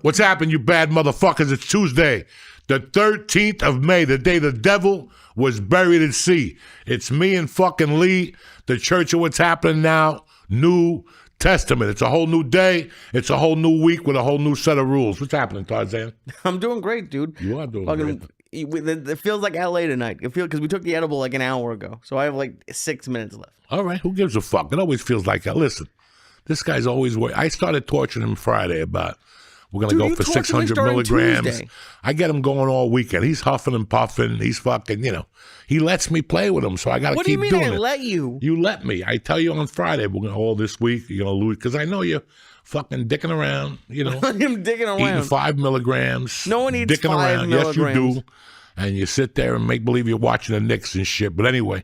What's happened, you bad motherfuckers? It's Tuesday, the 13th of May, the day the devil was buried at sea. It's me and fucking Lee, the Church of What's Happening Now, New Testament. It's a whole new day. It's a whole new week with a whole new set of rules. What's happening, Tarzan? I'm doing great, dude. You are doing great. It feels like LA tonight. It feels because we took the edible like an hour ago, so I have like 6 minutes left. All right, who gives a fuck? It always feels like that. Listen, this guy's always working. I started torturing him Friday about we're going to go for 600 milligrams. Tuesday. I get him going all weekend. He's huffing and puffing. He's fucking, he lets me play with him, so I got to keep doing it. What do you mean I let you? You let me. I tell you on Friday, we're going to, all this week, you're going to lose, because I know you're fucking dicking around, I'm dicking around. Eating 5 milligrams. No one eats dicking 5 around. milligrams. Yes, you do. And you sit there and make believe you're watching the Knicks and shit. But anyway,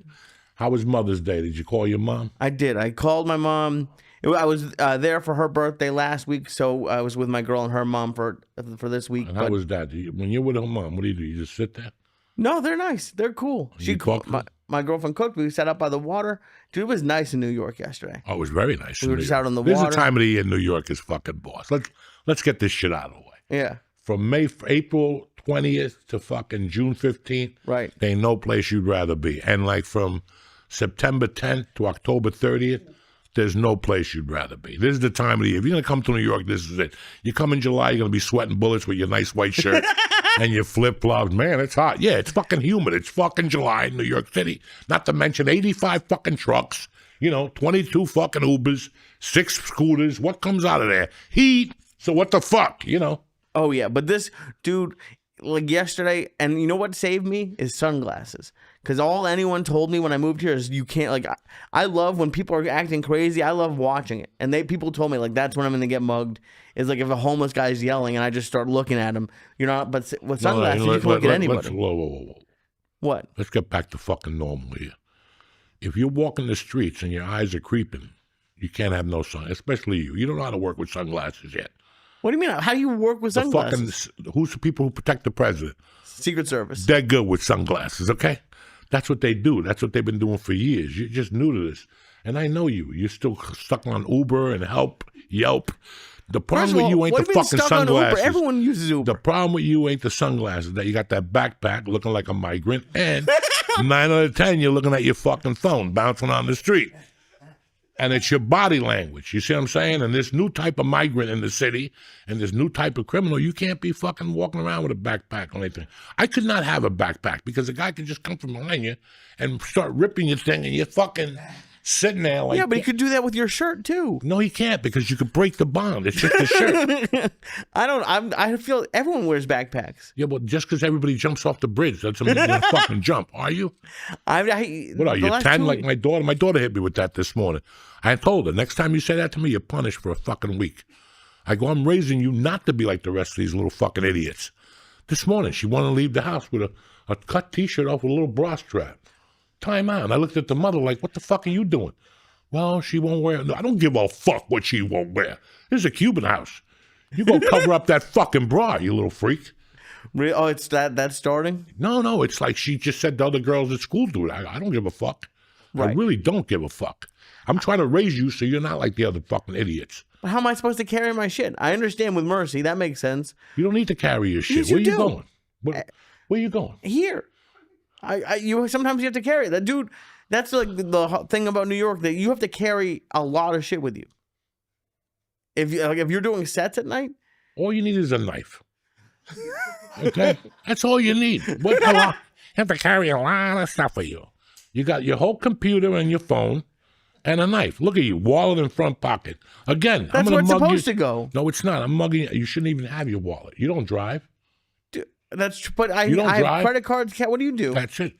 how was Mother's Day? Did you call your mom? I did. I called my mom. I was there for her birthday last week, so I was with my girl and her mom for this week. And how was that? When you're with her mom, what do? You just sit there? No, they're nice. They're cool. My girlfriend cooked. We sat up by the water. Dude, it was nice in New York yesterday. Oh, it was very nice. We were just out on the water. This is the time of the year New York is fucking boss. Let's get this shit out of the way. Yeah. From April 20th to fucking June 15th, right? There ain't no place you'd rather be. And like from September 10th to October 30th, there's no place you'd rather be. This is the time of the year. If you're going to come to New York, this is it. You come in July, you're going to be sweating bullets with your nice white shirt and your flip-flops. Man, it's hot. Yeah, it's fucking humid. It's fucking July in New York City. Not to mention 85 fucking trucks, 22 fucking Ubers, 6 scooters. What comes out of there? Heat. So what the fuck, Oh, yeah. But this dude, like yesterday, and you know what saved me is sunglasses. Because all anyone told me when I moved here is you can't, like, I love when people are acting crazy. I love watching it. And people told me, like, that's when I'm going to get mugged. Is like if a homeless guy's yelling and I just start looking at him. But with sunglasses, you can look at anybody. Whoa. What? Let's get back to fucking normal here. If you're walking the streets and your eyes are creeping, you can't have no sun, especially you. You don't know how to work with sunglasses yet. What do you mean? How do you work with sunglasses? Who's the people who protect the president? Secret Service. They're good with sunglasses, okay? That's what they do. That's what they've been doing for years. You're just new to this. And I know you. You're still stuck on Uber and Yelp. The problem with you ain't the fucking sunglasses. Everyone uses Uber. The problem with you ain't the sunglasses. That you got that backpack looking like a migrant. And 9 out of 10, you're looking at your fucking phone bouncing on the street. And it's your body language. You see what I'm saying? And this new type of migrant in the city and this new type of criminal, you can't be fucking walking around with a backpack or anything. I could not have a backpack because a guy could just come from behind you and start ripping your thing and you're fucking sitting there like... Yeah, but he could do that with your shirt too. No, he can't because you could break the bond. It's just a shirt. I feel everyone wears backpacks. Yeah, but just because everybody jumps off the bridge doesn't mean you're going to fucking jump. Are you? What are you, 10 like my daughter? My daughter hit me with that this morning. I told her, next time you say that to me, you're punished for a fucking week. I go, I'm raising you not to be like the rest of these little fucking idiots. This morning, she wanted to leave the house with a cut T-shirt off with a little bra strap. Time out. And I looked at the mother like, what the fuck are you doing? Well, she won't wear it. No, I don't give a fuck what she won't wear. This is a Cuban house. You go cover up that fucking bra, you little freak. Really? Oh, it's that's starting? No. It's like she just said the other girls at school do it. I don't give a fuck. Right. I really don't give a fuck. I'm trying to raise you so you're not like the other fucking idiots. But how am I supposed to carry my shit? I understand with Mercy. That makes sense. You don't need to carry your shit. Yes, Where you going? Where are you going? Here. Sometimes you have to carry that, dude. That's like the thing about New York, that you have to carry a lot of shit with you. If you're doing sets at night, all you need is a knife. Okay, that's all you need. You have to carry a lot of stuff with you. You got your whole computer and your phone, and a knife. Look at you, wallet in front pocket. Again, that's where it's supposed to go. No, it's not. I'm mugging you. You shouldn't even have your wallet. You don't drive. But I have credit cards. What do you do? That's it.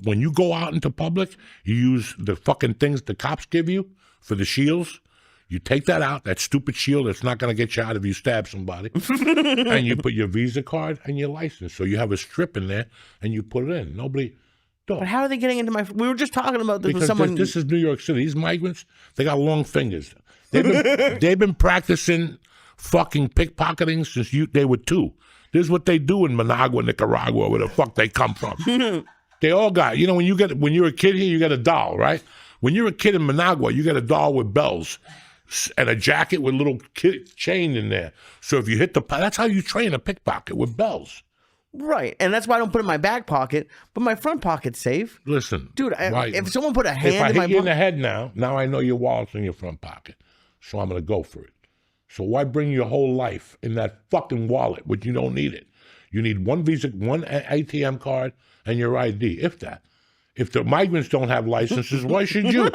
When you go out into public, you use the fucking things the cops give you for the shields. You take that out, that stupid shield that's not going to get you out if you stab somebody, and you put your Visa card and your license. So you have a strip in there, and you put it in. Nobody... But how are they getting into my... We were just talking about this because with someone... This is New York City. These migrants, they got long fingers. They've been practicing fucking pickpocketing since they were 2. This is what they do in Managua, Nicaragua, where the fuck they come from. They all got... when you're a kid here, you got a doll, right? When you're a kid in Managua, you got a doll with bells. and a jacket with little chain in there. So if you hit that's how you train a pickpocket, with bells. Right, and that's why I don't put it in my back pocket, but my front pocket's safe. Listen, dude, if someone put a hand if I in my hit you in the head now I know your wallet's in your front pocket, so I'm gonna go for it. So why bring your whole life in that fucking wallet, which you don't need it? You need one Visa, one ATM card, and your ID, if that. If the migrants don't have licenses, why should you?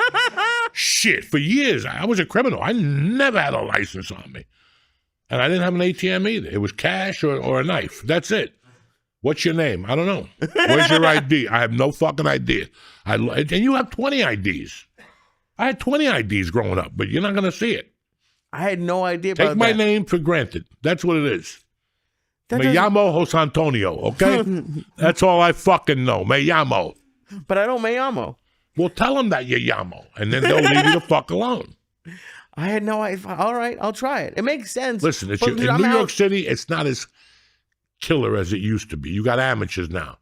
Shit, for years, I was a criminal. I never had a license on me. And I didn't have an ATM either. It was cash or a knife. That's it. What's your name? I don't know. Where's your ID? I have no fucking idea. And you have 20 IDs. I had 20 IDs growing up, but you're not going to see it. I had no idea about that. Take my name for granted. That's what it is. Me llamo Jose Antonio, okay? That's all I fucking know. Me llamo. But I don't me llamo. Well, tell them that you llamo, and then they'll leave you the fuck alone. I had no idea. All right, I'll try it. It makes sense. Listen, in New York City, it's not as killer as it used to be. You got amateurs now.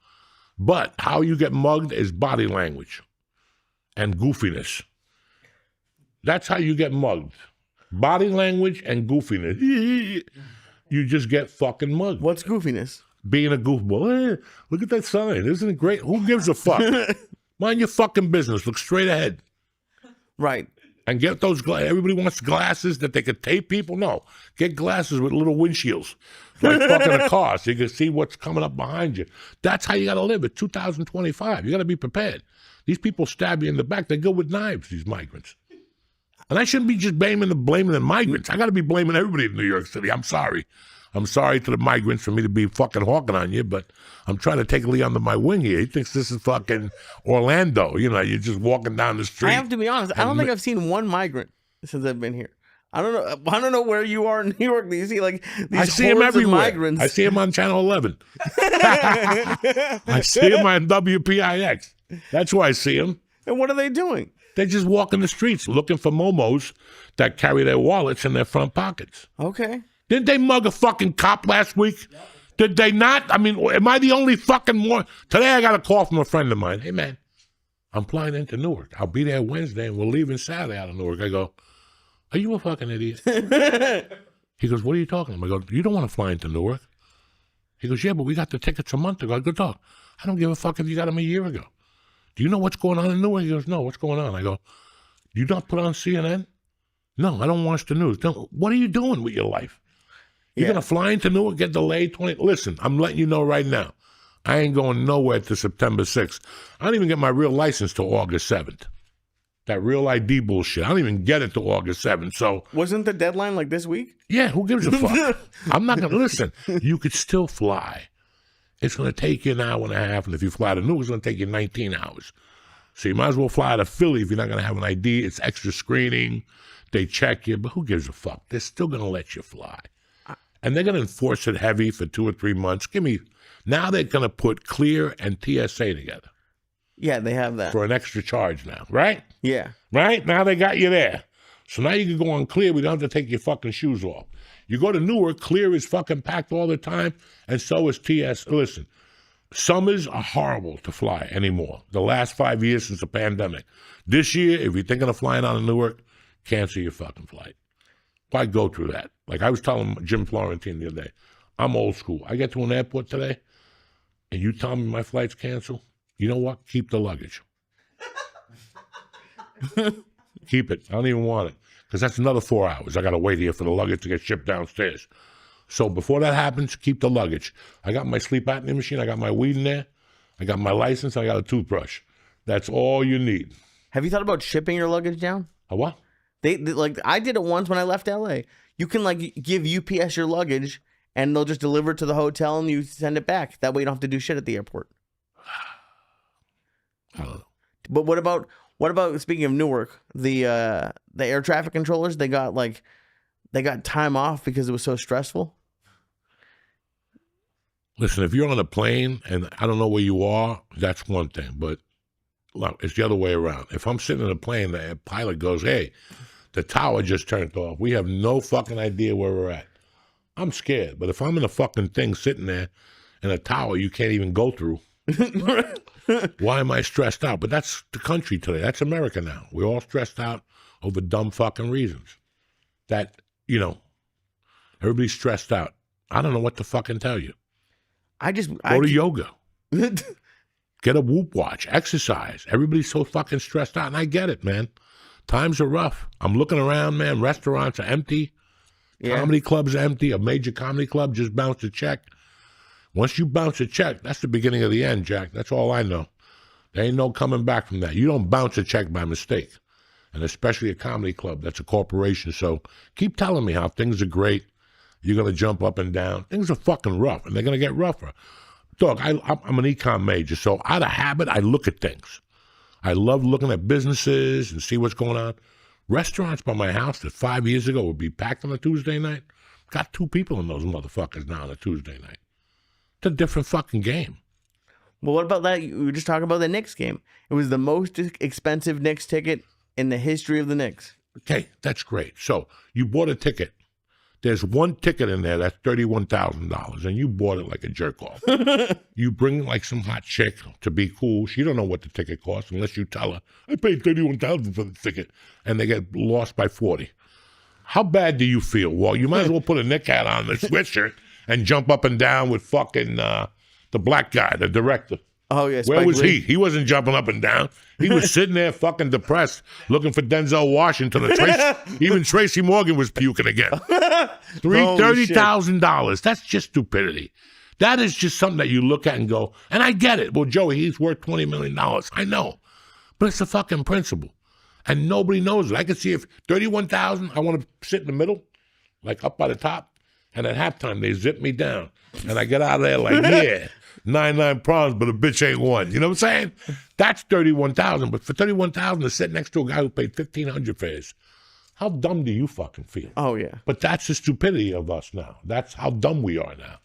But how you get mugged is body language and goofiness. That's how you get mugged. Body language and goofiness. You just get fucking mugged. What's goofiness? Being a goofball. Hey, look at that sign. Isn't it great? Who gives a fuck? Mind your fucking business. Look straight ahead. Right. And get those everybody wants glasses that they could tape people. No. Get glasses with little windshields. Like fucking a car so you can see what's coming up behind you. That's how you got to live. It's 2025. You got to be prepared. These people stab you in the back. They go with knives, these migrants. And I shouldn't be just blaming the migrants. I got to be blaming everybody in New York City. I'm sorry. I'm sorry to the migrants for me to be fucking hawking on you, but I'm trying to take Lee under my wing here. He thinks this is fucking Orlando. You know, you're just walking down the street. I have to be honest. I don't think I've seen one migrant since I've been here. I don't know where you are in New York. Do you see like these I see them everywhere. Migrants? I see them on Channel 11. I see them on WPIX. That's where I see them. And what are they doing? They just walk in the streets looking for momos that carry their wallets in their front pockets. Okay. Didn't they mug a fucking cop last week? Yep. Did they not? I mean, am I the only fucking more? Today I got a call from a friend of mine. Hey, man, I'm flying into Newark. I'll be there Wednesday, and we're leaving Saturday out of Newark. I go, are you a fucking idiot? He goes, what are you talking about? I go, you don't want to fly into Newark. He goes, yeah, but we got the tickets a month ago. I go, dog, I don't give a fuck if you got them a year ago. Do you know what's going on in Newark? He goes, no, what's going on? I go, you not put on CNN? No, I don't watch the news. What are you doing with your life? You're going to fly into Newark, get delayed 20... Listen, I'm letting you know right now. I ain't going nowhere to September 6th. I don't even get my real license till August 7th. That real ID bullshit. I don't even get it till August 7th, so... Wasn't the deadline like this week? Yeah, who gives a fuck? I'm not going to... Listen, you could still fly. It's going to take you an hour and a half, and if you fly to Newark, it's going to take you 19 hours. So you might as well fly to Philly if you're not going to have an ID. It's extra screening. They check you, but who gives a fuck? They're still going to let you fly. And they're going to enforce it heavy for 2 or 3 months. Now they're going to put Clear and TSA together. Yeah, they have that. For an extra charge now, right? Yeah. Right? Now they got you there. So now you can go on Clear. We don't have to take your fucking shoes off. You go to Newark, Clear is fucking packed all the time, and so is TS. Listen, summers are horrible to fly anymore. The last 5 years since the pandemic. This year, if you're thinking of flying out of Newark, cancel your fucking flight. Why go through that? Like I was telling Jim Florentine the other day, I'm old school. I get to an airport today, and you tell me my flight's canceled. You know what? Keep the luggage. Keep it. I don't even want it. Because that's another 4 hours. I got to wait here for the luggage to get shipped downstairs. So before that happens, keep the luggage. I got my sleep apnea machine. I got my weed in there. I got my license. I got a toothbrush. That's all you need. Have you thought about shipping your luggage down? A what? They like I did it once when I left LA. You can like give UPS your luggage and they'll just deliver it to the hotel and you send it back. That way you don't have to do shit at the airport. I don't know. But what about speaking of Newark, the air traffic controllers, they got time off because it was so stressful? Listen, if you're on a plane and I don't know where you are, that's one thing. But look, it's the other way around. If I'm sitting in a plane, the pilot goes, hey, the tower just turned off. We have no fucking idea where we're at. I'm scared. But if I'm in a fucking thing sitting there in a tower you can't even go through, why am I stressed out? But that's the country today. That's America now. We're all stressed out over dumb fucking reasons. that, everybody's stressed out. I don't know what to fucking tell you. Go to yoga. Get a Whoop watch. Exercise. Everybody's so fucking stressed out, and I get it, man. Times are rough. I'm looking around, man. Restaurants are empty. Yeah. Comedy clubs are empty. A major comedy club just bounced a check. Once you bounce a check, that's the beginning of the end, Jack. That's all I know. There ain't no coming back from that. You don't bounce a check by mistake. And especially a comedy club. That's a corporation. So keep telling me how things are great. You're going to jump up and down. Things are fucking rough, and they're going to get rougher. Dog, I'm an econ major, so out of habit, I look at things. I love looking at businesses and see what's going on. Restaurants by my house that 5 years ago would be packed on a Tuesday night, got 2 people in those motherfuckers now on a Tuesday night. It's a different fucking game. Well, what about that? We were just talking about the Knicks game. It was the most expensive Knicks ticket in the history of the Knicks. Okay, that's great. So you bought a ticket. There's one ticket in there that's $31,000, and you bought it like a jerk off. You bring like some hot chick to be cool. She don't know what the ticket costs unless you tell her, I paid $31,000 for the ticket, and they get lost by 40. How bad do you feel? Well, you might as well put a Knick hat on, the sweatshirt, and jump up and down with fucking the black guy, the director. Oh, yeah. Where was he? He wasn't jumping up and down. He was sitting there fucking depressed, looking for Denzel Washington. Even Tracy Morgan was puking again. $30,000. That's just stupidity. That is just something that you look at and go, and I get it. Well, Joey, he's worth $20 million. I know. But it's a fucking principle. And nobody knows it. I can see if $31,000, I want to sit in the middle, like up by the top, and at halftime they zip me down. And I get out of there like, yeah. 9 problems, but a bitch ain't one. You know what I'm saying? That's $31,000. But for $31,000 to sit next to a guy who paid $1,500 for his, how dumb do you fucking feel? Oh yeah. But that's the stupidity of us now. That's how dumb we are now.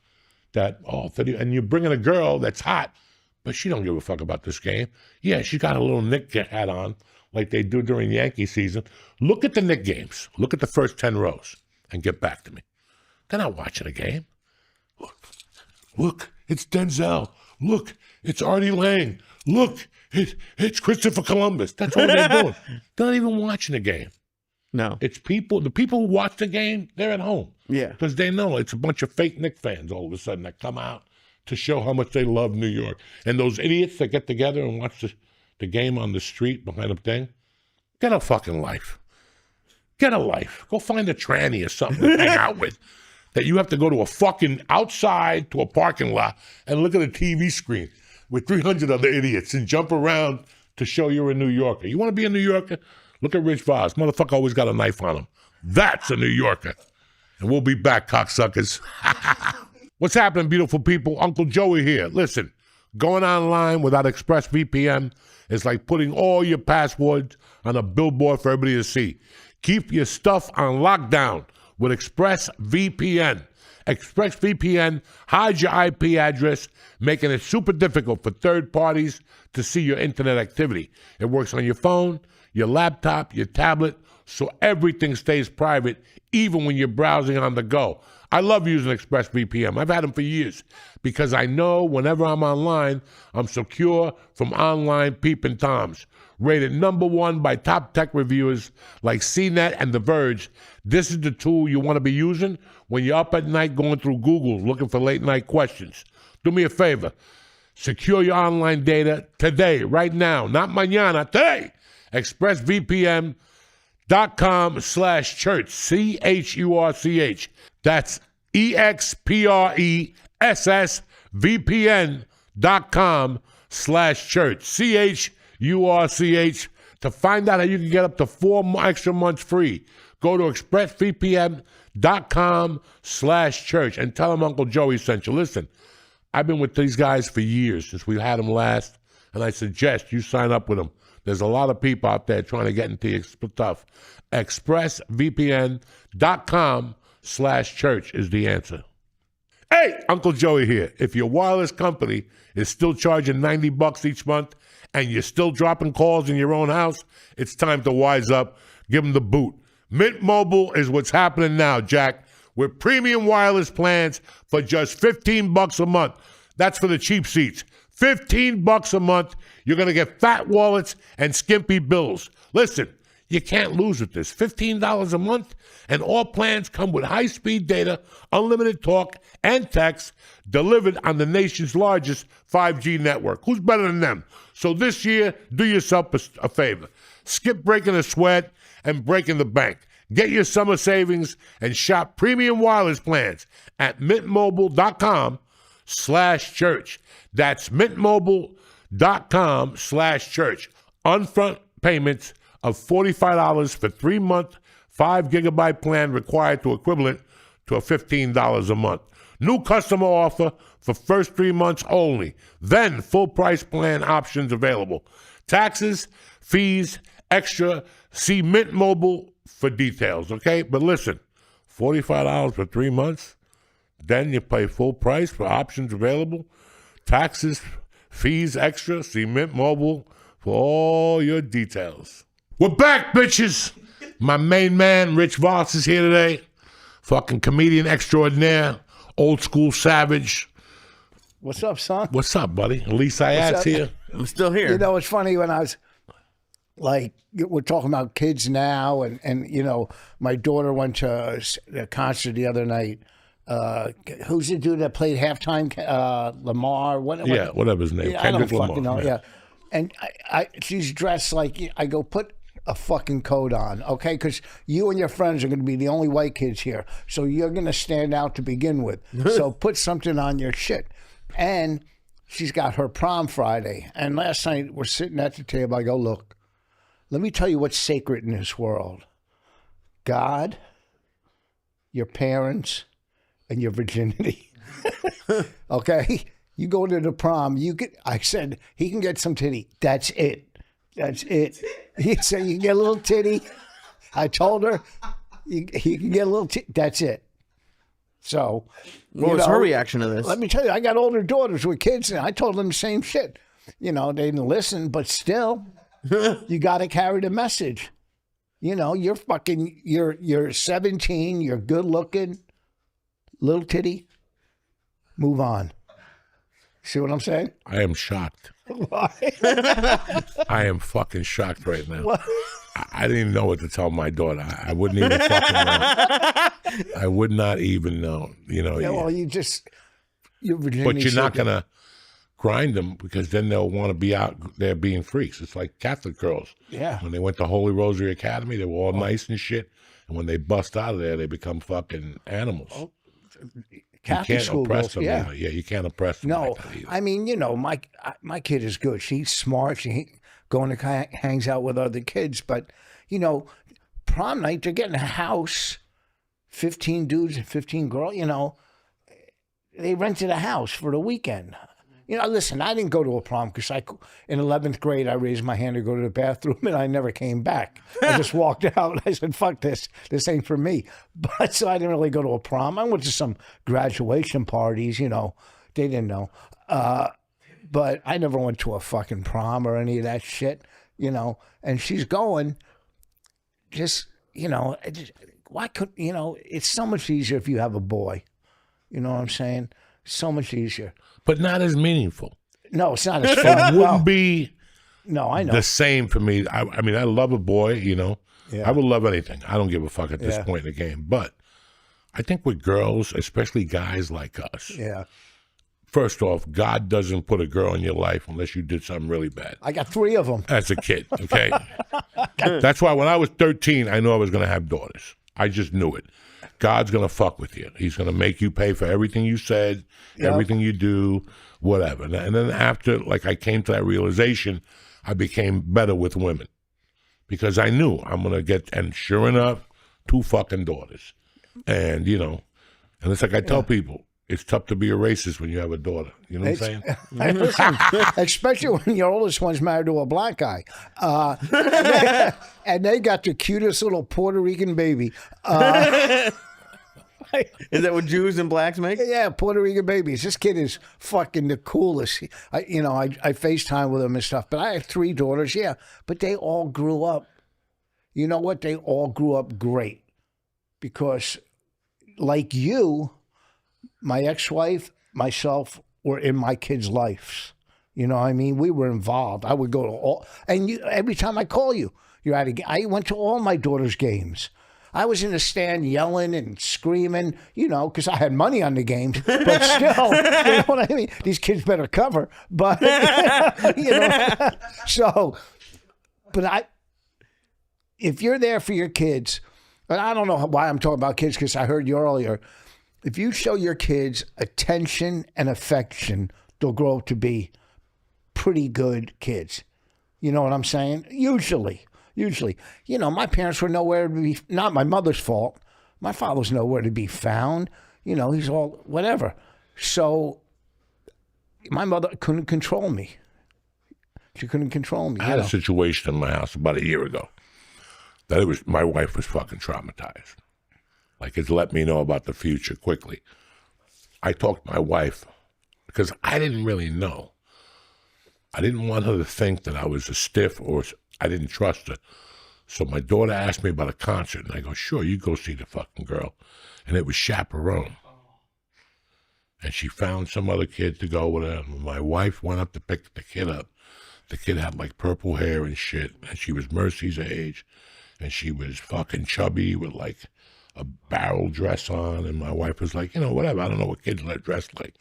That and you're bringing a girl that's hot, but she don't give a fuck about this game. Yeah, she got a little Knick hat on, like they do during Yankee season. Look at the Knick games. Look at the first 10 rows, and get back to me. They're not watching a game. Look. It's Denzel. Look, it's Artie Lang. Look, it's Christopher Columbus. That's all they're doing. They're not even watching the game. No. It's people. The people who watch the game, they're at home. Yeah. Because they know it's a bunch of fake Knicks fans all of a sudden that come out to show how much they love New York. And those idiots that get together and watch the game on the street behind a thing, get a fucking life. Get a life. Go find a tranny or something to hang out with. That you have to go to a fucking outside to a parking lot and look at a TV screen with 300 other idiots and jump around to show you're a New Yorker. You want to be a New Yorker? Look at Rich Voss. Motherfucker always got a knife on him. That's a New Yorker. And we'll be back, cocksuckers. What's happening, beautiful people? Uncle Joey here. Listen, going online without ExpressVPN is like putting all your passwords on a billboard for everybody to see. Keep your stuff on lockdown with ExpressVPN. ExpressVPN hides your IP address, making it super difficult for third parties to see your internet activity. It works on your phone, your laptop, your tablet, so everything stays private, even when you're browsing on the go. I love using ExpressVPN. I've had them for years because I know whenever I'm online, I'm secure from online peeping toms. Rated #1 by top tech reviewers like CNET and The Verge, this is the tool you want to be using when you're up at night going through Google looking for late night questions. Do me a favor. Secure your online data today, right now, not mañana, today. ExpressVPN.com/church, CHURCH. That's ExpressVPN.com/church, CHURCH. To find out how you can get up to 4 extra months free, go to ExpressVPN.com/church and tell them Uncle Joey sent you. Listen, I've been with these guys for years since we had them last, and I suggest you sign up with them. There's a lot of people out there trying to get into your stuff. ExpressVPN.com/church is the answer. Hey, Uncle Joey here. If your wireless company is still charging $90 each month and you're still dropping calls in your own house, it's time to wise up. Give them the boot. Mint Mobile is what's happening now, Jack, with premium wireless plans for just $15 a month. That's for the cheap seats. $15 a month. You're going to get fat wallets and skimpy bills. Listen, You can't lose with this. $15 a month, and all plans come with high-speed data, unlimited talk, and text delivered on the nation's largest 5G network. Who's better than them? So this year, do yourself a favor. Skip breaking a sweat and breaking the bank. Get your summer savings and shop premium wireless plans at mintmobile.com/church. That's mintmobile.com/church. Upfront payments of $45 for 3-month, 5-gigabyte plan required to equivalent to a $15 a month. New customer offer for first 3 months only. Then full price plan options available. Taxes, fees, extra. See Mint Mobile for details, okay? But listen, $45 for 3 months, then you pay full price for options available. Taxes, fees, extra. See Mint Mobile for all your details. We're back, bitches. My main man, Rich Voss, is here today. Fucking comedian extraordinaire, old school savage. What's up, son? What's up, buddy? Elise Ayat's here. I'm still here. You know, it's funny when I was like, we're talking about kids now, and you know, my daughter went to a concert the other night. Who's the dude that played halftime? Lamar? Whatever his name. Yeah, Kendrick I don't Lamar. fucking know. Yeah. And she's dressed like, I go, put a fucking coat on, okay? Because you and your friends are going to be the only white kids here. So you're going to stand out to begin with. So put something on your shit. And she's got her prom Friday. And last night we're sitting at the table. I go, look, let me tell you what's sacred in this world. God, your parents, and your virginity. Okay? You go to the prom, I said, he can get some titty. That's it. That's it. He said, you can get a little titty. I told her, he can get a little titty. That's it. So, What was her reaction to this? let me tell you, I got older daughters with kids, and I told them the same shit. You know, they didn't listen, but still, you got to carry the message. You know, you're 17, you're good looking, little titty, move on. See what I'm saying? I am shocked. Why? I am fucking shocked right now. What? I didn't even know what to tell my daughter. I wouldn't even fucking know. I would not even know. You know. Yeah, well, you're Virginia. But you're not going to grind them, because then they'll want to be out there being freaks. It's like Catholic girls. Yeah. When they went to Holy Rosary Academy, they were all nice and shit. And when they bust out of there, they become fucking animals. Catholic school girls, yeah. either. Yeah, you can't oppress them. No, like that either. I mean, you know, my kid is good. She's smart. She hangs out with other kids. But, you know, prom night, they're getting a house, 15 dudes and 15 girls, you know. They rented a house for the weekend. You know, listen, I didn't go to a prom because in 11th grade, I raised my hand to go to the bathroom, and I never came back. I just walked out. I said, fuck this. This ain't for me. But so I didn't really go to a prom. I went to some graduation parties, you know. They didn't know. But I never went to a fucking prom or any of that shit, you know. And she's going, just, you know, why couldn't, you know, it's so much easier if you have a boy. You know what I'm saying? So much easier. But not as meaningful. No, it's not as It fun. wouldn't be No, I know. the same for me. I mean, I love a boy, you know. Yeah. I would love anything. I don't give a fuck at this Yeah. point in the game. But I think with girls, especially guys like us, Yeah. first off, God doesn't put a girl in your life unless you did something really bad I got 3 of them. as a kid, okay? That's why when I was 13, I knew I was going to have daughters. I just knew it. God's going to fuck with you. He's going to make you pay for everything you said, everything you do, whatever. And then after, like, I came to that realization, I became better with women because I knew I'm going to get, and sure enough, 2 fucking daughters. And, you know, and it's like I tell people, it's tough to be a racist when you have a daughter. You know what I'm saying? Listen, especially when your oldest one's married to a black guy. And they got the cutest little Puerto Rican baby. Is that what Jews and blacks make? Yeah, Puerto Rican babies. This kid is fucking the coolest. I FaceTime with him and stuff. But I have 3 daughters, yeah. But they all grew up. You know what? They all grew up great. Because like you, my ex-wife, myself, were in my kids' lives. You know what I mean? We were involved. I would go to all, and every time I call you, You're at I went to all my daughter's games. I was in the stand yelling and screaming, because I had money on the games. But still, you know what I mean? These kids better cover. But, if you're there for your kids, and I don't know why I'm talking about kids because I heard you earlier, if you show your kids attention and affection, they'll grow up to be pretty good kids. You know what I'm saying? Usually. My parents were nowhere to be, not my mother's fault. My father was nowhere to be found. He's all whatever. So my mother couldn't control me. She couldn't control me. I had a situation in my house about a year ago that my wife was fucking traumatized. Like, it's let me know about the future quickly. I talked to my wife because I didn't really know. I didn't want her to think that I was a stiff or I didn't trust her. So my daughter asked me about a concert, and I go, sure, you go see the fucking girl. And it was Chaperone. And she found some other kid to go with her. And my wife went up to pick the kid up. The kid had like purple hair and shit, and she was Mercy's age. And she was fucking chubby with like a barrel dress on. And my wife was like, whatever, I don't know what kids are dressed like.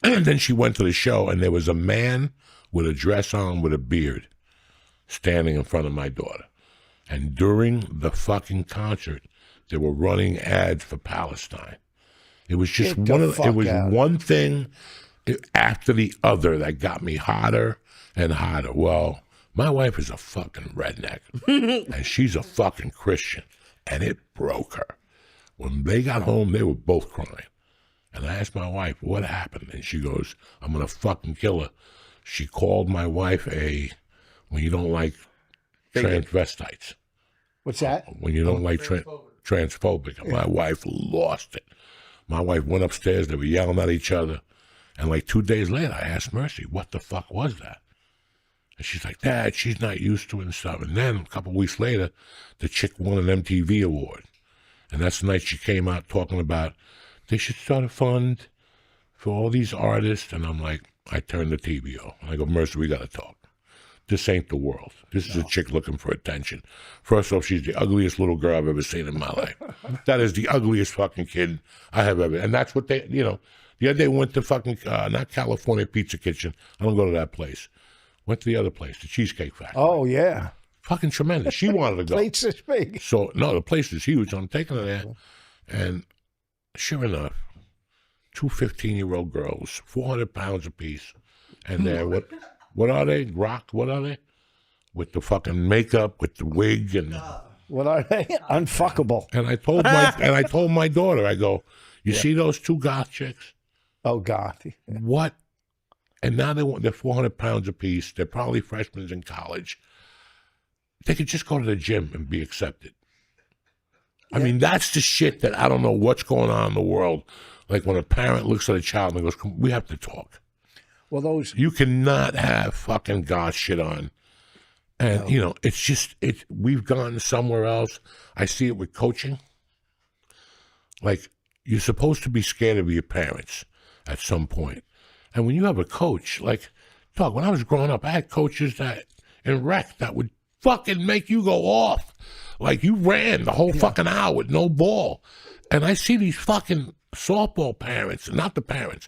And then she went to the show, and there was a man with a dress on with a beard standing in front of my daughter. And during the fucking concert, they were running ads for Palestine. It was just one thing after the other that got me hotter and hotter. Well, my wife is a fucking redneck, and she's a fucking Christian, and it broke her. When they got home, they were both crying. And I asked my wife, what happened? And she goes, I'm going to fucking kill her. She called my wife when you don't like transvestites. What's that? When you don't like transphobic. And my wife lost it. My wife went upstairs. They were yelling at each other. And like 2 days later, I asked Mercy, what the fuck was that? And she's like, Dad, she's not used to it and stuff. And then a couple of weeks later, the chick won an MTV award. And that's the night she came out talking about they should start a fund for all these artists. And I'm like, I turned the TV off. And I go, Mercy, we got to talk. This ain't the world. This is a chick looking for attention. First off, she's the ugliest little girl I've ever seen in my life. That is the ugliest fucking kid I have ever. And that's what they, the other day went to fucking, not California Pizza Kitchen. I don't go to that place. Went to the other place, the Cheesecake Factory. Oh, yeah. Fucking tremendous. She wanted to go. Plate's this big. So, no, the place is huge. I'm taking her there. And sure enough, two 15-year-old girls, 400 pounds apiece. And they're, what are they? Rock? What are they? With the fucking makeup, with the wig, and what are they? Unfuckable. And I told my daughter, I go, you see those two goth chicks? Oh God. What? And now they're 400 pounds apiece. They're probably freshmen in college. They could just go to the gym and be accepted. I mean, that's the shit that I don't know what's going on in the world. Like when a parent looks at a child and goes, we have to talk. Well, you cannot have fucking goth shit on. And, it's just, we've gone somewhere else. I see it with coaching. Like, you're supposed to be scared of your parents at some point. And when you have a coach, like, dog, when I was growing up, I had coaches that in rec that would fucking make you go off. Like, you ran the whole fucking hour with no ball. And I see these fucking softball parents, not the parents,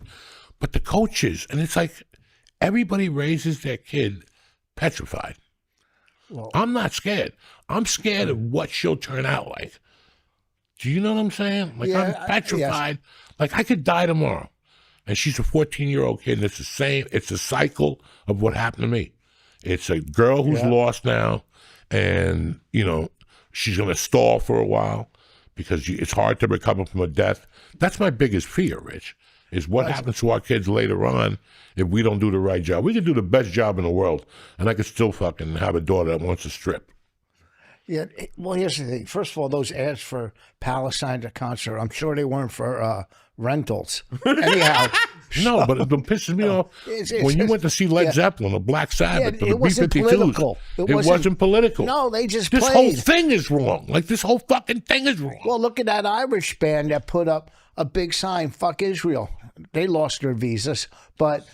but the coaches, and it's like everybody raises their kid petrified. Well, I'm not scared. I'm scared of what she'll turn out like. Do you know what I'm saying? Like, I'm petrified. Yes. Like, I could die tomorrow. And she's a 14-year-old kid, and it's the same. It's a cycle of what happened to me. It's a girl who's lost now, and, she's going to stall for a while because it's hard to recover from a death. That's my biggest fear, Rich. Is what happens to our kids later on if we don't do the right job. We could do the best job in the world, and I could still fucking have a daughter that wants to strip. Yeah, well, here's the thing. First of all, those ads for Palestine to concert, I'm sure they weren't for rentals. Anyhow. No, but it pisses me off. When you went to see Led Zeppelin or Black Sabbath or the B-52s, it wasn't political. No, they just This played. whole thing is wrong. Like, this whole fucking thing is wrong. Well, look at that Irish band that put up a big sign, fuck Israel. They lost their visas, but,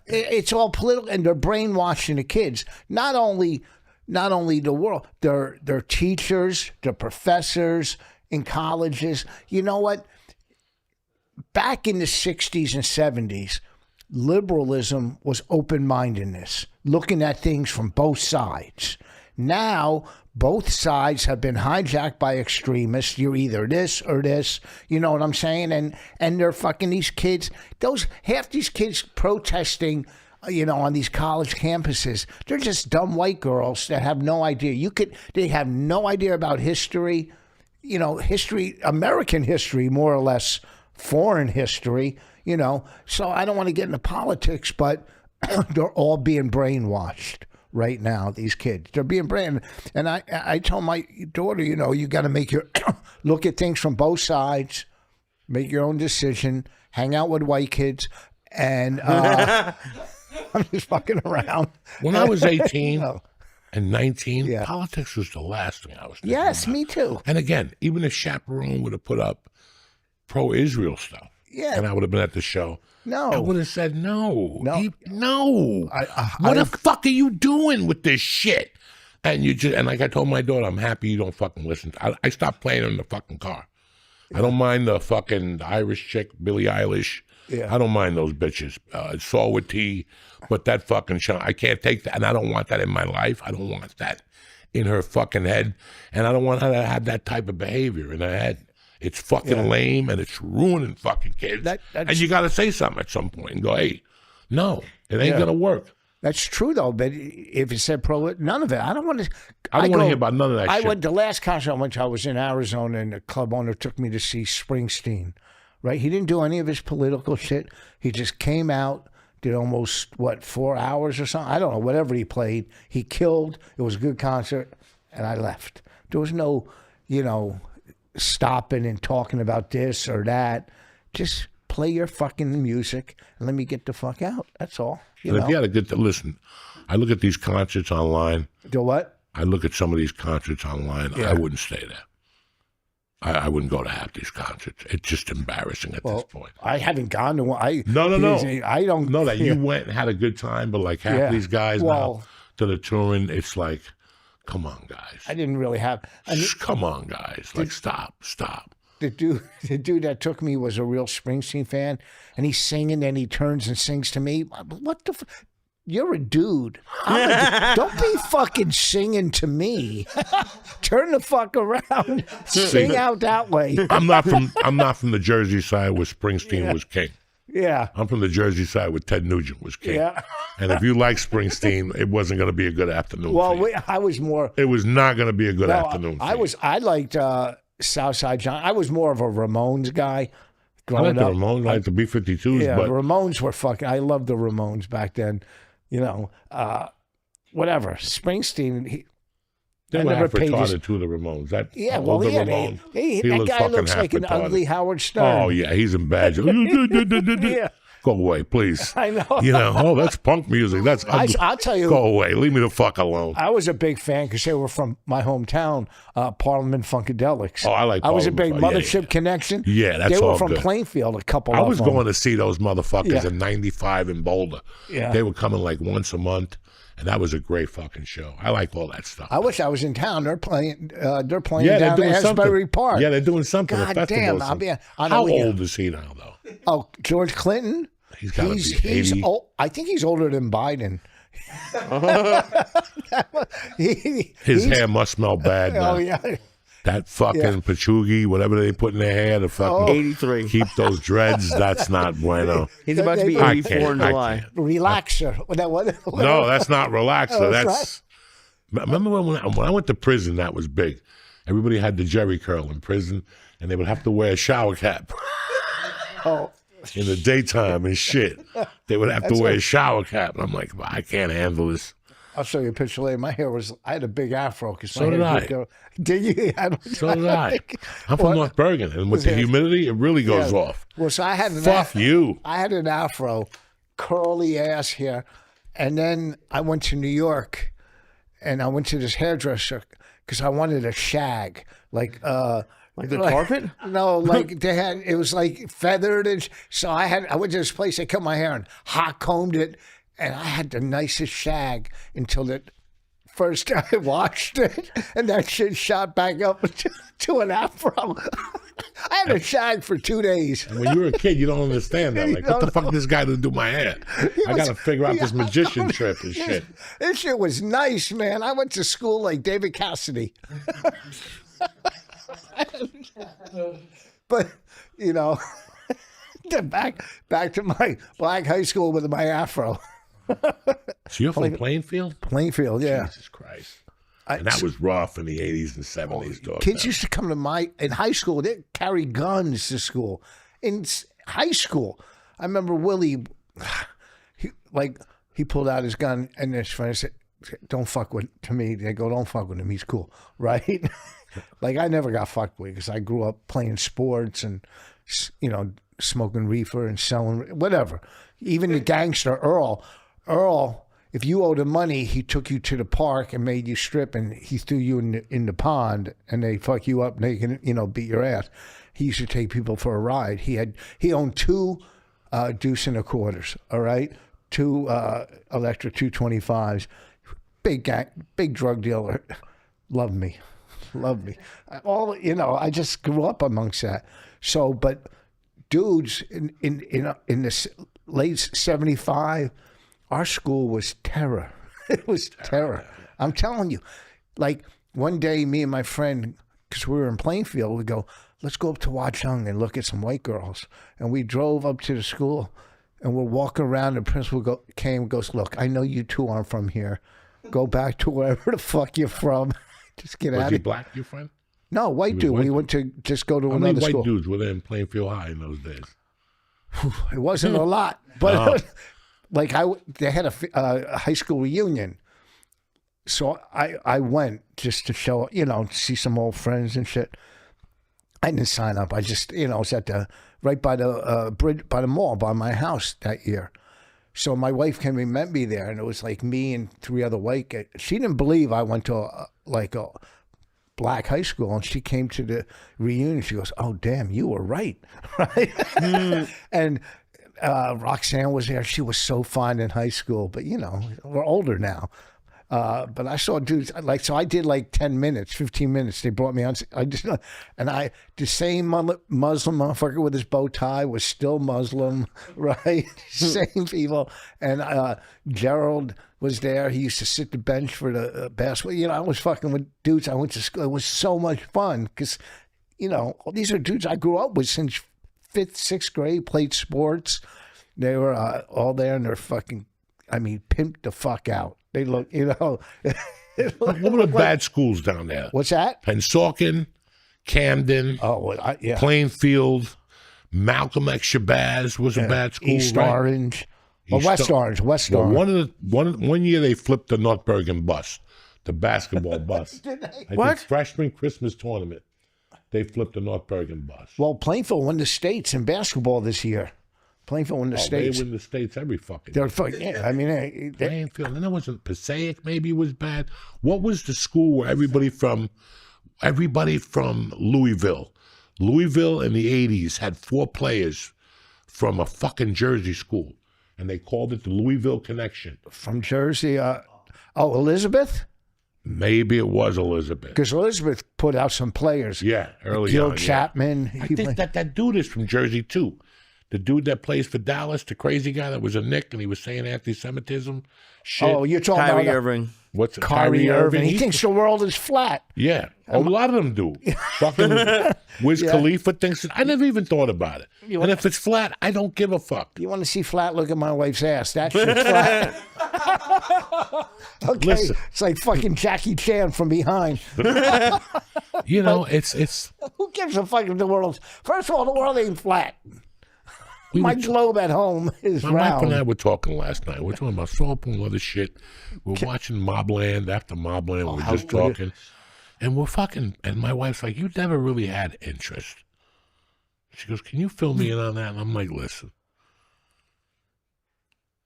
it's all political, and they're brainwashing the kids. Not only not only the world, their teachers, their professors in colleges. You know what? Back in the 60s and 70s, liberalism was open-mindedness, looking at things from both sides. Now, both sides have been hijacked by extremists. You're either this or this. You know what I'm saying? And they're fucking these kids. Half these kids protesting, on these college campuses, they're just dumb white girls that have no idea. They have no idea about history, history, American history, more or less, foreign history, So I don't want to get into politics, but they're all being brainwashed right now, these kids. They're being brainwashed. And I told my daughter, you got to make look at things from both sides, make your own decision, hang out with white kids, and I'm just fucking around. When I was 18 and 19, politics was the last thing I was thinking Yes, about. me too. And again, even if Chaperone would have put up pro-Israel stuff, and I would have been at the show, I would have said no. No. What the fuck are you doing with this shit? And like I told my daughter, I'm happy you don't fucking listen. I stopped playing in the fucking car. I don't mind the fucking Irish chick, Billie Eilish. Yeah. I don't mind those bitches. It's all with tea, but that fucking show, I can't take that, and I don't want that in my life. I don't want that in her fucking head, and I don't want her to have that type of behavior in her head. It's fucking lame, and it's ruining fucking kids. And you got to say something at some point and go, hey, no, it ain't going to work. That's true, though, but if it said pro, none of it. I don't want to. I don't want to hear about none of that shit. The last concert I went to, I was in Arizona, and the club owner took me to see Springsteen, right? He didn't do any of his political shit. He just came out, did almost, 4 hours or something? I don't know, whatever he played. He killed. It was a good concert, and I left. There was no, stopping and talking about this or that. Just play your fucking music and let me get the fuck out. That's all. If you had a good listen, I look at these concerts online. Do what? I look at some of these concerts online. I wouldn't stay there. I wouldn't go to half these concerts. It's just embarrassing at this point. I haven't gone to one. No. I don't know that you went and had a good time, but like half these guys now to the touring, it's like, come on, guys. I didn't really have. Come on, guys. Like, stop. The dude that took me was a real Springsteen fan, and he's singing, and he turns and sings to me. What the? You're a dude. Don't be fucking singing to me. Turn the fuck around. Sing out that way. I'm not from the Jersey side where Springsteen was king. Yeah. I'm from the Jersey side where Ted Nugent was king. Yeah. And if you like Springsteen, it wasn't going to be a good afternoon. Well, I was more. It was not going to be a good afternoon. I liked Southside John. I was more of a Ramones guy. I like the Ramones. I like the B-52s. Yeah, but the Ramones were fucking. I loved the Ramones back then. Whatever. Springsteen. They were half retarded too, the Ramones. That guy looks like an ugly Howard Stern. Oh yeah, he's in bad. Yeah. Go away, please. I know. That's punk music. That's ugly. I'll tell you. Go away. Leave me the fuck alone. I was a big fan because they were from my hometown, Parliament Funkadelics. Oh, I like. I was a big Mothership Connection. Yeah, that's all good. They were from Plainfield. A couple. I was going to see those motherfuckers in '95 in Boulder. Yeah, they were coming like once a month. And that was a great fucking show. I like all that stuff. I wish I was in town. They're playing down at Asbury Park. Yeah, they're doing something. God damn! How old is he now, though? Oh, George Clinton. He's got to be 80. Old. I think he's older than Biden. His hair must smell bad now. Oh yeah. That fucking pachugi, whatever they put in their hair, to fucking 83. Keep those dreads. That's not bueno. He's about to be 84 in July. Relaxer. No, that's not relaxer. That's. Remember when I went to prison? That was big. Everybody had the jerry curl in prison, and they would have to wear a shower cap. Oh. In the daytime and shit, they would have to wear a shower cap. And I'm like, I can't handle this. I'll show you a picture later. I had a big afro. So did I. Did you? So did I. I'm from North Bergen, and with the humidity, it really goes off. Well, so I had an Fuck you. I had an afro, curly ass hair, and then I went to New York, and I went to this hairdresser because I wanted a shag, like the carpet? No, like it was like feathered, and so I went to this place. They cut my hair and hot combed it. And I had the nicest shag until it first time I watched it, and that shit shot back up to an afro. I had a shag for 2 days. And when you're a kid, you don't understand that. Like, what the fuck this guy didn't do my hair? I got to figure out this magician trip and shit. This shit was nice, man. I went to school like David Cassidy. But, you know, back to my black high school with my afro. So you're from Plainfield? Plainfield, yeah. Jesus Christ. And that was rough in the 80s and 70s, dog. Kids used to come to in high school, they'd carry guns to school. In high school, I remember Willie, he pulled out his gun, and his friend said, don't fuck with, to me, they go, don't fuck with him, he's cool, right? Like, I never got fucked with because I grew up playing sports and, you know, smoking reefer and selling, whatever. Even the gangster, Earl, if you owed him money, he took you to the park and made you strip, and he threw you in the pond, and they fuck you up naked, you know, beat your ass. He used to take people for a ride. He owned 2 deuce and a quarters, all right? 2 electric 225s. Big drug dealer. Loved me. You know, I just grew up amongst that. So, but dudes in the late 75, our school was terror. It was terror. I'm telling you. Like, one day, me and my friend, because we were in Plainfield, we go, let's go up to Watchung and look at some white girls. And we drove up to the school, and we're walking around, and the principal goes, look, I know you two aren't from here. Go back to wherever the fuck you're from. Just get out of here. Was he black, your friend? No, white dude. We went to just go to How another many white school. dudes were there in Plainfield High in those days? It wasn't a lot, but like they had a high school reunion, so I went just to show, you know, see some old friends and shit. I didn't sign up. I just, you know, I was at right by the bridge, by the mall, by my house that year. So my wife came and met me there, and it was like me and 3 other white guys. She didn't believe I went to a black high school, and she came to the reunion. She goes, "Oh, damn, you were right." Right? And Roxanne was there. She was so fine in high school, but, you know, we're older now. But I saw dudes, like, so I did like 10 minutes, 15 minutes. They brought me on, the same Muslim motherfucker with his bow tie was still Muslim, right? Same people. And Gerald was there. He used to sit the bench for the basketball. You know, I was fucking with dudes. I went to school. It was so much fun because, you know, these are dudes I grew up with since 5th, 6th grade, played sports. They were all there, and they're fucking, I mean, pimped the fuck out. They look, you know. What were the bad schools down there? What's that? Pensauken, Camden, Yeah. Plainfield, Malcolm X Shabazz was a bad school. East right? Orange. West Orange. Well, one year they flipped the North Bergen bus, the basketball bus. Did they? I What? think freshman Christmas tournament, they flipped the North Bergen bus. Well, Plainfield won the states in basketball this year. Plainfield won the states. They win the states every fucking They're year. fucking, yeah, I mean, Plainfield, and there wasn't Passaic. Maybe was bad. What was the school where everybody from Louisville in the 80s had 4 players from a fucking Jersey school, and they called it the Louisville Connection. from Jersey. Elizabeth? Maybe it was Elizabeth. Because Elizabeth put out some players. Yeah, early Gil on. yeah. Chapman. I think that dude is from Jersey too. The dude that plays for Dallas, the crazy guy that was a Nick, and he was saying anti-Semitism shit. Oh, you're talking Kyrie about Irving. What's it? Kyrie Irving. He thinks the world is flat. Yeah, a lot of them do. Fucking Wiz Khalifa thinks it. I never even thought about it. And if it's flat, I don't give a fuck. You want to see flat? Look at my wife's ass. That shit's flat. Okay, Listen. it's like fucking Jackie Chan from behind. You know, it's. Who gives a fuck if the world's... First of all, the world ain't flat. My globe at home is My wife and I round. were talking last night. We're talking about soap and other shit. We're watching Mobland after Mobland. We're just talking. And we're fucking... And my wife's like, you never really had interest. She goes, can you fill me in on that? And I'm like, listen.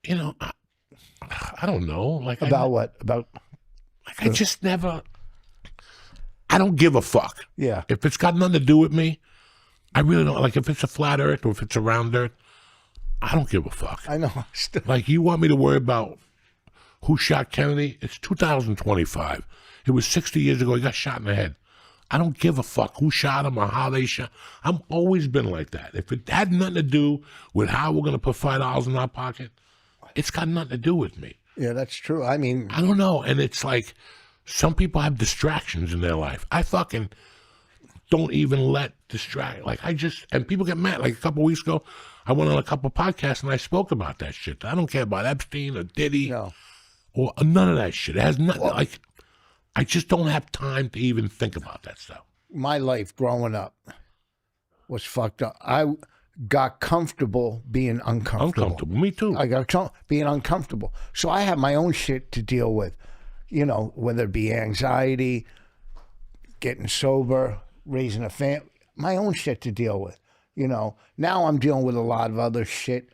You know, I don't know. Like About what? About... I just never... I don't give a fuck. Yeah. If it's got nothing to do with me, I really don't. Like, if it's a flat earth or if it's a round earth, I don't give a fuck. I know. Like, you want me to worry about who shot Kennedy? It's 2025. It was 60 years ago. He got shot in the head. I don't give a fuck who shot him or how they shot. I've always been like that. If it had nothing to do with how we're going to put $5 in our pocket, it's got nothing to do with me. Yeah, that's true. I mean, I don't know. And it's like some people have distractions in their life. I fucking don't even let distract. Like and people get mad. Like a couple weeks ago, I went on a couple podcasts and I spoke about that shit. I don't care about Epstein or Diddy or none of that shit. It has nothing. Like, I just don't have time to even think about that stuff. My life growing up was fucked up. I got comfortable being uncomfortable. Me too. I got being uncomfortable. So I have my own shit to deal with, whether it be anxiety, getting sober, raising a family, my own shit to deal with. Now I'm dealing with a lot of other shit.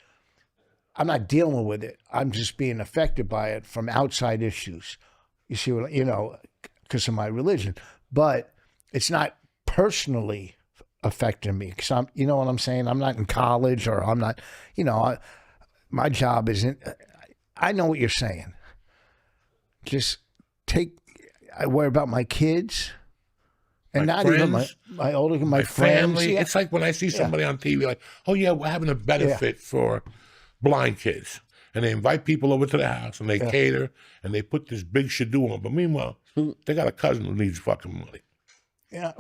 I'm not dealing with it. I'm just being affected by it from outside issues. You see what, because of my religion. But it's not personally affecting me because I'm, you know what I'm saying? I'm not in college or I'm not, my job isn't, I know what you're saying. Just I worry about my kids and not even my older, my friends. Family. Yeah. It's like when I see somebody on TV like, oh yeah, we're having a benefit for blind kids. And they invite people over to the house and they cater and they put this big shadoo on. But meanwhile, they got a cousin who needs fucking money. Yeah,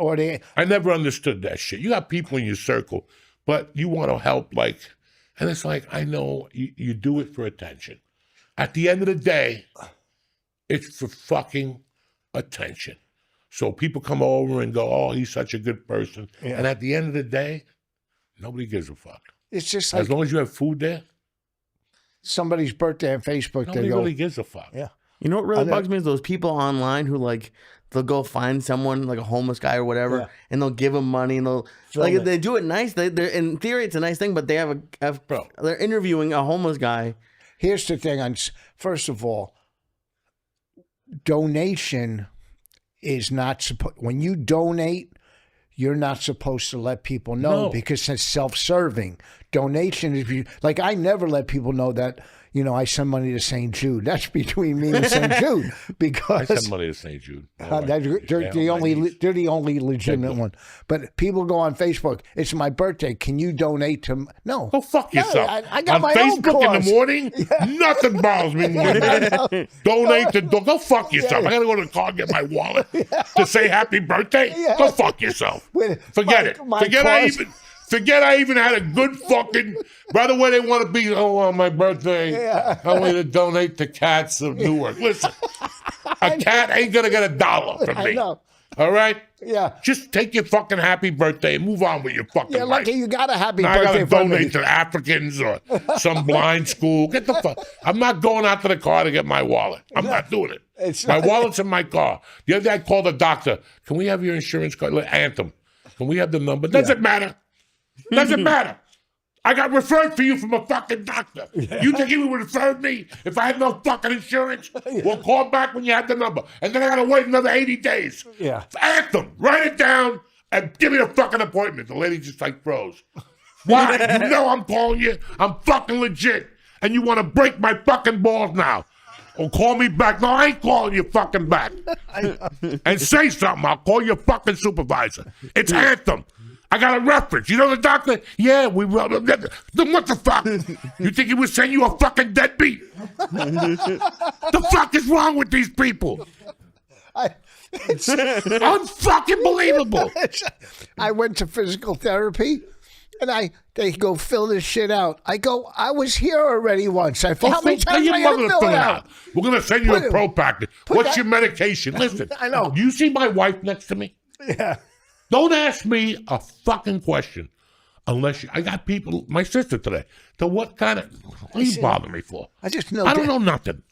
I never understood that shit. You got people in your circle, but you want to help, and it's like, I know you do it for attention. At the end of the day, it's for fucking attention. So people come over and go, oh, he's such a good person. Yeah. And at the end of the day, nobody gives a fuck. It's just like, as long as you have food there. Somebody's birthday on Facebook, nobody really gives a fuck. Yeah. You know what really bugs me is those people online who they'll go find someone like a homeless guy or whatever, and they'll give him money and they'll they do it nice. They're in theory it's a nice thing, but they they're interviewing a homeless guy. Here's the thing: first of all, donation is not supposed. When you donate, you're not supposed to let people know because it's self-serving. Donation is like I never let people know that I send money to St. Jude. That's between me and St. Jude because I send money to St. Jude. They're the only legitimate one. But people go on Facebook. It's my birthday. Can you donate to? No, go fuck yourself. I got on my Facebook own in the morning. Nothing bothers me more than that. Donate to go fuck yourself. I gotta go to the car and get my wallet to say happy birthday. Go fuck yourself. Forget it. Forget I even had a good fucking. By the way, they want to be on my birthday. I want you to donate to Cats of Newark. Listen, a cat ain't gonna get $1 from me. I know. All right? Yeah. Just take your fucking happy birthday and move on with your fucking life. Lucky you got a happy now birthday. I gotta donate to Africans or some blind school. Get the fuck. I'm not going out to the car to get my wallet. I'm not doing it. My wallet's in my car. The other day I called the doctor. Can we have your insurance card? Anthem. Can we have the number? Doesn't matter. Doesn't matter. I got referred for you from a fucking doctor. You think he would refer me if I had no fucking insurance? Well, call back when you have the number. And then I got to wait another 80 days. Yeah. Anthem. Write it down and give me a fucking appointment. The lady just froze. Why? You know I'm calling you. I'm fucking legit. And you want to break my fucking balls now. Or call me back. No, I ain't calling you fucking back. And say something. I'll call your fucking supervisor. It's Anthem. I got a reference. You know the doctor? Yeah, we will. Then what the fuck? You think he would send you a fucking deadbeat? The fuck is wrong with these people? It's unfucking believable. I went to physical therapy, and they go fill this shit out. I go, I was here already once. How many times I got to fill it out? We're gonna send you a Pro-Pack. What's your medication? Listen, I know. You see my wife next to me? Yeah. Don't ask me a fucking question unless I got people, my sister today. So what kind of, what are you bothering me for? I just know. I don't know nothing.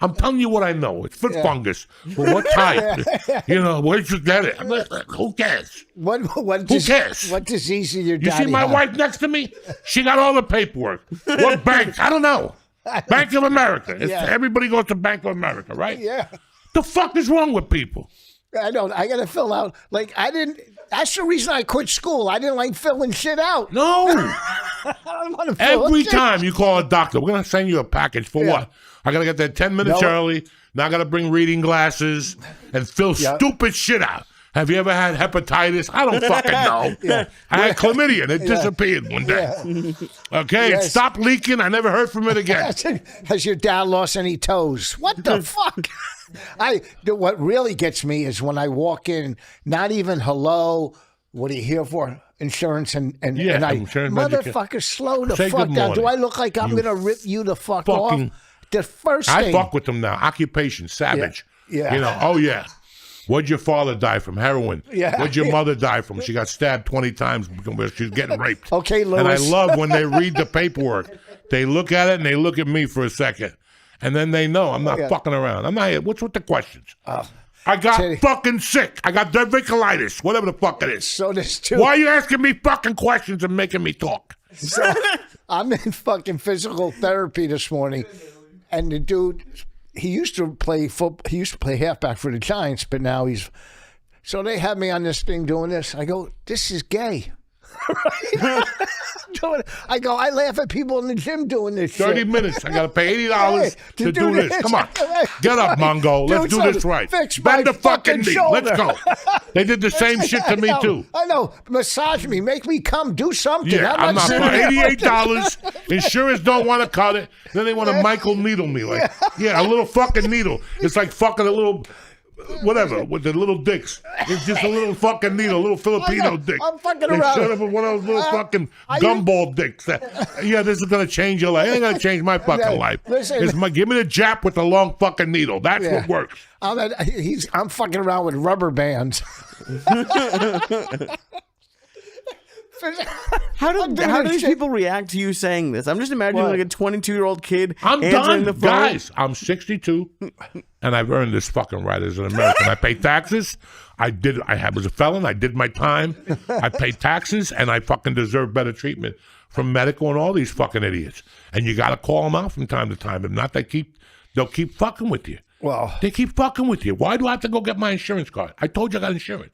I'm telling you what I know. It's foot fungus. But what type? Where'd you get it? Who cares? Who cares? What disease is your daddy? You see my wife next to me? She got all the paperwork. What bank? I don't know. Bank of America. Everybody goes to Bank of America, right? Yeah. The fuck is wrong with people? I don't. I got to fill out. That's the reason I quit school. I didn't like filling shit out. No. don't want to feel Every sick. time you call a doctor, we're going to send you a package for what? I got to get there 10 minutes No. early. Now I got to bring reading glasses and fill stupid shit out. Have you ever had hepatitis? I don't fucking know. I had chlamydia and it disappeared one day. Okay, Yes. it stopped leaking. I never heard from it again. Has your dad lost any toes? What the fuck? What really gets me is when I walk in, not even hello, what are you here for? Insurance and I, insurance, motherfucker, slow the Say fuck good down. Do morning. I look like I'm You going to rip you the fuck fucking- off? The first I thing. fuck with them now. Occupation, savage. Yeah. You know, oh yeah. What'd your father die from? Heroin. Yeah. What'd your mother die from? She got stabbed 20 times because she was getting raped. Okay, Lewis. And I love when they read the paperwork. They look at it and they look at me for a second. And then they know I'm not fucking around. I'm not here. What's with the questions? I got Teddy. fucking sick. I got diverticulitis, whatever the fuck it is. So there's two. Why are you asking me fucking questions and making me talk? So I'm in fucking physical therapy this morning, and the dude, he used to play football. He used to play halfback for the Giants, but now he's. So they have me on this thing doing this. I go, this is gay. I go, I laugh at people in the gym doing this 30 shit. minutes. I got to pay $80 Hey, to do this. Come on. Get up, Mongo. Let's do this right. Fix my Bend the fucking knee. shoulder. Let's go. They did the same shit to me, too. I know. Massage me. Make me come. Do something. Yeah, I'm not sitting for there $88. Insurance don't want to cut it. Then they want to Michael needle me. Like, yeah, a little fucking needle. It's like fucking a little, whatever, with the little dicks. It's just a little fucking needle, a little Filipino dick. I'm fucking They around. showed up with one of those little fucking gumball dicks. Yeah, this is going to change your life. It ain't going to change my fucking life. Listen. Give me the jap with the long fucking needle. That's Yeah. what works. I'm fucking around with rubber bands. How I'm do doing this these shit. people react to you saying this? I'm just imagining What? like a 22-year-old kid I'm answering done, the phone. guys. I'm 62, and I've earned this fucking right as an American. I pay taxes. I was a felon. I did my time. I paid taxes, and I fucking deserve better treatment from medical and all these fucking idiots. And you got to call them out from time to time. If not, they'll keep fucking with you. Well, They keep fucking with you. Why do I have to go get my insurance card? I told you I got insurance.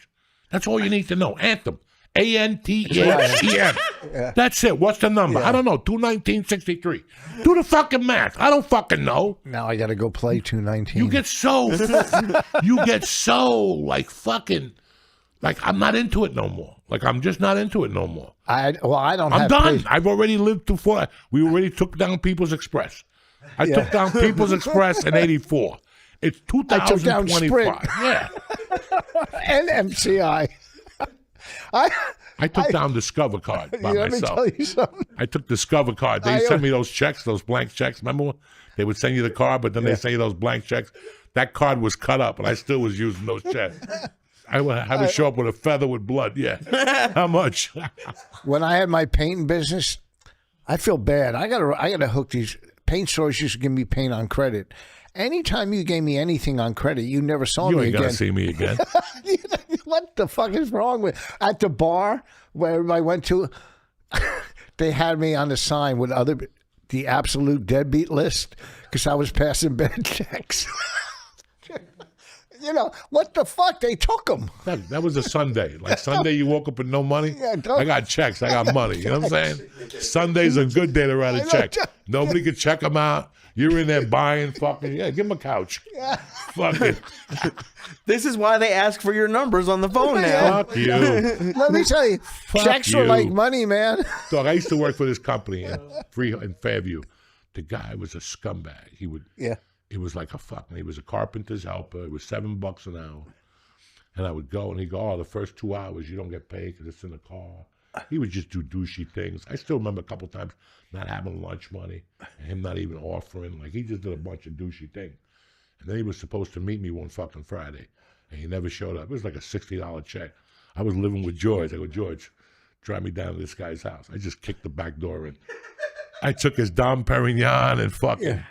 That's all you need to know. Anthem. ANTHEM. That's it. What's the number? I don't know. 21963. Do the fucking math. I don't fucking know. now I got to go play 219. You get so like fucking like I'm not into it no more. Like I'm just not into it no more. I don't I'm have done. patience. I've already lived through 4. We already took down People's Express. I took down People's Express in '84. It's took down 2025. Yeah. And MCI. I took down Discover Card by Let me myself. tell you something. I took Discover Card. They sent me those checks, those blank checks. Remember when they would send you the card, but then they send you those blank checks. That card was cut up, and I still was using those checks. I would have it show up with a feather with blood. Yeah. How much? When I had my painting business, I feel bad. I gotta hook these paint stores. Used to give me paint on credit. Anytime you gave me anything on credit, you never saw You me ain't again. gonna see me again. What the fuck is wrong with at the bar where I went to? They had me on the sign with the absolute deadbeat list because I was passing bad checks. You know what the fuck? They took them. That was a Sunday. Like Sunday, you woke up with no money. Yeah, don't- I got checks. I got money. You know what I'm saying? Sunday's a good day to write a check. Nobody could check them out. You're in there buying fucking, give them a couch. Fuck it. This is why they ask for your numbers on the phone now. Fuck you. Let me tell you, checks were you. like money, man. Dog, I used to work for this company in Fairview. The guy was a scumbag. It was like a fucking, he was a carpenter's helper. It was $7 an hour. And I would go and he'd go, the first 2 hours you don't get paid because it's in the car. He would just do douchey things. I still remember a couple times not having lunch money and him not even offering. Like he just did a bunch of douchey things. And then he was supposed to meet me one fucking Friday. And he never showed up. It was like a $60 check. I was living with George. I go, George, drive me down to this guy's house. I just kicked the back door in. I took his Dom Perignon and fucking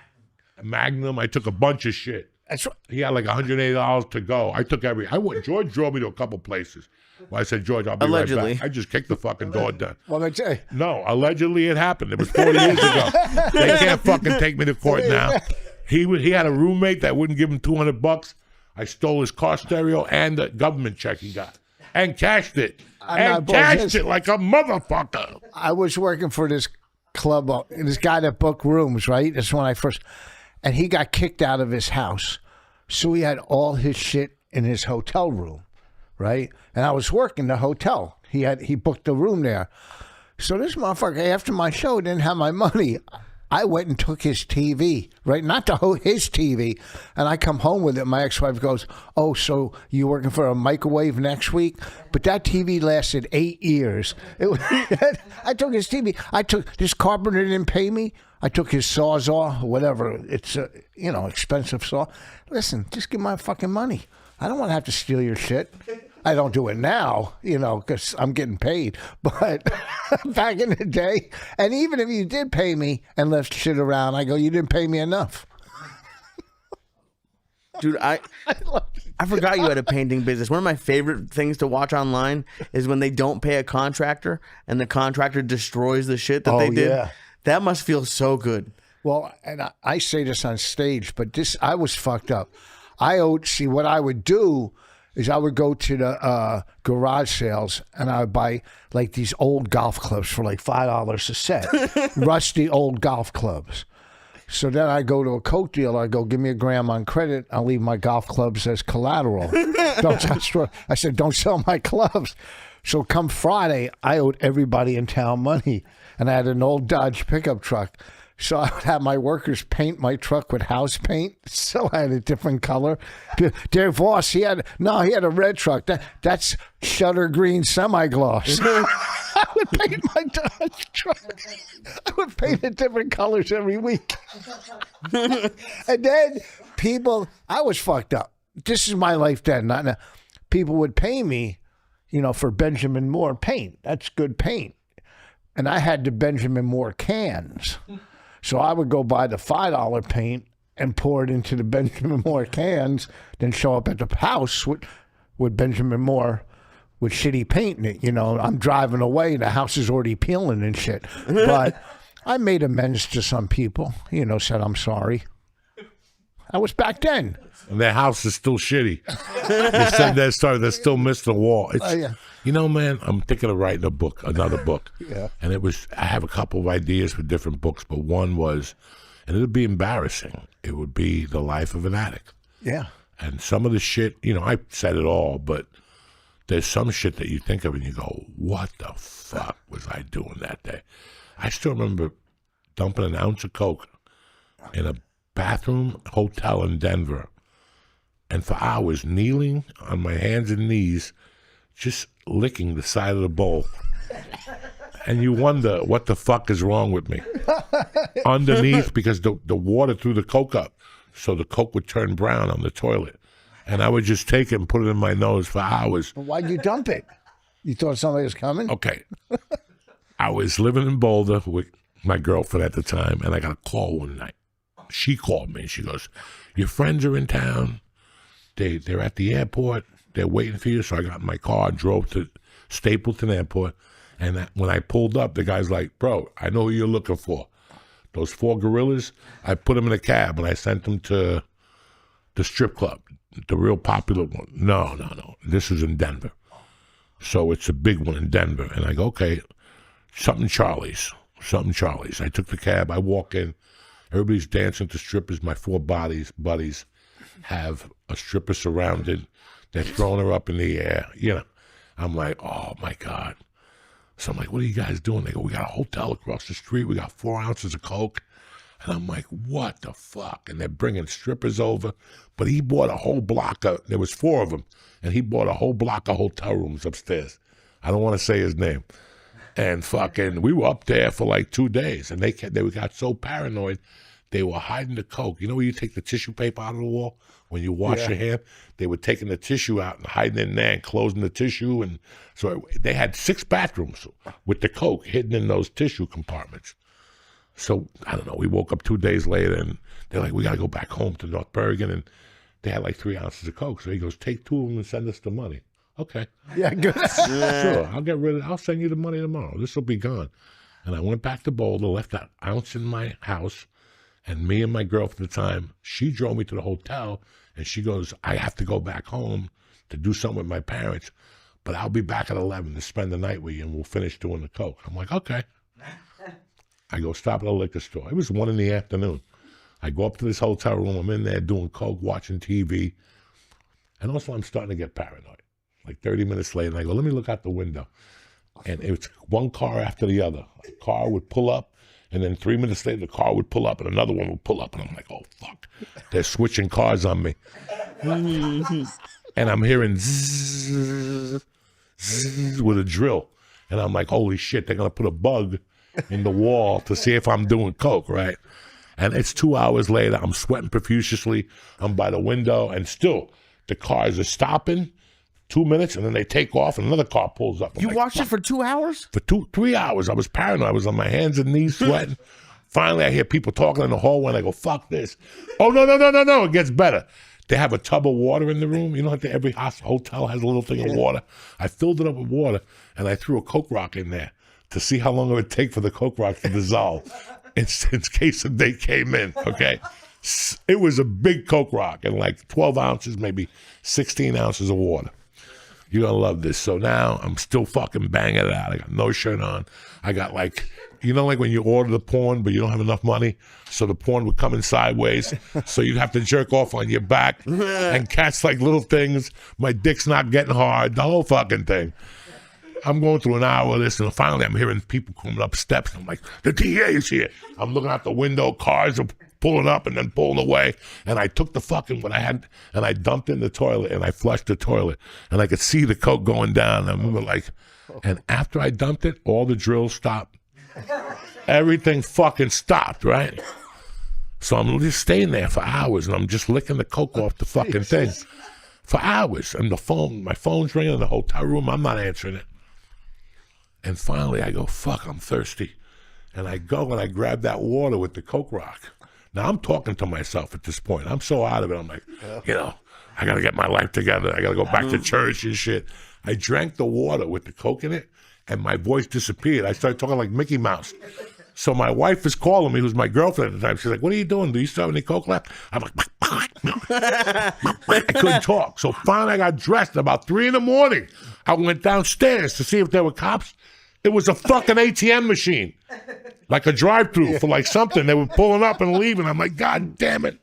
Magnum. I took a bunch of shit. That's right. He had like $180 to go. I took George drove me to a couple places. Well, I said, George, I'll be Allegedly. right back. I just kicked the fucking door down. Well, let me tell you. No, allegedly it happened. It was 40 years ago. They can't fucking take me to court now. He had a roommate that wouldn't give him $200. I stole his car stereo and the government check he got. and cashed it. I'm And not cashed bullshit. it like a motherfucker. I was working for this club, this guy that booked rooms, right? That's when I first, and he got kicked out of his house. So he had all his shit in his hotel room, right? And I was working the hotel. He booked the room there. So this motherfucker, after my show, didn't have my money. I went and took his TV, right? Not his TV. And I come home with it. My ex-wife goes, "Oh, so you working for a microwave next week?" But that TV lasted 8 years. I took his TV. This carpenter didn't pay me. I took his Sawzall, whatever. It's a, expensive saw. Listen, just give my fucking money. I don't want to have to steal your shit. I don't do it now, because I'm getting paid. But back in the day, and even if you did pay me and left shit around, I go, you didn't pay me enough. Dude, I forgot you had a painting business. One of my favorite things to watch online is when they don't pay a contractor and the contractor destroys the shit that they did. Yeah. That must feel so good. Well, and I say this on stage, but I was fucked up. What I would do is I would go to the garage sales and I would buy like these old golf clubs for like $5 a set, rusty old golf clubs. So then I go to a coke dealer. I go, give me $1,000 on credit. I'll leave my golf clubs as collateral. I said, don't sell my clubs. So come Friday, I owed everybody in town money. And I had an old Dodge pickup truck. So I would have my workers paint my truck with house paint. So I had a different color. Their boss, he had a red truck. That's shutter green semi-gloss. I would paint my Dodge truck. I would paint it different colors every week. And then I was fucked up. This is my life then, not now. People would pay me, for Benjamin Moore paint. That's good paint. And I had the Benjamin Moore cans. So I would go buy the $5 paint and pour it into the Benjamin Moore cans, then show up at the house with Benjamin Moore with shitty paint in it. I'm driving away, the house is already peeling and shit. But I made amends to some people, said I'm sorry. I was back then. And their house is still shitty. They said they're sorry, they still missed the wall. Yeah. Man, I'm thinking of writing another book. Yeah. And I have a couple of ideas for different books, but one was, and it would be embarrassing, it would be the life of an addict. Yeah. And some of the shit, I said it all, but there's some shit that you think of and you go, what the fuck was I doing that day? I still remember dumping an ounce of Coke in a bathroom hotel in Denver, and for hours kneeling on my hands and knees, just licking the side of the bowl. And you wonder what the fuck is wrong with me. Underneath, because the water threw the Coke up, so the Coke would turn brown on the toilet. And I would just take it and put it in my nose for hours. Why'd you dump it? You thought somebody was coming? Okay. I was living in Boulder with my girlfriend at the time, and I got a call one night. She called me. She goes, your friends are in town. They're at the airport. They're waiting for you. So I got in my car and drove to Stapleton Airport. And when I pulled up, the guy's like, bro, I know who you're looking for. Those 4 gorillas, I put them in a cab, and I sent them to the strip club, the real popular one. No. This is in Denver. So it's a big one in Denver. And I go, okay, something Charlie's. I took the cab. I walk in. Everybody's dancing to strippers. My 4 buddies have a stripper surrounded. They're throwing her up in the air. I'm like, oh, my God. So I'm like, what are you guys doing? They go, we got a hotel across the street. We got 4 ounces of Coke. And I'm like, what the fuck? And they're bringing strippers over. But he bought a whole block there was 4 of them. And he bought a whole block of hotel rooms upstairs. I don't want to say his name. And fucking, we were up there for like 2 days. And they got so paranoid, they were hiding the Coke. You know where you take the tissue paper out of the wall? When you wash your hand, they were taking the tissue out and hiding it in there and closing the tissue. And so they had 6 bathrooms with the Coke hidden in those tissue compartments. So, I don't know, we woke up 2 days later and they're like, we got to go back home to North Bergen. And they had like 3 ounces of Coke. So he goes, take 2 of them and send us the money. Okay. Yeah, good. Sure, I'll send you the money tomorrow. This will be gone. And I went back to Boulder, left that ounce in my house. And me and my girlfriend at the time, she drove me to the hotel, and she goes, I have to go back home to do something with my parents. but I'll be back at 11 to spend the night with you, and we'll finish doing the coke. I'm like, okay. I go stop at a liquor store. It was 1 in the afternoon. I go up to this hotel room. I'm in there doing coke, watching TV. And also I'm starting to get paranoid. Like 30 minutes later, and I go, let me look out the window. And it was one car after the other. A car would pull up, and then 3 minutes later, the car would pull up, and another one would pull up. And I'm like, oh, fuck. They're switching cars on me. And I'm hearing zzz, zzz with a drill. And I'm like, holy shit, they're going to put a bug in the wall to see if I'm doing coke, right? And it's 2 hours later. I'm sweating profusely. I'm by the window, and still the cars are stopping 2 minutes, and then they take off, and another car pulls up. You watched it for 2 hours? For 3 hours. I was paranoid. I was on my hands and knees sweating. Finally, I hear people talking in the hallway, and I go, fuck this. Oh, no. It gets better. They have a tub of water in the room. You know, like every hotel has a little thing of water. I filled it up with water, and I threw a Coke rock in there to see how long it would take for the Coke rock to dissolve in case they came in, okay? It was a big Coke rock and like 12 ounces, maybe 16 ounces of water. You're going to love this. So now I'm still fucking banging it out. I got no shirt on. I got like, you know, like when you order the porn, but you don't have enough money, so the porn would come in sideways, so you'd have to jerk off on your back and catch like little things. My dick's not getting hard, the whole fucking thing. I'm going through an hour of this, and finally I'm hearing people coming up steps. I'm like, the DA is here. I'm looking out the window. Cars are pulling up and then pulling away. And I took the fucking what I had, and I dumped in the toilet, and I flushed the toilet. And I could see the coke going down. And I remember like, and after I dumped it, all the drills stopped. Everything fucking stopped, right? So I'm just staying there for hours, and I'm just licking the coke off the fucking thing for hours. And my phone's ringing in the hotel room. I'm not answering it. And finally, I go, fuck, I'm thirsty. And I go and I grab that water with the Coke rock. Now, I'm talking to myself at this point. I'm so out of it. I'm like, you know, I got to get my life together. I got to go back to church and shit. I drank the water with the Coke in it, and my voice disappeared. I started talking like Mickey Mouse. So my wife is calling me, who's my girlfriend at the time. She's like, what are you doing? Do you still have any Coke left? I'm like, I couldn't talk. So finally I got dressed about 3 a.m. I went downstairs to see if there were cops. It was a fucking ATM machine, like a drive-through for like something. They were pulling up and leaving. I'm like, God damn it.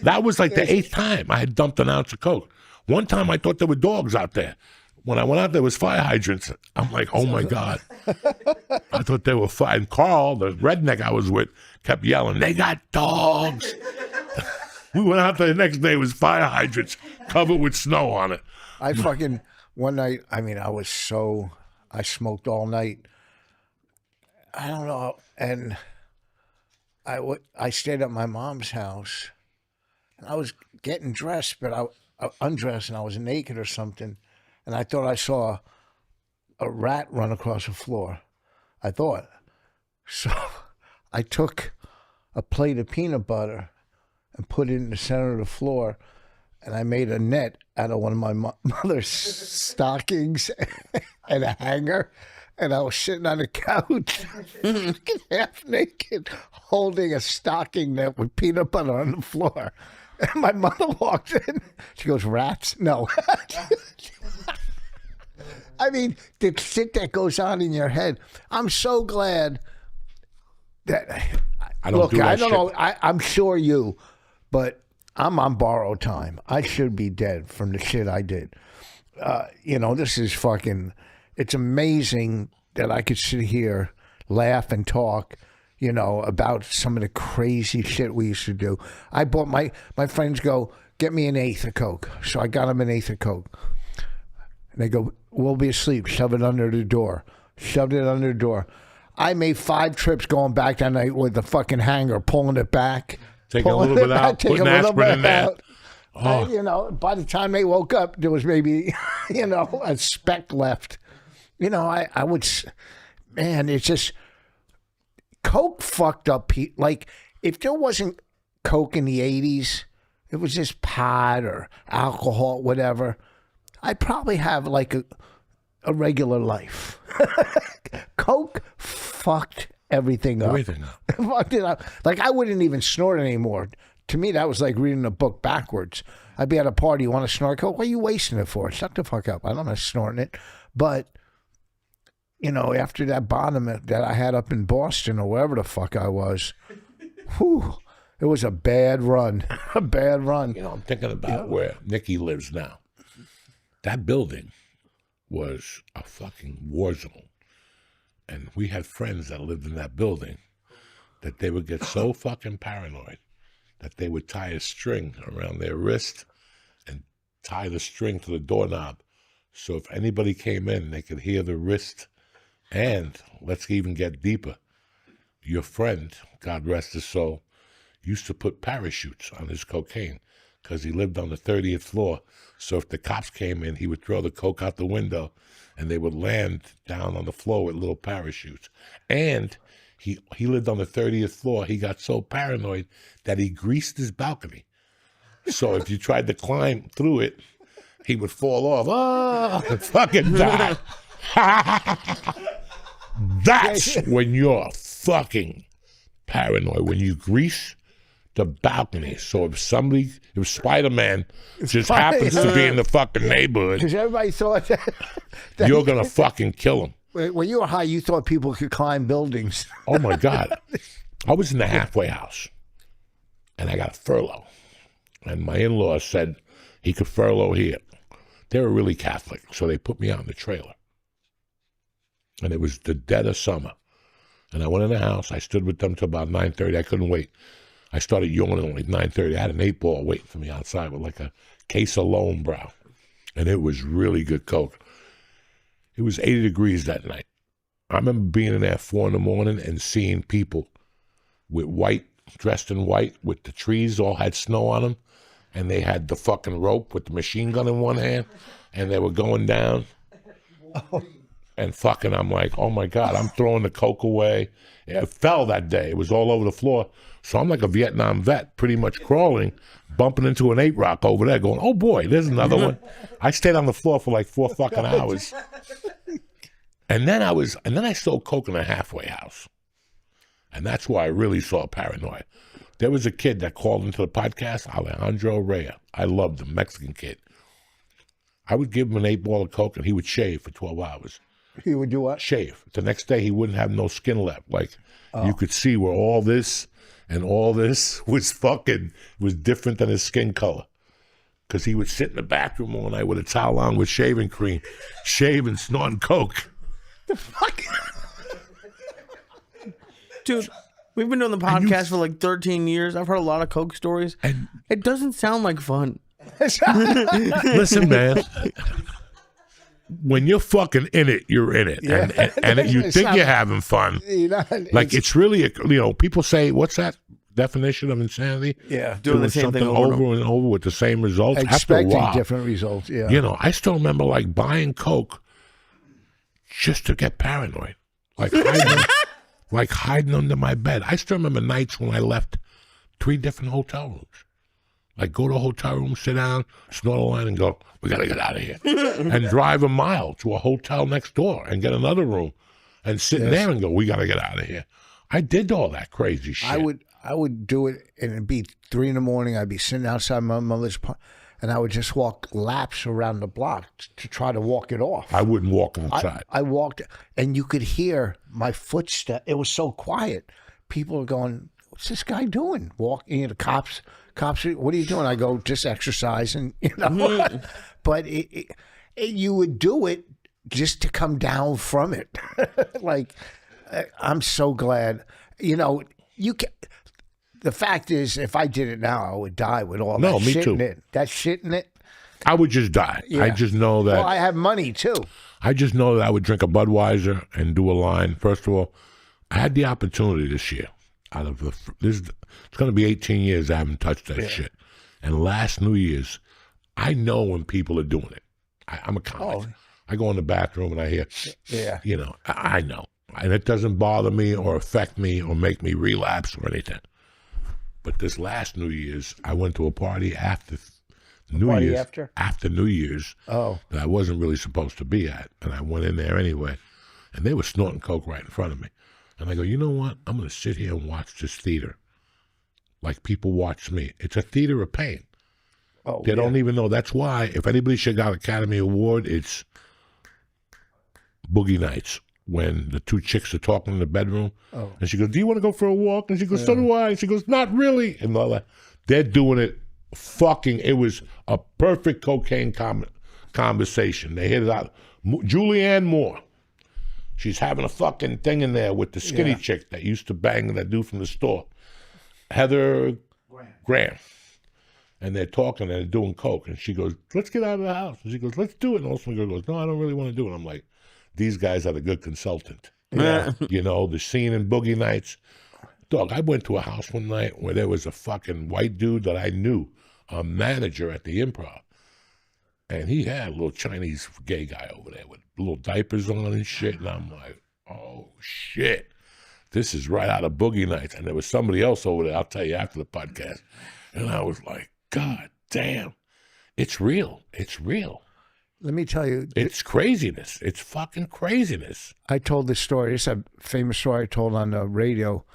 That was like the 8th time I had dumped an ounce of Coke. One time I thought there were dogs out there. When I went out, there was fire hydrants. I'm like, oh my God. I thought they were fire. And Carl, the redneck I was with, kept yelling, they got dogs. We went out there the next day, it was fire hydrants covered with snow on it. I fucking, one night, I mean, I smoked all night. I don't know. And I stayed at my mom's house, and I was getting dressed, but I undressed, and I was naked or something. And I thought I saw a rat run across the floor. I thought. So I took a plate of peanut butter and put it in the center of the floor, and I made a net out of one of my mother's stockings and a hanger, and I was sitting on the couch, half naked, holding a stocking net with peanut butter on the floor. And my mother walked in. She goes, rats? No. I mean, the shit that goes on in your head. I'm so glad that... I don't know. I'm sure you, but I'm on borrowed time. I should be dead from the shit I did. You know, this is fucking... It's amazing that I could sit here, laugh and talk, you know, about some of the crazy shit we used to do. I bought my friends go, get me an 1/8 of Coke. So I got them an 1/8 of Coke. And they go, we'll be asleep. Shove it under the door. Shoved it under the door. I made 5 trips going back that night with the fucking hanger, pulling it back. Taking a little bit out, putting aspirin in there. Oh. You know, by the time they woke up, there was maybe, you know, a speck left. You know, I would, man, it's just, Coke fucked up. Like, if there wasn't Coke in the 80s, it was just pot or alcohol, whatever, I'd probably have like a regular life. Coke fucked everything up. Everything up. Fucked it up. Like, I wouldn't even snort anymore. To me, that was like reading a book backwards. I'd be at a party, you want to snort coke? What are you wasting it for? Shut the fuck up. I'm not snorting it. But, you know, after that bottom that I had up in Boston or wherever the fuck I was, whew, it was a bad run. A bad run. You know, I'm thinking about where Nikki lives now. That building was a fucking war zone. And we had friends that lived in that building that they would get so fucking paranoid that they would tie a string around their wrist and tie the string to the doorknob. So if anybody came in, they could hear the wrist. And let's even get deeper. Your friend, God rest his soul, used to put parachutes on his cocaine because he lived on the 30th floor. So if the cops came in, he would throw the coke out the window and they would land down on the floor with little parachutes. And he lived on the 30th floor. He got so paranoid that he greased his balcony. So if you tried to climb through it, he would fall off. And fucking die. That's when you're fucking paranoid, when you grease the balcony. So if Spider-Man just happens to be in the fucking neighborhood, because everybody thought that you're going to fucking kill him. When you were high, you thought people could climb buildings. Oh, my God. I was in the halfway house, and I got a furlough. And my in-laws said he could furlough here. They were really Catholic, so they put me out in the trailer. And it was the dead of summer. And I went in the house. I stood with them till about 9:30. I couldn't wait. I started yawning at like 9:30. I had an 8-ball waiting for me outside with like a case of Lone Brow. And it was really good coke. It was 80 degrees that night. I remember being in there at 4 a.m. and seeing people with white, dressed in white, with the trees all had snow on them. And they had the fucking rope with the machine gun in one hand. And they were going down. And fucking, I'm like, oh my God, I'm throwing the coke away. It fell that day. It was all over the floor. So I'm like a Vietnam vet, pretty much crawling, bumping into an 8-rock over there, going, oh boy, there's another one. I stayed on the floor for like 4 fucking hours. And then I sold coke in a halfway house. And that's why I really saw paranoia. There was a kid that called into the podcast, Alejandro Rea. I loved him, Mexican kid. I would give him an 8-ball of coke and he would shave for 12 hours. He would do what? Shave. The next day he wouldn't have no skin left. Like you could see where all this and all this was different than his skin color. Because he would sit in the bathroom all night with a towel on with shaving cream, shaving, snorting coke. The fuck? Dude, we've been doing the podcast for like 13 years. I've heard a lot of coke stories. And it doesn't sound like fun. Listen, man. When you're fucking in it, you're in it. Yeah. And you think you're having fun. Like it's really, people say, what's that definition of insanity? Yeah. Doing the same something thing over and over with the same results. Expecting different results, yeah. I still remember like buying coke just to get paranoid. Like hiding under my bed. I still remember nights when I left 3 different hotel rooms. Like go to a hotel room, sit down, snort a line and go, we got to get out of here. And drive a mile to a hotel next door and get another room and sit there and go, we got to get out of here. I did all that crazy shit. I would do it and it'd be 3 a.m. I'd be sitting outside my mother's and I would just walk laps around the block to try to walk it off. I wouldn't walk outside. I walked and you could hear my footsteps. It was so quiet. People are going, what's this guy doing? Walking, the cops, what are you doing? I go, just exercising, But you would do it just to come down from it. Like, I'm so glad. You can. The fact is, if I did it now, I would die with all that shit in it. That shit in it. I would just die. Yeah. I just know that. Well, I have money too. I just know that I would drink a Budweiser and do a line. First of all, I had the opportunity this year. It's going to be 18 years I haven't touched that shit. And last New Year's, I know when people are doing it. I'm a comic. I go in the bathroom and I hear, I know. And it doesn't bother me or affect me or make me relapse or anything. But this last New Year's, I went to a party after New Year's that I wasn't really supposed to be at. And I went in there anyway. And they were snorting coke right in front of me. And I go, you know what? I'm going to sit here and watch this theater like people watch me. It's a theater of pain. Oh, They don't even know. That's why, if anybody should got Academy Award, it's Boogie Nights. When the two chicks are talking in the bedroom, and she goes, "Do you want to go for a walk?" And she goes, "So do I." And she goes, "Not really." And all that. They're doing it fucking, it was a perfect cocaine conversation. They hit it out. Julianne Moore. She's having a fucking thing in there with the skinny chick that used to bang that dude from the store. Heather Graham. And they're talking and they're doing coke. And she goes, "Let's get out of the house." And she goes, "Let's do it." And also girl goes, "No, I don't really want to do it." I'm like, these guys are the good consultant. Yeah. You know, the scene in Boogie Nights. Dog, I went to a house one night where there was a fucking white dude that I knew, a manager at the Improv. And he had a little Chinese gay guy over there with little diapers on and shit. And I'm like, oh, shit. This is right out of Boogie Nights. And there was somebody else over there, I'll tell you after the podcast. And I was like, God damn, it's real. It's real. Let me tell you. It's craziness. It's fucking craziness. I told this story. It's a famous story I told on the radio.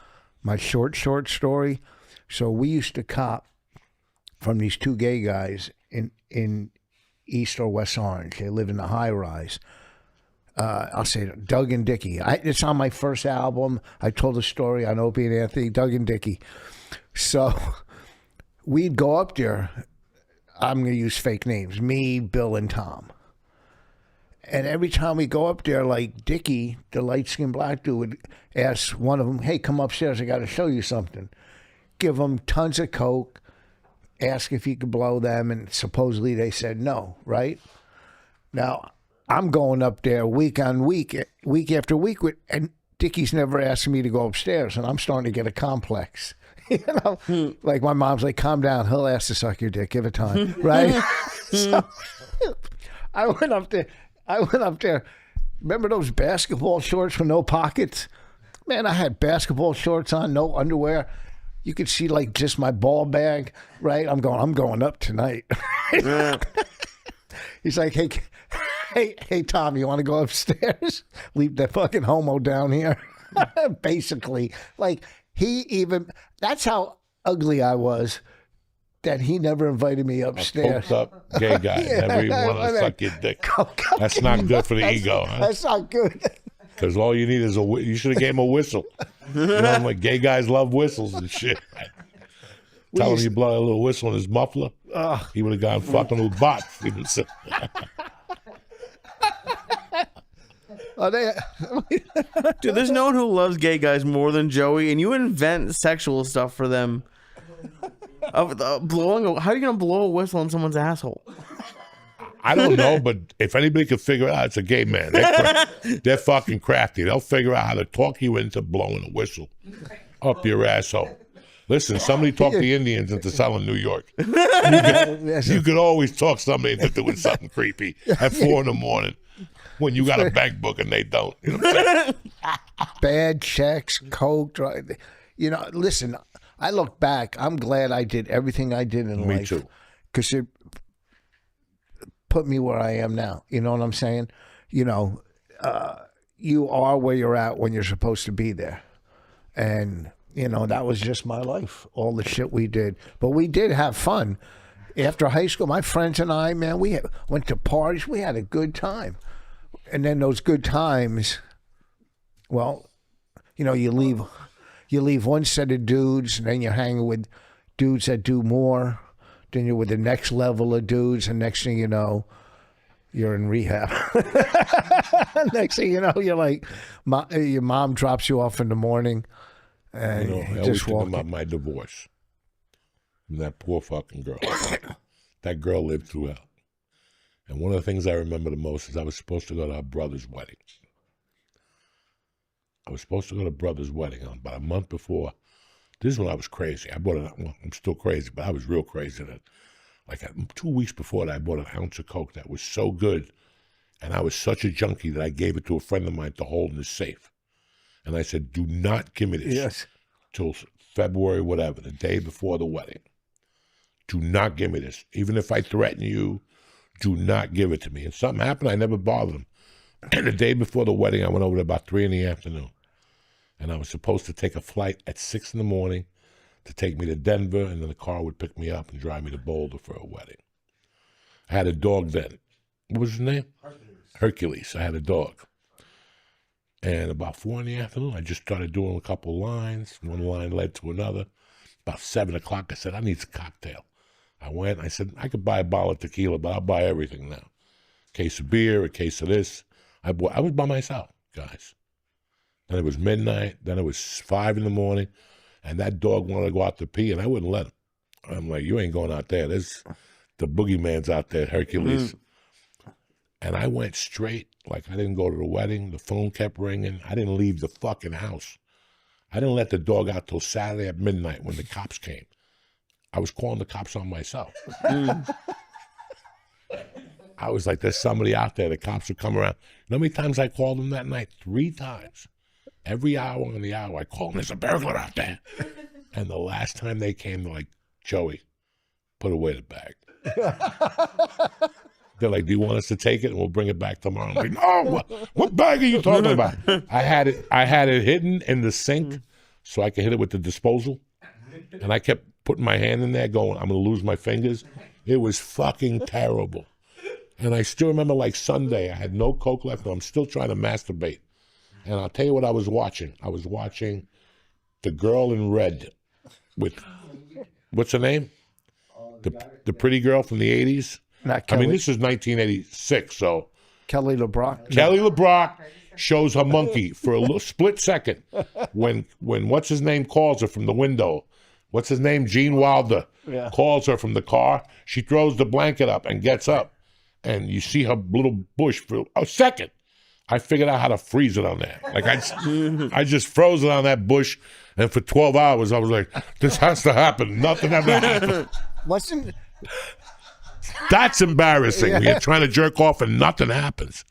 My short story. So we used to cop from these two gay guys in East or West Orange. They live in the high rise. I'll say Doug and Dickie. It's on my first album. I told a story on Opie and Anthony, Doug and Dickie. So we'd go up there. I'm going to use fake names. Me, Bill, and Tom. And every time we go up there, like Dickie, the light-skinned black dude, would ask one of them, "Hey, come upstairs. I got to show you something." Give them tons of coke, ask if he could blow them, and supposedly they said no, right? Now, I'm going up there week on week, week after week, and Dickie's never asking me to go upstairs, and I'm starting to get a complex. You know, like my mom's like, "Calm down. He'll ask to suck your dick. Give it time," right? So I went up there. Remember those basketball shorts with no pockets? Man, I had basketball shorts on, no underwear. You could see like just my ball bag, right? I'm going up tonight. He's like, hey, Tom, you want to go upstairs? Leave that fucking homo down here. Basically, like that's how ugly I was. That he never invited me upstairs. A up gay guy. Never even want to suck your dick. That's not good for the ego. Huh? That's not good. Because all you need is you should have gave him a whistle. You know, I'm like, gay guys love whistles and shit. Tell him you blow a little whistle in his muffler. He would have gone fucking with bots. Dude, there's no one who loves gay guys more than Joey, and you invent sexual stuff for them. How are you gonna blow a whistle on someone's asshole? I don't know, but if anybody can figure it out, it's a gay man. They're fucking crafty. They'll figure out how to talk you into blowing a whistle up your asshole. Listen, somebody talked the Indians into selling New York. You could always talk somebody into doing something creepy at 4 a.m. when you got a bank book and they don't. You know what I'm saying? Bad checks, coke, you know. Listen. I look back, I'm glad I did everything I did in life. Me too. Because it put me where I am now. You know what I'm saying? You know, you are where you're at when you're supposed to be there. And, you know, that was just my life, all the shit we did. But we did have fun. After high school, my friends and I, man, we went to parties. We had a good time. And then those good times, well, you know, you leave one set of dudes, and then you're hanging with dudes that do more. Then you're with the next level of dudes, and next thing you know, you're in rehab. Next thing you know, you're like, your mom drops you off in the morning, and you know, I always think about my divorce. And that poor fucking girl. That girl lived through hell. And one of the things I remember the most is I was supposed to go to her brother's wedding. I was supposed to go to brother's wedding about a month before. This is when I was crazy. I'm still crazy, but I was real crazy. That, like 2 weeks before that, I bought an ounce of coke that was so good, and I was such a junkie that I gave it to a friend of mine to hold in the safe. And I said, "Do not give me this till February, whatever, the day before the wedding. Do not give me this. Even if I threaten you, do not give it to me." And something happened. I never bothered him. And the day before the wedding, I went over there about 3 p.m. And I was supposed to take a flight at 6 a.m. to take me to Denver, and then the car would pick me up and drive me to Boulder for a wedding. I had a dog then. What was his name? Hercules. I had a dog. And about 4 in the afternoon, I just started doing a couple lines. One line led to another. About 7 o'clock, I said, I need a cocktail. I went, I said, I could buy a bottle of tequila, but I'll buy everything now. A case of beer, a case of this. I was by myself, guys. Then it was midnight. Then it was 5 in the morning. And that dog wanted to go out to pee, and I wouldn't let him. I'm like, you ain't going out there. There's the boogeyman's out there, Hercules. And I went straight, like I didn't go to the wedding. The phone kept ringing. I didn't leave the fucking house. I didn't let the dog out till Saturday at midnight when the cops came. I was calling the cops on myself. I was like, there's somebody out there. The cops would come around. You know how many times I called them that night? 3 times. Every hour on the hour, I called them, there's a burglar out there. And the last time they came, they're like, Joey, put away the bag. They're like, do you want us to take it and we'll bring it back tomorrow? I'm like, no, what bag are you talking about? I had it hidden in the sink so I could hit it with the disposal. And I kept putting my hand in there going, I'm going to lose my fingers. It was fucking terrible. And I still remember like Sunday, I had no Coke left, and I'm still trying to masturbate. And I'll tell you what I was watching. I was watching The Girl in Red with, what's her name? The pretty girl from the 80s. I mean, this is 1986, so. Kelly LeBrock. Kelly LeBrock shows her monkey for a little split second when what's his name calls her from the window. What's his name? Gene Wilder calls her from the car. She throws the blanket up and gets up, and you see her little bush for a second. I figured out how to freeze it on there. Like I just froze it on that bush, and for 12 hours I was like, this has to happen. Nothing ever happened. That's embarrassing when you're trying to jerk off and nothing happens.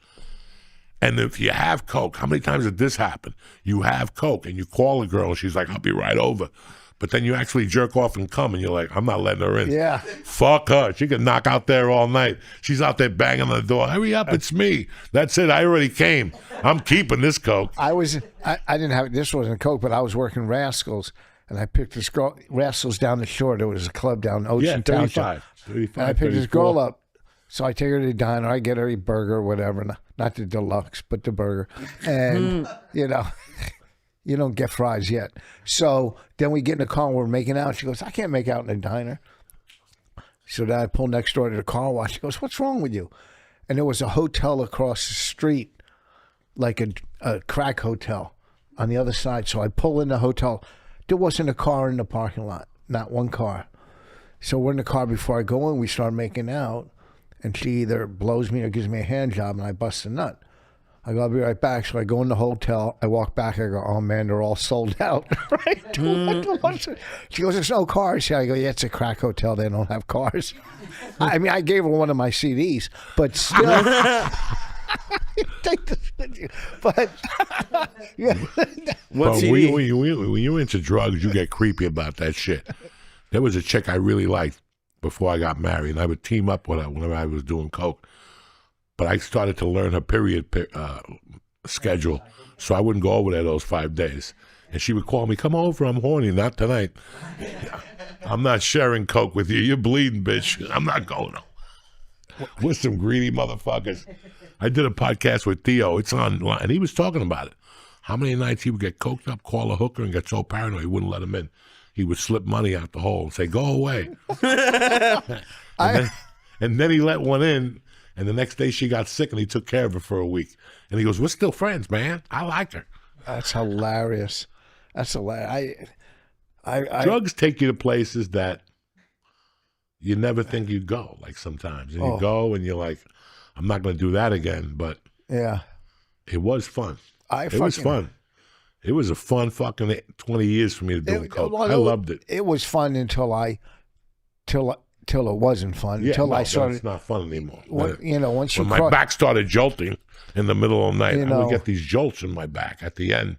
And if you have Coke, how many times did this happen? You have Coke and you call a girl and she's like, I'll be right over. But then you actually jerk off and come and you're like, I'm not letting her in. Yeah. Fuck her. She can knock out there all night. She's out there banging on the door. Hurry up, it's me. That's it. I already came. I'm keeping this Coke. I didn't have, this wasn't Coke, but I was working Rascals. And I picked this girl, Rascals down the shore. There was a club down Ocean Township. 35, and I picked 34. this girl up. So I take her to the diner. I get her a burger, whatever. Not the deluxe, but the burger. And, you know, you don't get fries yet. So then we get in the car and we're making out. She goes, I can't make out in the diner. So then I pull next door to the car wash. She goes, what's wrong with you? And there was a hotel across the street, like a crack hotel on the other side. So I pull in the hotel. There wasn't a car in the parking lot, not one car. So we're in the car before I go in. We start making out, and she either blows me or gives me a hand job, and I bust a nut. I go, I'll be right back. So I go in the hotel. I walk back. I go, oh, man, they're all sold out. Right? She goes, there's no cars here. I go, yeah, it's a crack hotel. They don't have cars. I mean, I gave her one of my CDs, but still. Take this with you. But yeah. When you're into drugs, you get creepy about that shit. There was a chick I really liked before I got married, and I would team up with her whenever I was doing coke. But I started to learn her period schedule, so I wouldn't go over there those 5 days. And she would call me, come over, I'm horny, not tonight. I'm not sharing coke with you. You're bleeding, bitch. I'm not going. We're some greedy motherfuckers. I did a podcast with Theo. It's online, and he was talking about it. How many nights he would get coked up, call a hooker, and get so paranoid he wouldn't let him in. He would slip money out the hole and say, go away. and then he let one in, and the next day she got sick, and he took care of her for a week. And he goes, we're still friends, man. I like her. That's hilarious. That's hilarious. Drugs take you to places that you never think you'd go, like sometimes. And you go, and you're like, I'm not going to do that again, but yeah, it was fun. It was fun. It was a fun fucking 20 years for me to do coke. I loved it. It was fun until it wasn't fun. Yeah, until I started. It's not fun anymore. Once when my back started jolting in the middle of the night, I would get these jolts in my back at the end,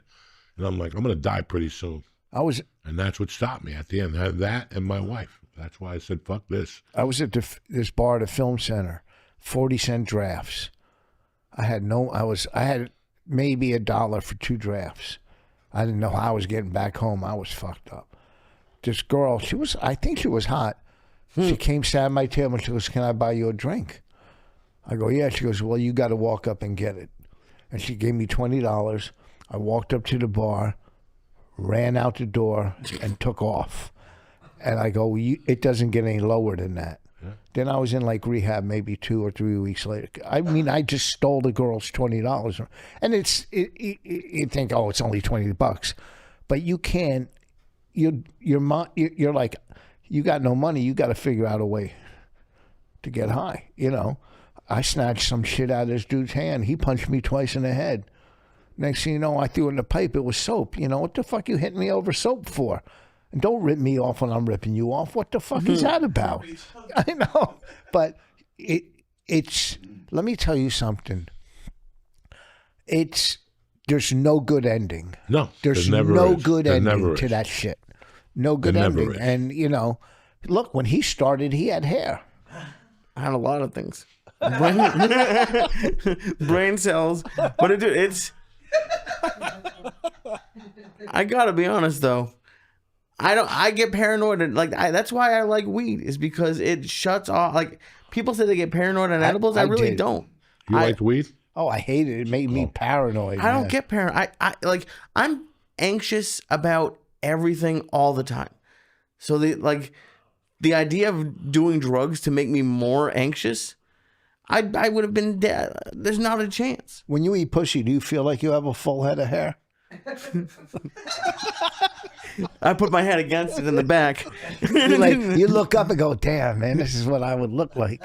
and I'm like, I'm going to die pretty soon. And that's what stopped me at the end. That and my wife. That's why I said, fuck this. I was at this bar at the Film Center, 40-cent drafts. I had maybe $1 for 2 drafts. I didn't know how I was getting back home. I was fucked up. this girl, I think she was hot. She came, sat at my table, and she goes, "Can I buy you a drink?" I go, "Yeah." She goes, "Well, you got to walk up and get it." And she gave me $20. I walked up to the bar, ran out the door, and took off. And I go, "It doesn't get any lower than that." Yeah. Then I was in like rehab maybe 2 or 3 weeks later. I mean, I just stole the girl's $20. And you think, oh, it's only $20. But you can't, you're like, you got no money, you got to figure out a way to get high, you know. I snatched some shit out of this dude's hand. He punched me twice in the head. Next thing you know, I threw it in the pipe. It was soap. You know, what the fuck you hitting me over soap for? And don't rip me off when I'm ripping you off. What the fuck is that about? I know. But it's, let me tell you something. There's no good ending. No. There's no good ending to that shit. No good ending. And, you know, look, when he started, he had hair. I had a lot of things. Brain cells. But it's... I gotta be honest, though. I get paranoid. That's why I like weed, is because it shuts off. Like, people say they get paranoid on edibles. I really don't. You like weed? Oh, I hate it. It made me paranoid. I don't get paranoid. I'm anxious about everything all the time. So the idea of doing drugs to make me more anxious, I would have been dead. There's not a chance. When you eat pussy, do you feel like you have a full head of hair? I put my head against it in the back. You look up and go, "Damn, man, this is what I would look like."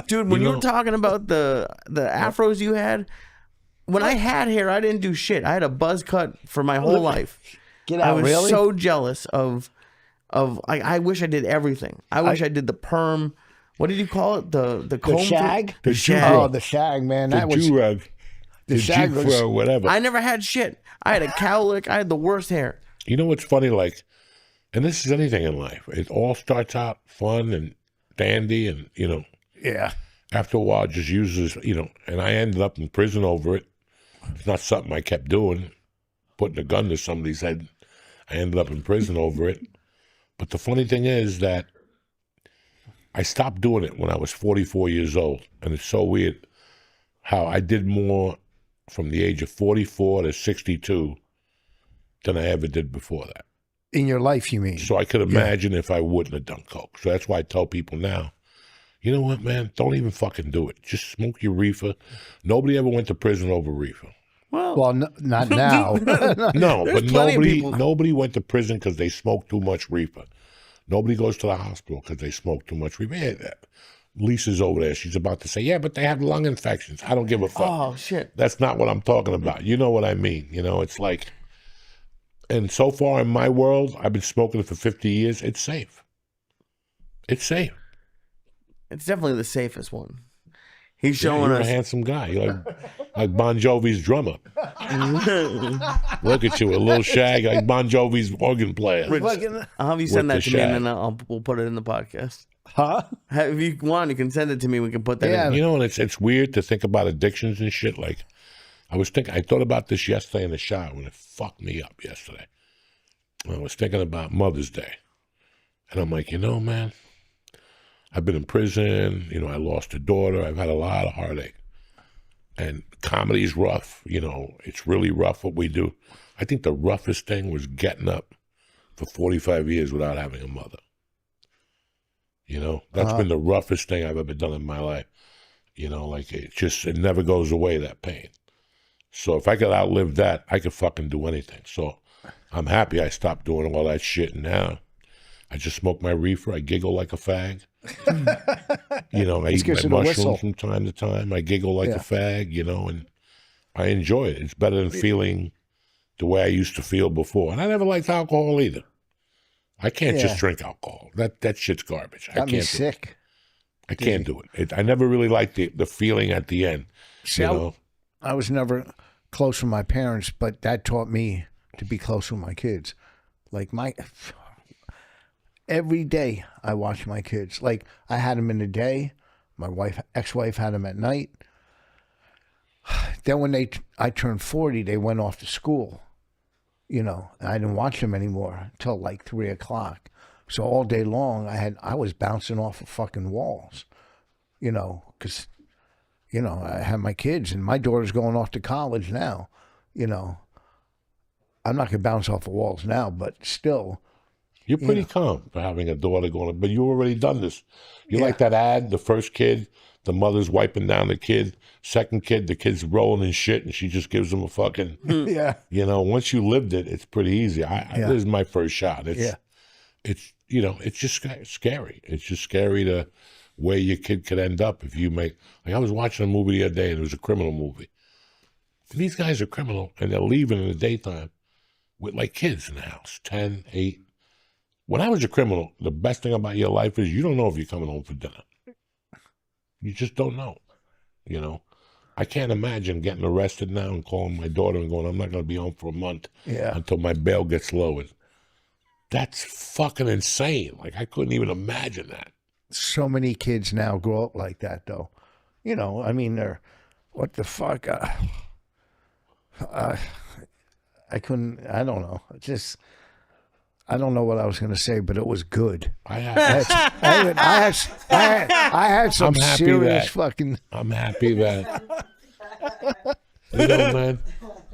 Dude, when you were talking about the afros you had, when I had hair, I didn't do shit. I had a buzz cut for my whole life. Get out, I was really? so jealous of I wish I did everything. I wish I did the perm. What did you call it? The comb? The shag? The shag. Oh, the shag, man. The do-rag. The shag was, whatever. I never had shit. I had a cowlick. I had the worst hair. You know what's funny? Like, and this is anything in life. It all starts out fun and dandy, and, you know. Yeah. After a while, it just uses, you know, and I ended up in prison over it. It's not something I kept doing, putting a gun to somebody's head. I ended up in prison over it. But the funny thing is that I stopped doing it when I was 44 years old. And it's so weird how I did more from the age of 44 to 62 than I ever did before that. In your life, you mean? So I could imagine if I wouldn't have done coke. So that's why I tell people now, you know what, man? Don't even fucking do it. Just smoke your reefer. Nobody ever went to prison over reefer. Well, not now. No, but nobody went to prison because they smoked too much reefer. Nobody goes to the hospital because they smoke too much reefer. Yeah, Lisa's over there. She's about to say, yeah, but they have lung infections. I don't give a fuck. Oh, shit. That's not what I'm talking about. You know what I mean. You know, it's like, and so far in my world, I've been smoking it for 50 years. It's safe. It's safe. It's definitely the safest one. He's showing you're us. a handsome guy. You're like Bon Jovi's drummer. Look at you, a little shag like Bon Jovi's organ player. Rich, I'll have you send that to me, and then we'll put it in the podcast. Huh? If you want, you can send it to me. We can put that in. You know, and it's weird to think about addictions and shit. Like, I thought about this yesterday in the shower when it fucked me up yesterday. I was thinking about Mother's Day. And I'm like, you know, man, I've been in prison. You know, I lost a daughter. I've had a lot of heartache. And comedy's rough. You know, it's really rough what we do. I think the roughest thing was getting up for 45 years without having a mother. You know, that's been the roughest thing I've ever done in my life. You know, like it never goes away, that pain. So if I could outlive that, I could fucking do anything. So I'm happy I stopped doing all that shit. And now I just smoke my reefer. I giggle like a fag. You know, I eat my mushrooms from time to time. I giggle like a fag, you know, and I enjoy it. It's better than feeling the way I used to feel before. And I never liked alcohol either. I can't just drink alcohol. That shit's garbage. Got me sick. I can't do it. I never really liked the feeling at the end. See, you know? I was never close with my parents, but that taught me to be close with my kids. Like every day I watch my kids. Like I had them in the day. My ex-wife had them at night. Then when I turned 40, they went off to school. You know, I didn't watch them anymore until like 3 o'clock. So all day long, I was bouncing off of fucking walls. You know, because I have my kids, and my daughter's going off to college now. You know, I'm not gonna bounce off the walls now, but still. You're pretty calm for having a daughter going, but you already done this. You like that ad, the first kid, the mother's wiping down the kid, second kid, the kid's rolling in shit, and she just gives him a fucking, Yeah. You know, once you lived it, it's pretty easy. This is my first shot. It's you know, it's just scary. It's just scary to where your kid could end up if you make, like I was watching a movie the other day, and it was a criminal movie. And these guys are criminal, and they're leaving in the daytime with like kids in the house, 10, 8. When I was a criminal, the best thing about your life is you don't know if you're coming home for dinner. You just don't know, you know. I can't imagine getting arrested now and calling my daughter and going, I'm not going to be home for a month until my bail gets lowered. That's fucking insane. Like, I couldn't even imagine that. So many kids now grow up like that, though. You know, I mean, they're, what the fuck? I don't know. I don't know what I was going to say, but it was good. I had some serious fucking. I'm happy that. You know, man,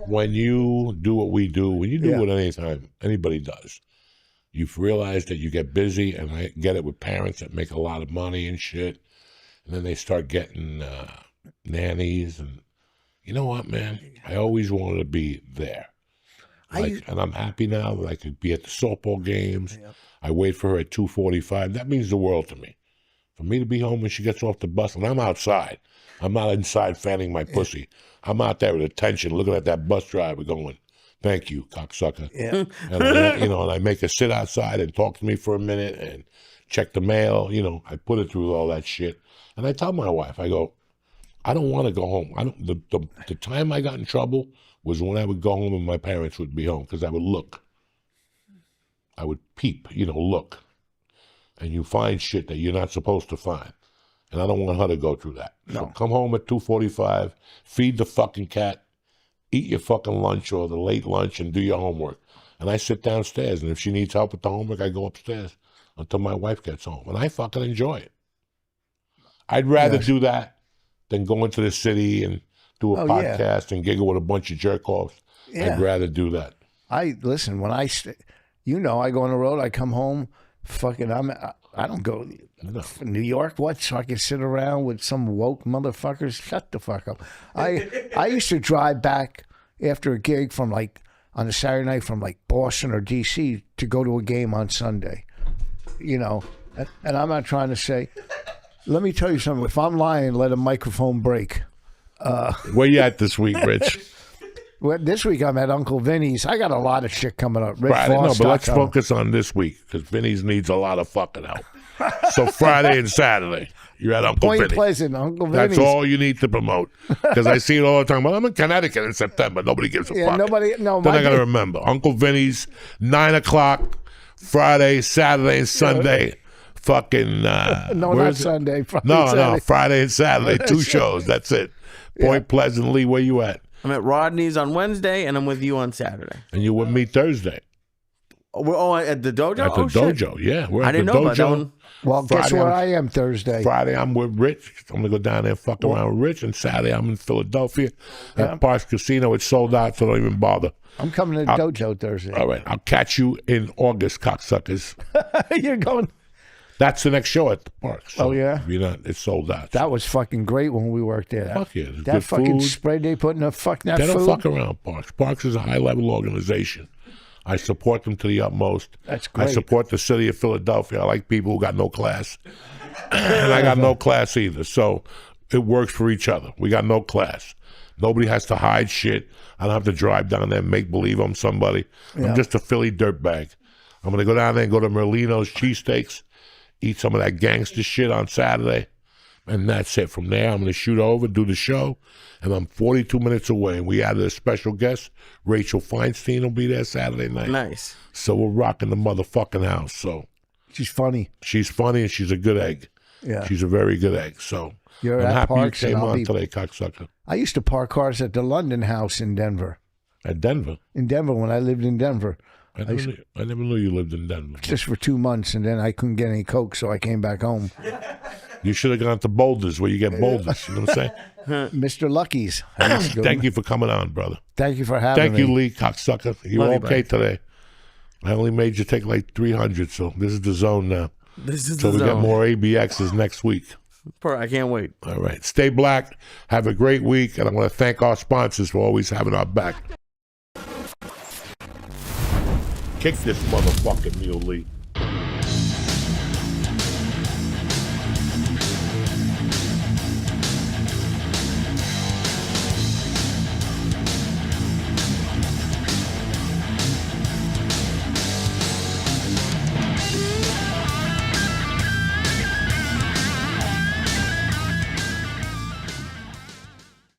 when you do what we do, when you do what anybody does, you've realized that you get busy, and I get it with parents that make a lot of money and shit, and then they start getting nannies, and you know what, man? I always wanted to be there. And I'm happy now that I could be at the softball games. Yep. I wait for her at 2:45. That means the world to me. For me to be home when she gets off the bus, and I'm outside. I'm not inside fanning my pussy. I'm out there with attention, looking at that bus driver going, thank you, cocksucker. Yeah. And I make her sit outside and talk to me for a minute and check the mail. You know, I put her through all that shit. And I tell my wife, I go, I don't want to go home. The time I got in trouble was when I would go home and my parents would be home, because I would look. I would peep, look. And you find shit that you're not supposed to find. And I don't want her to go through that. No. So come home at 2:45, feed the fucking cat, eat your fucking lunch or the late lunch, and do your homework. And I sit downstairs, and if she needs help with the homework, I go upstairs until my wife gets home. And I fucking enjoy it. I'd rather do that than go into the city and do a podcast and giggle with a bunch of jerk-offs. Yeah. I'd rather do that. Listen, when I go on the road, I come home, fucking, I don't go New York, what? So I can sit around with some woke motherfuckers? Shut the fuck up. I used to drive back after a gig from on a Saturday night from Boston or D.C. to go to a game on Sunday, and I'm not trying to say, let me tell you something. If I'm lying, let a microphone break. Where you at this week, Rich? Well, this week I'm at Uncle Vinny's. I got a lot of shit coming up. Friday, but let's focus on this week, because Vinny's needs a lot of fucking help. So Friday and Saturday, you're at Uncle Vinny's. Point Pleasant, Uncle Vinny's. That's all you need to promote, because I see it all the time. Well, I'm in Connecticut in September. Nobody gives a fuck. Then I got to remember. Uncle Vinny's, 9 o'clock, Friday, Saturday, and Sunday. Fucking not Sunday. Friday, no, Friday and Saturday, 2 shows. That's it. Point Pleasant, Lee, where you at? I'm at Rodney's on Wednesday, and I'm with you on Saturday. And you with me Thursday. Oh, at the dojo? At the dojo, yeah. We're at I didn't the know dojo. about that one. Well, Friday, guess where I am Thursday? Friday, I'm with Rich. I'm going to go down there and fuck around with Rich. And Saturday, I'm in Philadelphia at Parks Casino. It's sold out, so don't even bother. I'm coming to the dojo Thursday. All right. I'll catch you in August, cocksuckers. You're going... That's the next show at the park. So it's sold out. That was fucking great when we worked there. Fuck yeah. That good fucking food. spray they put in the fucking They don't food. fuck around, Parks. Parks is a high-level organization. I support them to the utmost. That's great. I support the city of Philadelphia. I like people who got no class. And I got no class either. So it works for each other. We got no class. Nobody has to hide shit. I don't have to drive down there and make believe I'm somebody. Yeah. I'm just a Philly dirtbag. I'm going to go down there and go to Merlino's cheesesteaks, eat some of that gangster shit on Saturday, and that's it. From there, I'm going to shoot over, do the show, and I'm 42 minutes away. And we added a special guest. Rachel Feinstein will be there Saturday night. Nice. So we're rocking the motherfucking house. So she's funny. She's funny, and she's a good egg. Yeah. She's a very good egg. So I'm happy Parks you came on today, cocksucker. I used to park cars at the London House in Denver. At Denver? In Denver, when I lived in Denver. I never knew you lived in Denver. Just for 2 months, and then I couldn't get any Coke, so I came back home. You should have gone to Boulders, where you get Boulders. You know what I'm saying? Mr. Lucky's. Thank you for coming on, brother. Thank you for having me. Thank you, Lee, cocksucker. You okay today? I only made you take like 300, so this is the zone now. This is so the we zone. got more ABXs next week. I can't wait. All right. Stay black. Have a great week. And I want to thank our sponsors for always having our back. Kick this motherfucking Neil Lee.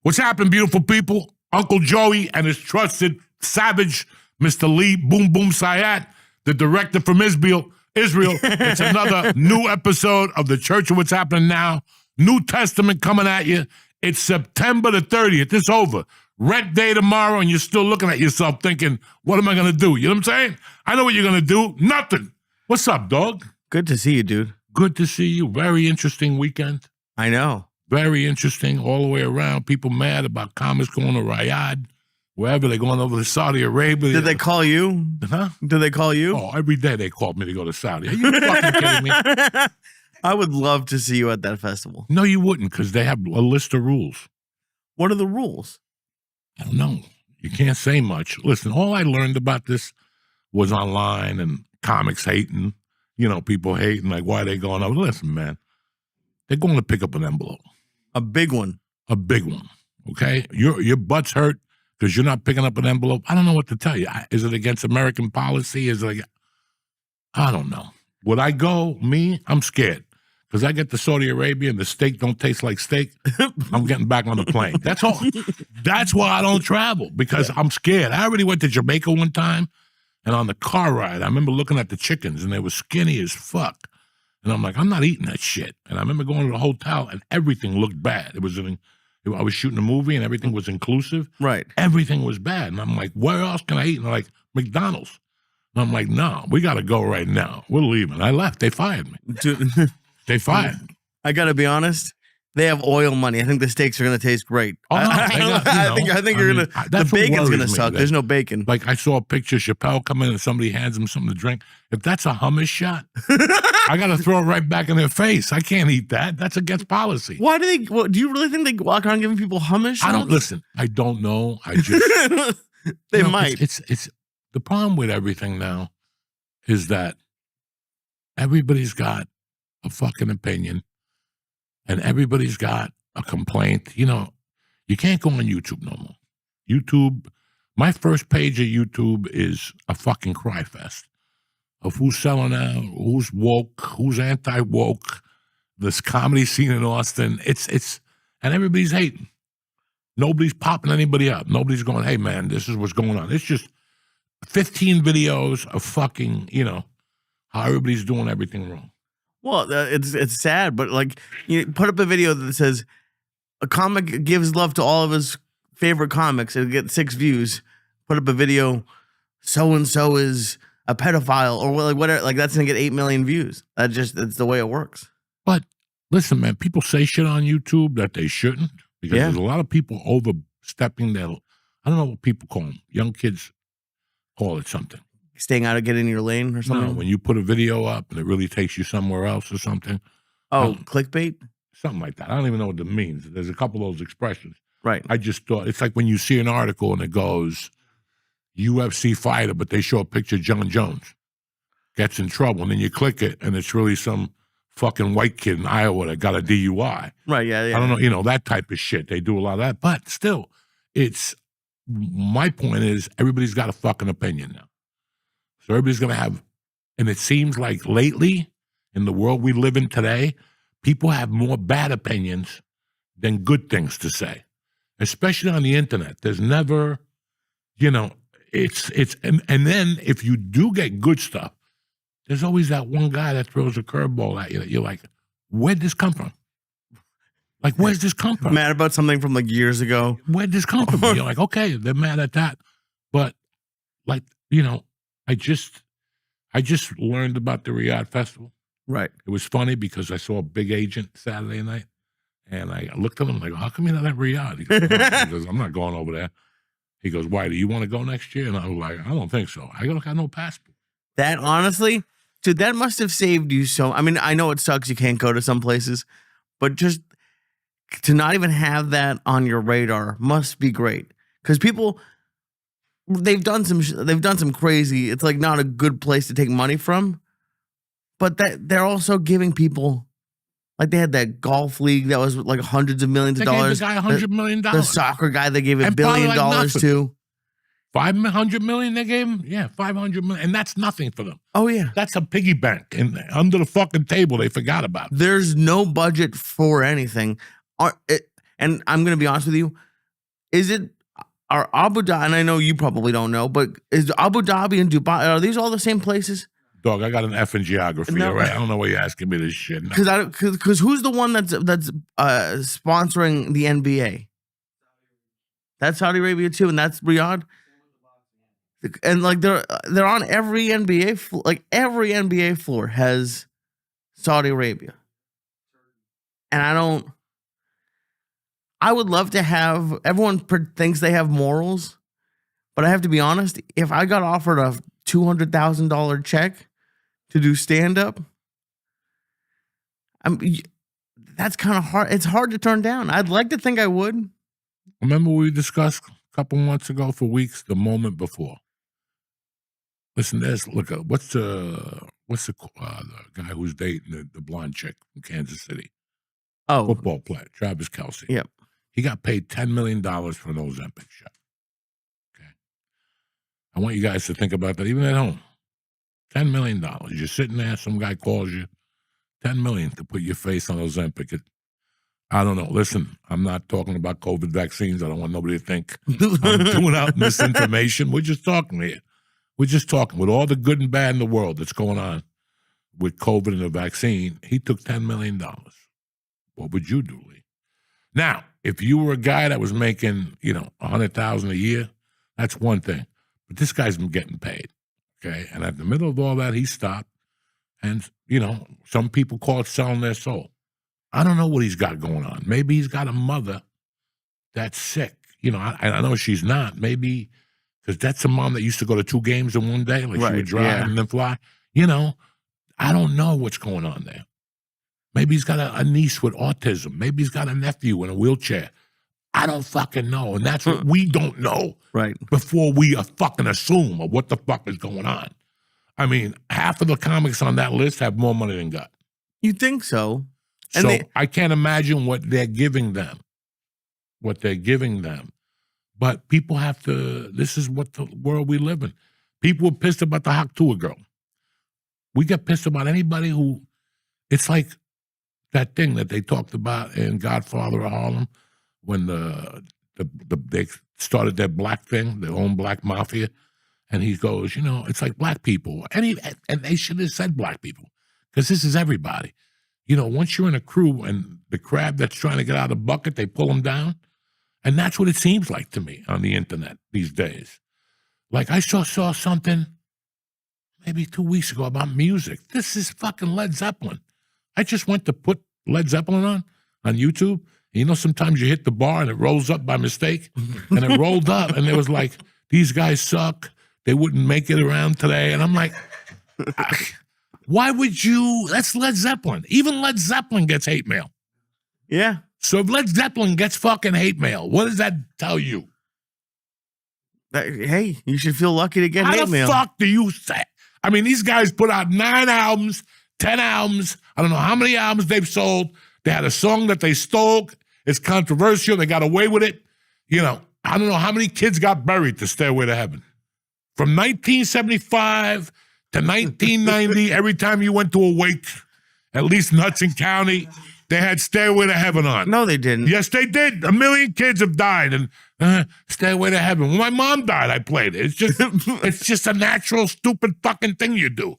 What's happening, beautiful people? Uncle Joey and his trusted savage, Mr. Lee Boom Boom Sayat, the director from Israel. It's another new episode of the Church of What's Happening Now. New Testament coming at you. It's September the 30th. It's over. Rent day tomorrow, and you're still looking at yourself thinking, what am I going to do? You know what I'm saying? I know what you're going to do. Nothing. What's up, dog? Good to see you, dude. Good to see you. Very interesting weekend. I know. Very interesting all the way around. People mad about commerce going to Riyadh, wherever they're going over to Saudi Arabia. Did they call you? Huh? Did they call you? Oh, every day they called me to go to Saudi. Are you fucking kidding me? I would love to see you at that festival. No, you wouldn't, because they have a list of rules. What are the rules? I don't know. You can't say much. Listen, all I learned about this was online and comics hating, people hating, like, why are they going over? Listen, man, they're going to pick up an envelope. A big one. A big one, okay? Your butt's hurt because you're not picking up an envelope. I don't know what to tell you. Is it against American policy? Is it like, I don't know. Would I go? Me? I'm scared. Because I get to Saudi Arabia and the steak don't taste like steak, I'm getting back on the plane. That's all. That's why I don't travel, because I'm scared. I already went to Jamaica one time, and on the car ride, I remember looking at the chickens, and they were skinny as fuck. And I'm like, I'm not eating that shit. And I remember going to the hotel, and everything looked bad. I was shooting a movie, and everything was inclusive. Right. Everything was bad. And I'm like, where else can I eat? And they're like, McDonald's. And I'm like, no, we got to go right now. We're leaving. I left. They fired me. Dude. They fired. I got to be honest. They have oil money. I think the steaks are going to taste great. Oh, no, I think you're going to. The bacon's going to suck. There's no bacon. Like, I saw a picture of Chappelle come in and somebody hands him something to drink. If that's a hummus shot, I got to throw it right back in their face. I can't eat that. That's against policy. Why do they? Do you really think they walk around giving people hummus shots? I don't listen. I don't know. I just they might. It's the problem with everything now is that everybody's got a fucking opinion. And everybody's got a complaint. You can't go on YouTube no more. YouTube, my first page of YouTube is a fucking cry fest of who's selling out, who's woke, who's anti-woke, this comedy scene in Austin. And everybody's hating. Nobody's popping anybody up. Nobody's going, hey, man, this is what's going on. It's just 15 videos of fucking, how everybody's doing everything wrong. Well, it's sad, but like, you put up a video that says a comic gives love to all of his favorite comics. It'll get 6 views. Put up a video, so and so is a pedophile, or like whatever. Like, that's gonna get 8 million views. That's the way it works. But listen, man, people say shit on YouTube that they shouldn't, because there's a lot of people overstepping their. I don't know what people call them. Young kids call it something. Staying out of getting in your lane or something? No, when you put a video up and it really takes you somewhere else or something. Oh, clickbait? Something like that. I don't even know what it means. There's a couple of those expressions. Right. I just thought, it's like when you see an article and it goes, UFC fighter, but they show a picture of John Jones. Gets in trouble. And then you click it and it's really some fucking white kid in Iowa that got a DUI. Right, yeah. I don't know, that type of shit. They do a lot of that. But still, my point is, everybody's got a fucking opinion now. So everybody's going to have, and it seems like lately, in the world we live in today, people have more bad opinions than good things to say, especially on the internet. There's never, and then if you do get good stuff, there's always that one guy that throws a curveball at you that you're like, where'd this come from? Like, where's this come from? Mad about something from like years ago. Where'd this come from? You're like, okay, they're mad at that. But like, you know, I just learned about the Riyadh Festival. Right. It was funny because I saw a big agent Saturday night, and I looked at him like, "How come you're not at Riyadh?" He goes, "I'm not going over there." He goes, "Why? Do you want to go next year?" And I was like, "I don't think so. I got no passport." That honestly, dude, that must have saved you so. I mean, I know it sucks you can't go to some places, but just to not even have that on your radar must be great. Because people, they've done some crazy. It's like not a good place to take money from, but that they're also giving people. Like they had that golf league that was like hundreds of millions of dollars. They gave the guy $100 million. The soccer guy they gave $1 And billion probably like to. $500 million they gave him? Yeah, $500 million. And that's nothing for them. Oh, yeah. That's a piggy bank. And under the fucking table, they forgot about it. There's no budget for anything. And I'm going to be honest with you. Are Abu Dhabi, and I know you probably don't know, but is Abu Dhabi and Dubai, are these all the same places? Dog, I got an F in geography, No. right? I don't know why you're asking me this shit. No. Because who's the one that's sponsoring the NBA? That's Saudi Arabia too, and that's Riyadh. And like they're on every NBA like every NBA floor has Saudi Arabia, and I would love to have everyone thinks they have morals, but I have to be honest. If I got offered a $200,000 check to do stand up, that's kind of hard. It's hard to turn down. I'd like to think I would. Remember we discussed a couple months ago for weeks the moment before. Listen to this. Look at what's the guy who's dating the blonde chick from Kansas City? Oh, Football player, Travis Kelce. Yep. He got paid $10 million for an Ozempic shot. Okay. I want you guys to think about that, even at home. $10 million. You're sitting there, some guy calls you, $10 million to put your face on Ozempic. I don't know. Listen, I'm not talking about COVID vaccines. I don't want nobody to think I'm doing out misinformation. We're just talking here. We're just talking with all the good and bad in the world that's going on with COVID and the vaccine. He took $10 million. What would you do, Lee? Now, if you were a guy that was making, $100,000 a year, that's one thing. But this guy's been getting paid, okay? And at the middle of all that, he stopped. And, some people call it selling their soul. I don't know what he's got going on. Maybe he's got a mother that's sick. I know she's not. Maybe because that's a mom that used to go to 2 games in one day. Like she would drive and then fly. I don't know what's going on there. Maybe he's got a niece with autism. Maybe he's got a nephew in a wheelchair. I don't fucking know. And that's what we don't know before we fucking assume of what the fuck is going on. I mean, half of the comics on that list have more money than God. You think so? So I can't imagine what they're giving them. But people have to, this is what the world we live in. People were pissed about the Haktua girl. We get pissed about anybody who, it's like that thing that they talked about in Godfather of Harlem when they started their black thing, their own black mafia. And he goes, it's like black people. And they should have said black people because this is everybody. Once you're in a crew and the crab that's trying to get out of the bucket, they pull them down. And that's what it seems like to me on the internet these days. Like I saw something maybe 2 weeks ago about music. This is fucking Led Zeppelin. I just went to put Led Zeppelin on YouTube. Sometimes you hit the bar and it rolls up by mistake. And it rolled up and it was like, these guys suck. They wouldn't make it around today. And I'm like, why would you? That's Led Zeppelin. Even Led Zeppelin gets hate mail. Yeah. So if Led Zeppelin gets fucking hate mail, what does that tell you? Hey, you should feel lucky to get hate mail. How the fuck do you say? I mean, these guys put out 9 albums, 10 albums. I don't know how many albums they've sold. They had a song that they stole. It's controversial. They got away with it. I don't know how many kids got buried to Stairway to Heaven. From 1975 to 1990, every time you went to a wake, at least in Hudson County, they had Stairway to Heaven on. No, they didn't. Yes, they did. 1 million kids have died, and Stairway to Heaven. When my mom died, I played it. It's just a natural, stupid fucking thing you do.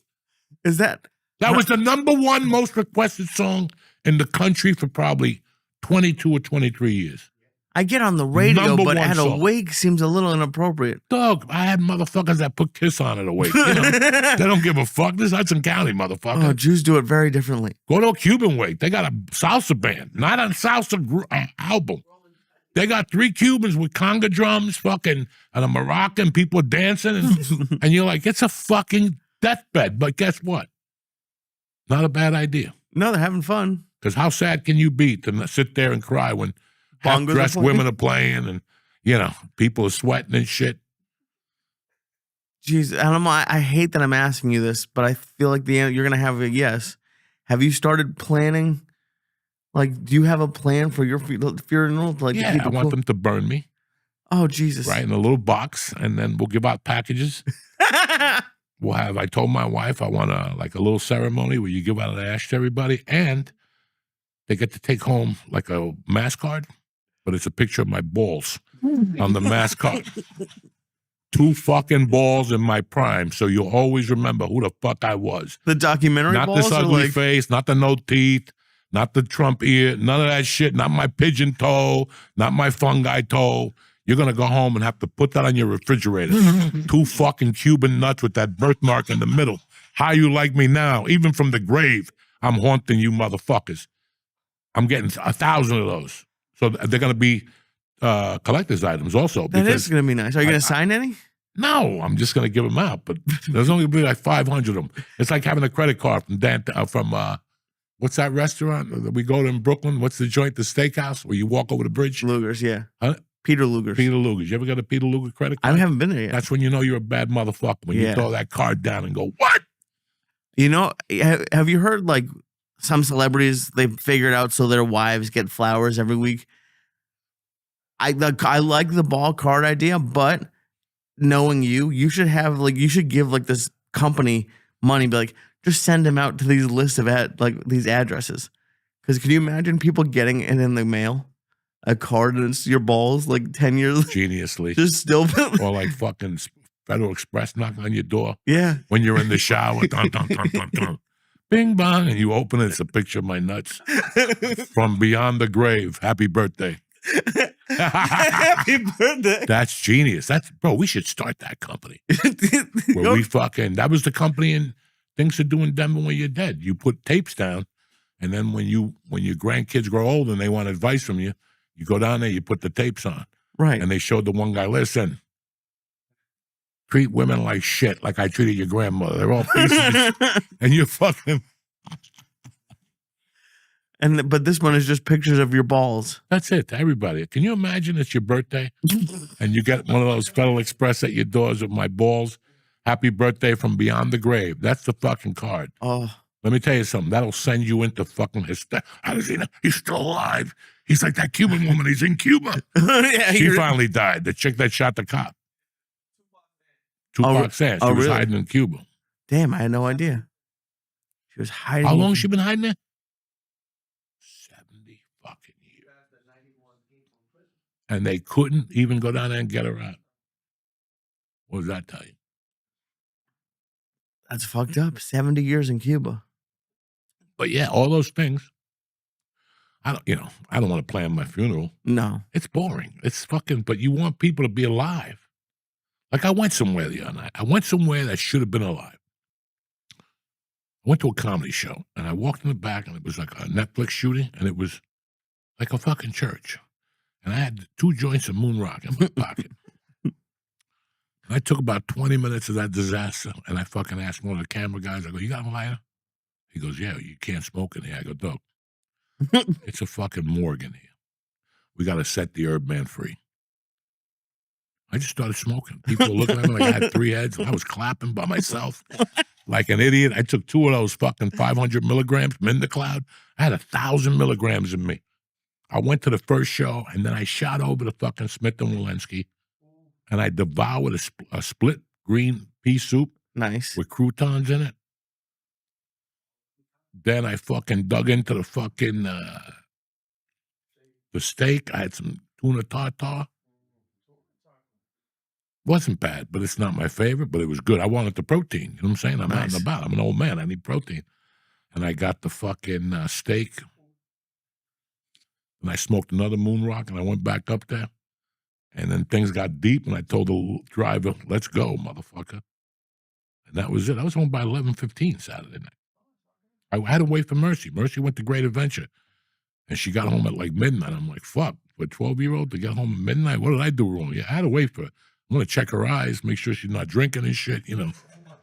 Is that? That was the #1 most requested song in the country for probably 22 or 23 years. I get on the radio, Number but one at song. Awake seems a little inappropriate. Dog, I had motherfuckers that put Kiss on at Awake. You know, they don't give a fuck. This is Hudson County, motherfucker. Oh, Jews do it very differently. Go to a Cuban Wake. They got a salsa band, not a salsa album. They got 3 Cubans with conga drums, fucking, and a Moroccan, people dancing, and you're like, it's a fucking deathbed. But guess what? Not a bad idea. No, they're having fun. Because how sad can you be to sit there and cry when half-dressed women are playing and, you know, people are sweating and shit? Jeez, I hate that I'm asking you this, but I feel like you're going to have a yes. Have you started planning? Like, do you have a plan for your funeral? Like, Yeah, I want them to burn me. Oh, Jesus. Right, in a little box, and then we'll give out packages. We'll have, I told my wife, I want a little ceremony where you give out an ash to everybody, and they get to take home like a mass card, but it's a picture of my balls on the mass card. 2 fucking balls in my prime, so you'll always remember who the fuck I was. The documentary not balls? Not this ugly face, not the no teeth, not the Trump ear, none of that shit, not my pigeon toe, not my fungi toe. You're going to go home and have to put that on your refrigerator. 2 fucking Cuban nuts with that birthmark in the middle. How you like me now? Even from the grave, I'm haunting you motherfuckers. I'm getting 1,000 of those. So they're going to be collector's items also. That is going to be nice. Are you going to sign any? No, I'm just going to give them out. But there's only going to be like 500 of them. It's like having a credit card from what's that restaurant that we go to in Brooklyn? What's the joint, the steakhouse, where you walk over the bridge? Luger's, yeah. Huh? Peter Luger's. Peter Luger's. You ever got a Peter Luger credit card? I haven't been there yet. That's when you know you're a bad motherfucker, when you throw that card down and go, what? You know, have you heard, like, some celebrities, they figured out so their wives get flowers every week? I like the ball card idea, but knowing you should have, like, you should give, like, this company money, be like, just send them out to these lists of these addresses. Because can you imagine people getting it in the mail? A card and it's your balls, like 10 years. Geniusly. Just still. Or like fucking Federal Express knocking on your door. Yeah. When you're in the shower. Dun, dun, dun, dun, dun. Bing bong. And you open it. It's a picture of my nuts. From beyond the grave. Happy birthday. Happy birthday. That's genius. Bro, we should start that company. Where we fucking, that was the company in Things to Do in Denver when you're dead. You put tapes down. And then when your grandkids grow old and they want advice from you, you go down there, you put the tapes on. Right. And they showed the one guy, listen, treat women like shit, like I treated your grandmother. They're all pieces of shit. And you're fucking. But this one is just pictures of your balls. That's it, to everybody. Can you imagine it's your birthday and you get one of those Federal Express at your doors with my balls? Happy birthday from beyond the grave. That's the fucking card. Oh. Let me tell you something. That'll send you into fucking hysteria. How does he know? He's still alive. He's like that Cuban woman. He's in Cuba. Yeah, she finally died. The chick that shot the cop. Tupac said she was hiding in Cuba. Damn, I had no idea. She was hiding. How long has she been hiding there? 70 fucking years. And they couldn't even go down there and get her out. What does that tell you? That's fucked up. 70 years in Cuba. But yeah, all those things. I don't want to plan my funeral. No. It's boring. It's fucking, but you want people to be alive. Like I went somewhere the other night. I went somewhere that should have been alive. I went to a comedy show and I walked in the back and it was like a Netflix shooting and it was like a fucking church. And I had 2 joints of Moon Rock in my pocket. And I took about 20 minutes of that disaster and I fucking asked one of the camera guys, I go, you got a lighter? He goes, yeah, you can't smoke in here. I go, dog, it's a fucking morgue in here. We got to set the herb man free. I just started smoking. People were looking at me like I had 3 heads. I was clapping by myself like an idiot. I took 2 of those fucking 500 milligrams, Minda Cloud. I had 1,000 milligrams in me. I went to the first show, and then I shot over to fucking Smith & Walensky, and I devoured a split green pea soup. Nice. With croutons in it. Then I fucking dug into the fucking, the steak. I had some tuna tartare. Wasn't bad, but it's not my favorite, but it was good. I wanted the protein. You know what I'm saying? I'm out and about. I'm an old man. I need protein. And I got the fucking steak. and I smoked another moon rock, and I went back up there. And then things got deep, and I told the driver, let's go, motherfucker. And that was it. I was home by 11:15 Saturday night. I had to wait for Mercy. Mercy went to Great Adventure, and she got home at like midnight. I'm like, fuck, for a 12-year-old to get home at midnight? What did I do wrong? Yeah, I had to wait for her. I'm going to check her eyes, make sure she's not drinking and shit, you know.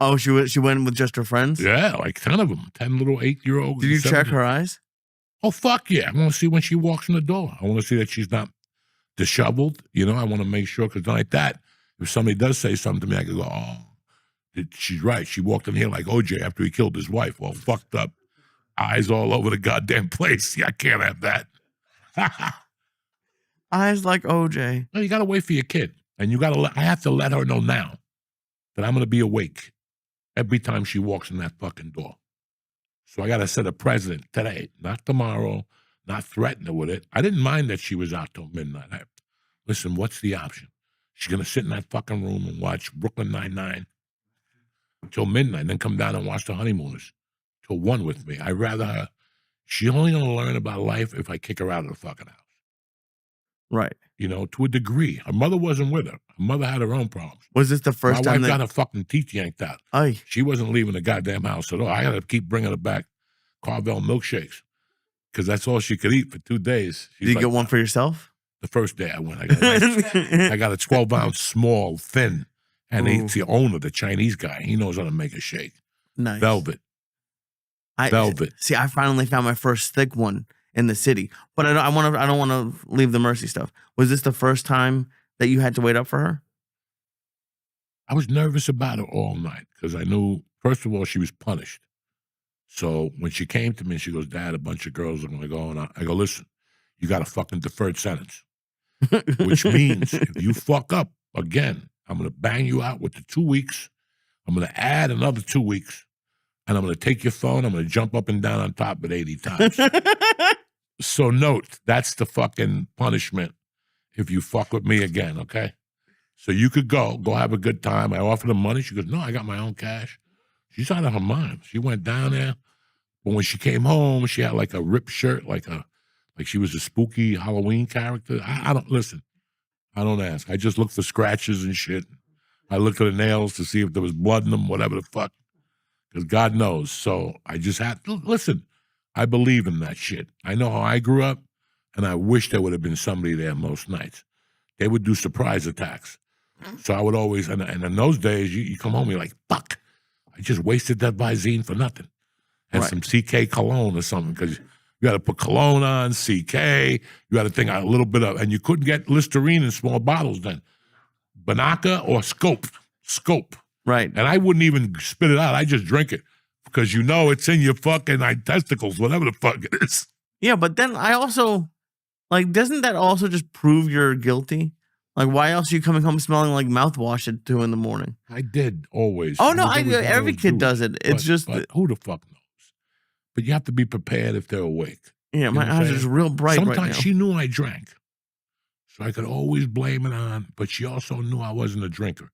Oh, she went with just her friends? Yeah, like 10 of them, 10 little 8-year-olds. Did you check her eyes? Oh, fuck yeah. I want to see when she walks in the door. I want to see that she's not disheveled, you know. I want to make sure, because like that, if somebody does say something to me, I can go, oh, she's right. She walked in here like OJ after he killed his wife, all fucked up, eyes all over the goddamn place. Yeah, I can't have that. Eyes like OJ. Well, you got to wait for your kid, and you got to. I have to let her know now that I'm going to be awake every time she walks in that fucking door. So I got to set a precedent today, not tomorrow, not threaten her with it. I didn't mind that she was out till midnight. Listen, what's the option? She's going to sit in that fucking room and watch Brooklyn Nine-Nine till midnight, and then come down and watch The Honeymooners till 1 with me. I'd rather her. She's only going to learn about life if I kick her out of the fucking house. Right. You know, to a degree. Her mother wasn't with her. Her mother had her own problems. Was this the first My time wife got her fucking teeth yanked out. Aye. She wasn't leaving the goddamn house at all. I had to keep bringing her back Carvel milkshakes because that's all she could eat for 2 days. Did you get one for yourself? The first day I went, I got a 12-ounce small, thin, and it's the owner, the Chinese guy. He knows how to make a shake. Nice. Velvet. Velvet. See, I finally found my first thick one in the city, but I don't want to leave the Mercy stuff. Was this the first time that you had to wait up for her? I was nervous about it all night because I knew, first of all, she was punished. So when she came to me, she goes, Dad, a bunch of girls are going to go. And I go, listen, you got a fucking deferred sentence, which means if you fuck up again, I'm going to bang you out with the 2 weeks. I'm going to add another 2 weeks. And I'm going to take your phone. I'm going to jump up and down on top of it 80 times. So note, that's the fucking punishment if you fuck with me again, okay? So you could go have a good time. I offered her money. She goes, no, I got my own cash. She's out of her mind. She went down there. But when she came home, she had like a ripped shirt, like she was a spooky Halloween character. I don't, listen, I don't ask. I just look for scratches and shit. I look at the nails to see if there was blood in them, whatever the fuck. Because God knows. So I just had to, listen, I believe in that shit. I know how I grew up, and I wish there would have been somebody there most nights. They would do surprise attacks. So I would always, and in those days, you come home, you're like, fuck, I just wasted that Visine for nothing. And some CK cologne or something, because you got to put cologne on, CK, you got to think a little bit of, and you couldn't get Listerine in small bottles then. Banaka or Scope. Right. And I wouldn't even spit it out. I just drink it because you know it's in your fucking testicles, whatever the fuck it is. Yeah, but then I also, like, doesn't that also just prove you're guilty? Like, why else are you coming home smelling like mouthwash at 2 a.m? I did always. Oh, no, every kid does it. It's but who the fuck knows? But you have to be prepared if they're awake. Yeah, my eyes are just real bright right now. Sometimes she knew I drank, so I could always blame it on, but she also knew I wasn't a drinker.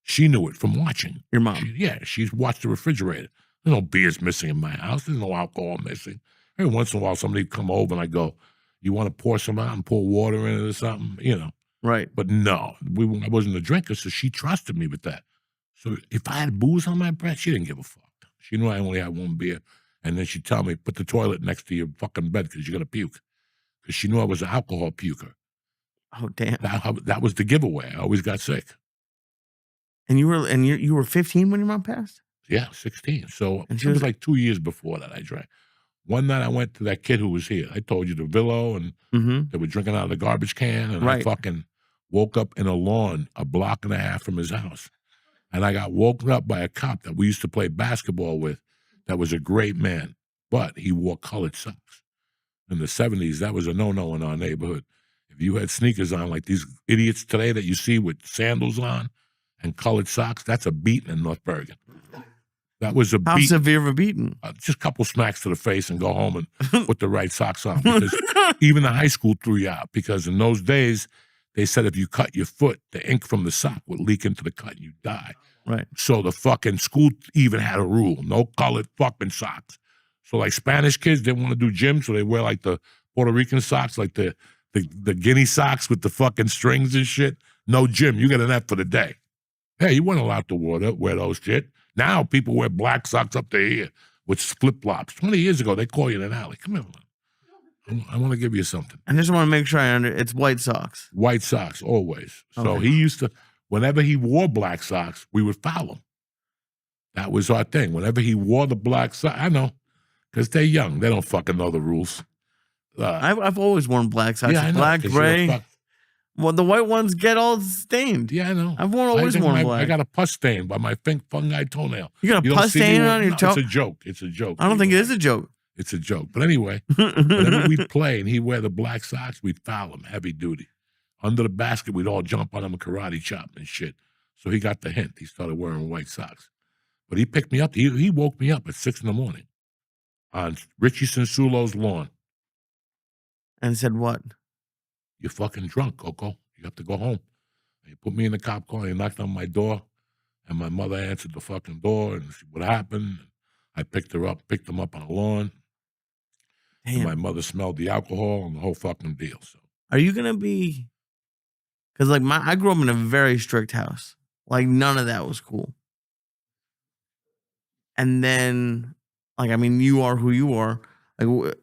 She knew it from watching. Your mom? She's watched the refrigerator. There's no beers missing in my house. There's no alcohol missing. Every once in a while, somebody come over and I go, you want to pour some out and pour water in it or something? You know. Right. But no, I wasn't a drinker, so she trusted me with that. So if I had booze on my breath, she didn't give a fuck. She knew I only had one beer. And then she'd tell me, put the toilet next to your fucking bed because you're going to puke. Because she knew I was an alcohol puker. Oh, damn. That was the giveaway. I always got sick. And you were 15 when your mom passed? Yeah, 16. So it was like 2 years before that I drank. One night I went to that kid who was here. I told you, the Villo, and they were drinking out of the garbage can. And I fucking woke up in a lawn a block and a half from his house. And I got woken up by a cop that we used to play basketball with that was a great man, but he wore colored socks. In the 70s, that was a no-no in our neighborhood. If you had sneakers on like these idiots today that you see with sandals on and colored socks, that's a beating in North Bergen. That was a beat. How severe of a beating? Just a couple smacks to the face and go home and put the right socks on. Because even the high school threw you out, because in those days, they said if you cut your foot, the ink from the sock would leak into the cut and you die. Right. So the fucking school even had a rule, no colored fucking socks. So like Spanish kids didn't want to do gym, so they wear like the Puerto Rican socks, like the Guinea socks with the fucking strings and shit. No, Jim, you get an F for the day. Hey, you weren't allowed to wear those shit. Now people wear black socks up to here with flip-flops. 20 years ago, they call you in an alley. Come here, man. I want to give you something. I just want to make sure it's white socks. White socks, always. So Okay. he used to, whenever he wore black socks, we would foul him. That was our thing. Whenever he wore the black socks, I know, because they're young. They don't fucking know the rules. I've always worn black socks. Yeah, I know, Black, 'cause you're a gray. Well, the white ones get all stained. Yeah, I know. I've always worn black. I got a pus stain by my fungi toenail. You got a don't pus see me stain wear- on your no, toe? It's a joke. It's a joke. I don't think it is a joke. It's a joke. But anyway, whenever we'd play and he'd wear the black socks, we'd foul him heavy duty. Under the basket, we'd all jump on him and karate chop and shit. So he got the hint. He started wearing white socks. But he picked me up. He woke me up at 6 a.m. on Richie Sensulo's lawn. And said what? You're fucking drunk, Coco. You have to go home. And he put me in the cop car and he knocked on my door. And my mother answered the fucking door and said, what happened? I picked him up on the lawn. And my mother smelled the alcohol and the whole fucking deal. So Are you gonna be? Because like I grew up in a very strict house. Like none of that was cool. And then, like, I mean, you are who you are. Like,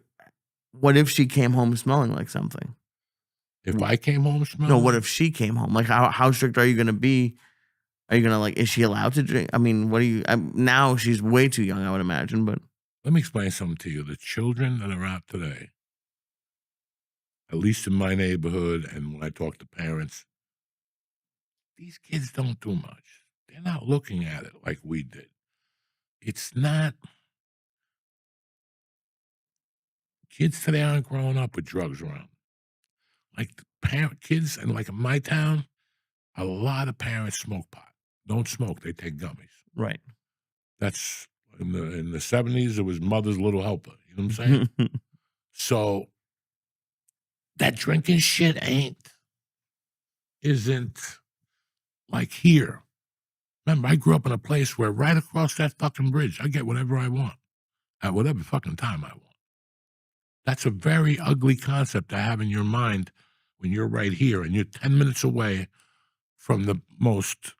what if she came home smelling like something? if I came home smelling, No, what if she came home? Like, how strict are you gonna be? Are you gonna like? Is she allowed to drink? I mean, what do you? Now she's way too young, I would imagine. But let me explain something to you. The children that are out today, at least in my neighborhood, and when I talk to parents, these kids don't do much. They're not looking at it like we did. It's not. Kids today aren't growing up with drugs around. Like the kids, and like in my town, a lot of parents smoke pot. Don't smoke; they take gummies. right. That's in the 70s. It was mother's little helper. You know what I'm saying? So that drinking shit isn't like here. Remember, I grew up in a place where right across that fucking bridge, I get whatever I want at whatever fucking time I want. That's a very ugly concept to have in your mind when you're right here and you're 10 minutes away from the most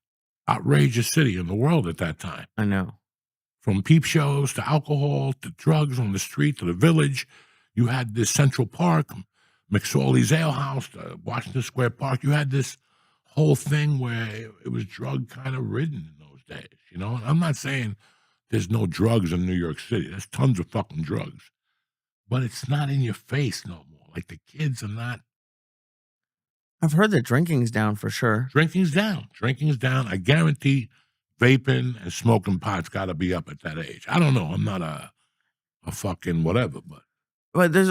outrageous city in the world at that time. I know. From peep shows to alcohol to drugs on the street to the village. You had this Central Park, McSorley's Ale House, Washington Square Park. You had this whole thing where it was drug kind of ridden in those days, you know? And I'm not saying there's no drugs in New York City. There's tons of fucking drugs. But it's not in your face no more. Like the kids are not. I've heard that drinking's down for sure. Drinking's down. Drinking's down. I guarantee vaping and smoking pot's got to be up at that age. I don't know. I'm not a fucking whatever, but there's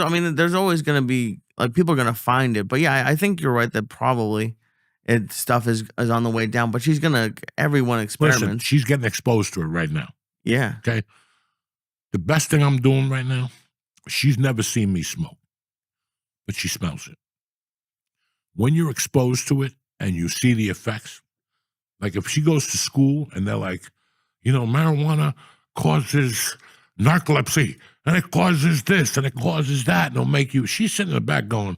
always going to be, like, people are going to find it. But yeah, I think you're right that probably stuff is on the way down. But everyone experiments. listen, she's getting exposed to it right now. Yeah. Okay. The best thing I'm doing right now, she's never seen me smoke, but she smells it. When you're exposed to it and you see the effects, like if she goes to school and they're like, marijuana causes narcolepsy and it causes this and it causes that and it'll make you, she's sitting in the back going,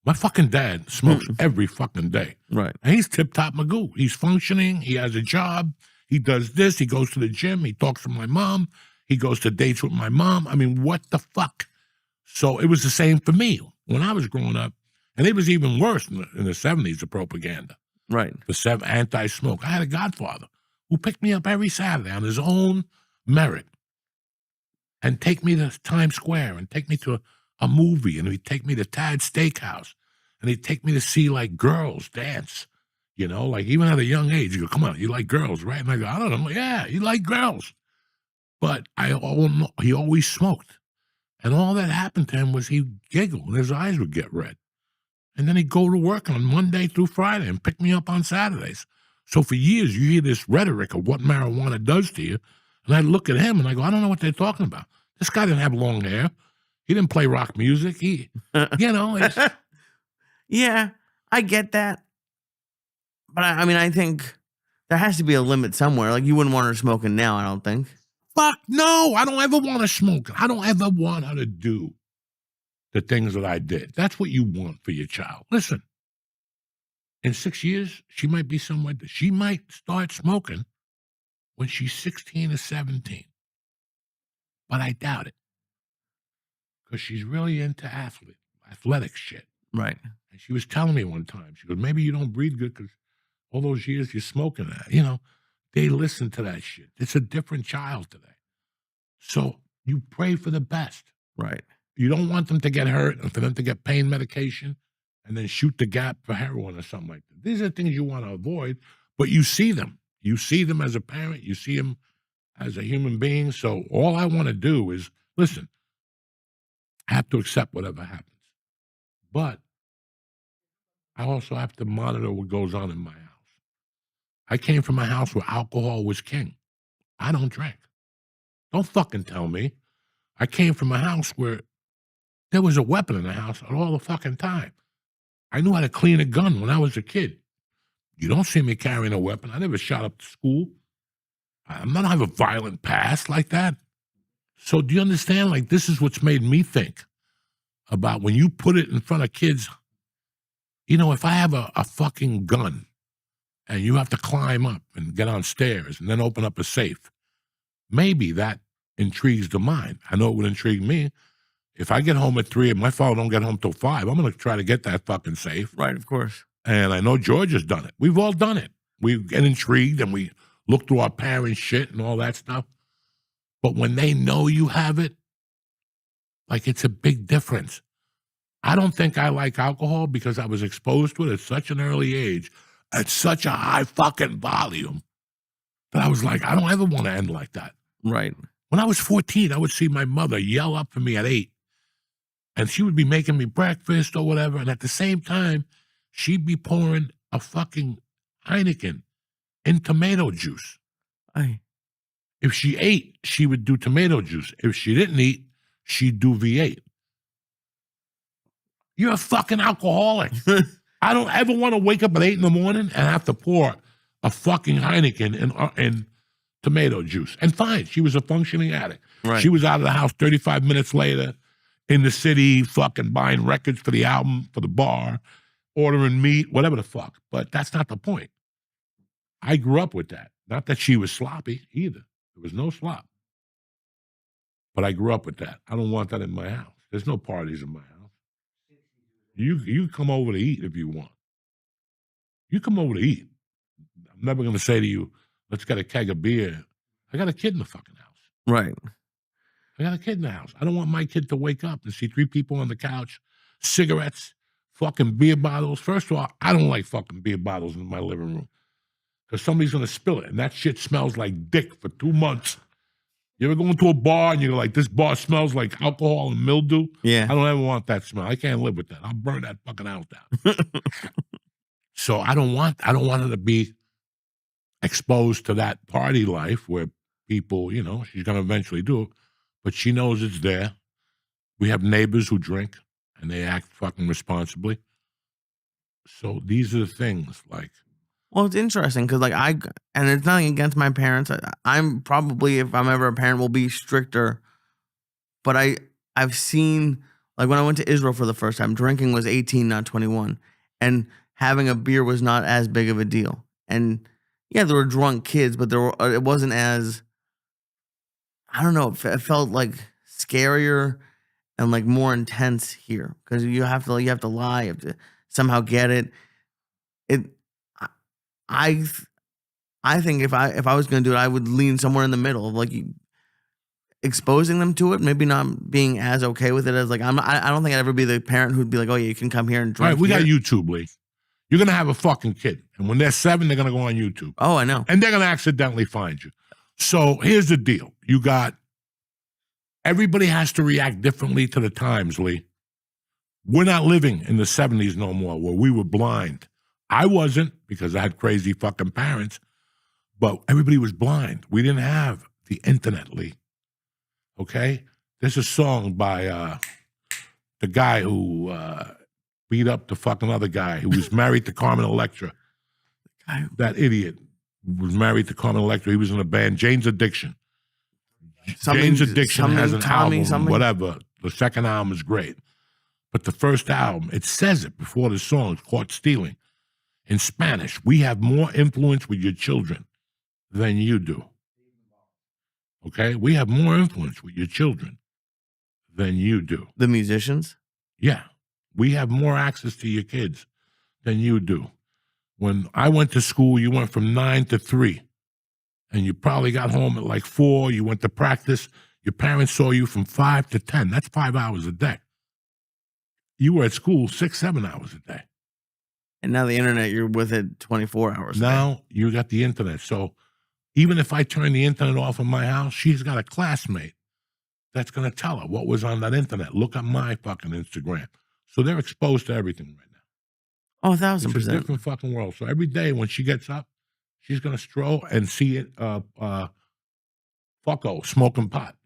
my fucking dad smokes every fucking day. Right. And he's tip-top Magoo. He's functioning. He has a job. He does this. He goes to the gym. He talks to my mom. He goes to dates with my mom. I mean, what the fuck? So it was the same for me when I was growing up. And it was even worse in the 70s, the propaganda. Right. The anti-smoke. I had a godfather who picked me up every Saturday on his own merit and take me to Times Square and take me to a movie, and he'd take me to Tad's Steakhouse and he'd take me to see like girls dance, like even at a young age. You go, come on, you like girls, right? And I go, I don't know. Yeah, you like girls. But he always smoked. And all that happened to him was he'd giggle and his eyes would get red. And then he'd go to work on Monday through Friday and pick me up on Saturdays. So for years, you hear this rhetoric of what marijuana does to you. And I look at him and I go, I don't know what they're talking about. This guy didn't have long hair. He didn't play rock music. It's, Yeah, I get that. But I think there has to be a limit somewhere. Like, you wouldn't want her smoking now, I don't think. fuck no. I don't ever want to smoke. I don't ever want her to do the things that I did. That's what you want for your child. Listen, in 6 years, she might be somewhere. She might start smoking when she's 16 or 17. But I doubt it. Because she's really into athletic shit. Right. And she was telling me one time, she goes, maybe you don't breathe good because all those years you're smoking that. You know, they listen to that shit. It's a different child today. So you pray for the best. Right. You don't want them to get hurt and for them to get pain medication and then shoot the gap for heroin or something like that. These are things you want to avoid, but you see them. You see them as a parent. You see them as a human being. So all I want to do is, listen, I have to accept whatever happens. But I also have to monitor what goes on in my house. I came from a house where alcohol was king. I don't drink. Don't fucking tell me. I came from a house where there was a weapon in the house all the fucking time. I knew how to clean a gun when I was a kid. You don't see me carrying a weapon. I never shot up to school. I don't have a violent past like that. So do you understand? Like, this is what's made me think about when you put it in front of kids. You know, if I have a fucking gun and you have to climb up and get on stairs and then open up a safe, maybe that intrigues the mind. I know it would intrigue me. If I get home at 3 and my father don't get home till 5, I'm going to try to get that fucking safe. Right, of course. And I know George has done it. We've all done it. We get intrigued and we look through our parents' shit and all that stuff. But when they know you have it, like, it's a big difference. I don't think I like alcohol because I was exposed to it at such an early age, at such a high fucking volume, that I was like, I don't ever want to end like that. Right. When I was 14, I would see my mother yell up for me at 8, and she would be making me breakfast or whatever, and at the same time, she'd be pouring a fucking Heineken in tomato juice. Aye. If she ate, she would do tomato juice. If she didn't eat, she'd do V8. You're a fucking alcoholic. I don't ever want to wake up at 8 in the morning and have to pour a fucking Heineken in tomato juice. And fine, she was a functioning addict. Right. She was out of the house 35 minutes later in the city, fucking buying records for the album, for the bar, ordering meat, whatever the fuck. But that's not the point. I grew up with that. Not that she was sloppy either. There was no slop. But I grew up with that. I don't want that in my house. There's no parties in my house. You come over to eat if you want. You come over to eat. I'm never going to say to you, let's get a keg of beer. I got a kid in the fucking house. Right. I got a kid in the house. I don't want my kid to wake up and see 3 people on the couch, cigarettes, fucking beer bottles. First of all, I don't like fucking beer bottles in my living room because somebody's going to spill it, and that shit smells like dick for 2 months. You ever go into a bar and you're like, this bar smells like alcohol and mildew? Yeah. I don't ever want that smell. I can't live with that. I'll burn that fucking house down. So I don't want her to be exposed to that party life where people, you know, she's going to eventually do it, but she knows it's there. We have neighbors who drink and they act fucking responsibly. So these are the things, like. Well, it's interesting because, like, and it's nothing against my parents. I'm probably, if I'm ever a parent, will be stricter. But I've seen, like, when I went to Israel for the first time, drinking was 18, not 21. And having a beer was not as big of a deal. And, yeah, there were drunk kids, but it wasn't as, I don't know, it felt, like, scarier and, like, more intense here. Because you have to lie, you have to somehow get it. I think if I was going to do it, I would lean somewhere in the middle of, like, exposing them to it, maybe not being as okay with it as, like, I don't think I'd ever be the parent who'd be like, oh yeah, you can come here and drink. All right, we here. got YouTube, Lee. You're going to have a fucking kid. And when they're 7, they're going to go on YouTube. Oh, I know. And they're going to accidentally find you. So here's the deal. Everybody has to react differently to the times, Lee. We're not living in the 70s no more where we were blind. I wasn't because I had crazy fucking parents, but everybody was blind. We didn't have the internet, Lee. Okay? There's a song by the guy who beat up the fucking other guy who was married to Carmen Electra. That idiot was married to Carmen Electra. He was in a band, Jane's Addiction. Jane's Addiction has an album, whatever. The second album is great. But the first album, it says it before the song, Caught Stealing. In Spanish, we have more influence with your children than you do. Okay? We have more influence with your children than you do. The musicians? Yeah. We have more access to your kids than you do. When I went to school, you went from 9 to 3. And you probably got home at like 4. You went to practice. Your parents saw you from 5 to 10. That's 5 hours a day. You were at school 6, 7 hours a day. And now the internet, you're with it 24 hours a day. Now you got the internet. So even if I turn the internet off in my house, she's got a classmate that's going to tell her what was on that internet. Look at my fucking Instagram. So they're exposed to everything right now. Oh, It's a 1,000%. different fucking world. So every day when she gets up, she's going to stroll and see it, fucko smoking pot.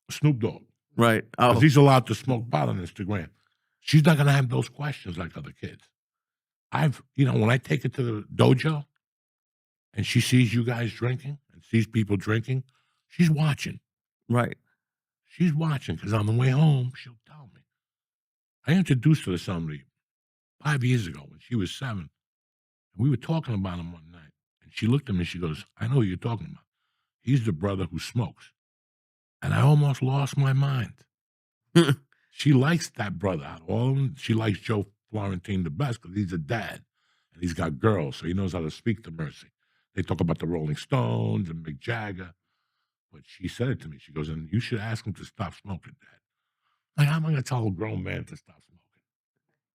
Snoop Dogg. Right. Oh, Because he's allowed to smoke pot on Instagram. She's not going to have those questions like other kids. When I take her to the dojo and she sees you guys drinking and sees people drinking, she's watching. right. She's watching because on the way home, she'll tell me. I introduced her to somebody 5 years ago when she was 7. And we were talking about him one night. And she looked at me and she goes, I know who you're talking about. He's the brother who smokes. And I almost lost my mind. She likes that brother out of all of them. She likes Joe Florentine the best because he's a dad. And he's got girls, so he knows how to speak to Mercy. They talk about the Rolling Stones and Mick Jagger. But she said it to me. She goes, and you should ask him to stop smoking, Dad. Like, how am I going to tell a grown man to stop smoking?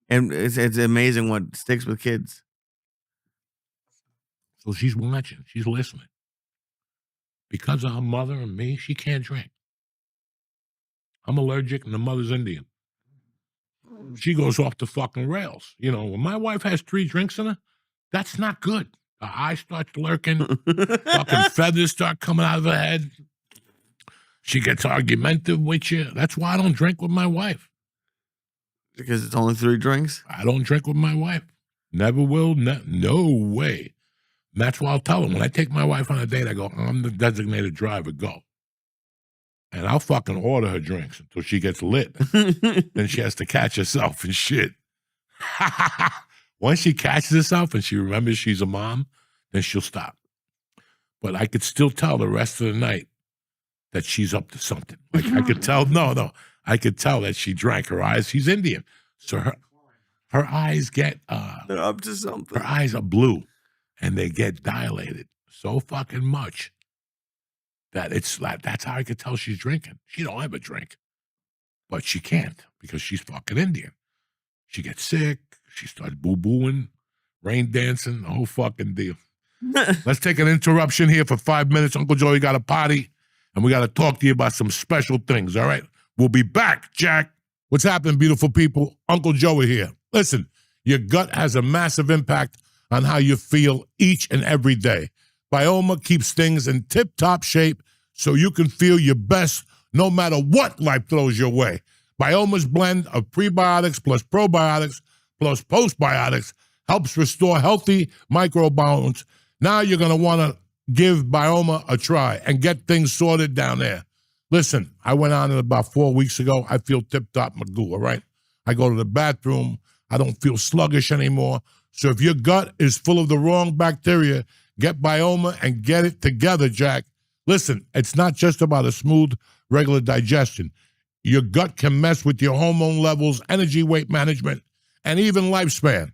And it's amazing what sticks with kids. So she's watching. She's listening. Because of her mother and me, she can't drink. I'm allergic and the mother's Indian. She goes off the fucking rails. When my wife has 3 drinks in her, that's not good. Her eyes start lurking. Fucking feathers start coming out of her head. She gets argumentative with you. That's why I don't drink with my wife. Because it's only 3 drinks? I don't drink with my wife. Never will. No way. And that's why I'll tell them. When I take my wife on a date, I go, I'm the designated driver. Go. And I'll fucking order her drinks until she gets lit. Then she has to catch herself and shit. Once she catches herself and she remembers she's a mom, then she'll stop. But I could still tell the rest of the night that she's up to something. Like I could tell, no, I could tell that she drank. Her eyes, she's Indian. So her eyes get, They're up to something. her eyes are blue and they get dilated so fucking much that it's like, that's how I could tell she's drinking. She don't ever drink, but she can't because she's fucking Indian. She gets sick. She starts boo-booing, rain dancing, the whole fucking deal. Let's take an interruption here for 5 minutes. Uncle Joey got a potty, and we got to talk to you about some special things, all right? We'll be back, Jack. What's happening, beautiful people? Uncle Joey here. Listen, your gut has a massive impact on how you feel each and every day. Bioma keeps things in tip-top shape so you can feel your best no matter what life throws your way. Bioma's blend of prebiotics plus probiotics plus postbiotics helps restore healthy microbiomes. Now you're going to want to give Bioma a try and get things sorted down there. Listen, I went on it about 4 weeks ago. I feel tip-top magoo, all right? I go to the bathroom. I don't feel sluggish anymore. So if your gut is full of the wrong bacteria, get Bioma and get it together, Jack. Listen, it's not just about a smooth, regular digestion. Your gut can mess with your hormone levels, energy, weight management, and even lifespan.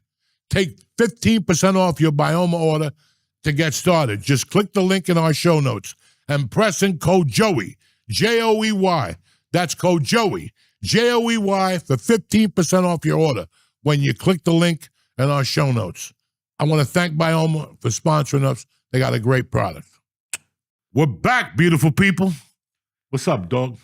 Take 15% off your Bioma order to get started. Just click the link in our show notes and press in code Joey, Joey. That's code Joey, Joey, for 15% off your order when you click the link in our show notes. I want to thank Bioma for sponsoring us. They got a great product. We're back, beautiful people. What's up, dog?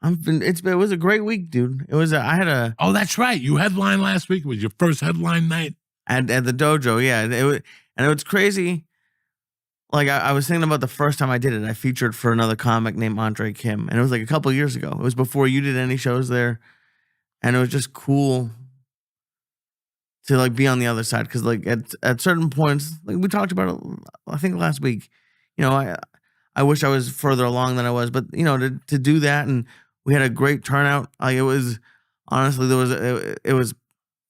It was a great week, dude. I had a Oh, that's right. You headlined last week. It was your first headline night. at the dojo, yeah. And it was crazy. Like I was thinking about the first time I did it. I featured for another comic named Andre Kim, and it was like a couple of years ago. It was before you did any shows there, and it was just cool to like be on the other side because like at certain points, like we talked about it, I think last week. I wish I was further along than I was, but to do that, and we had a great turnout. Like it was honestly, it was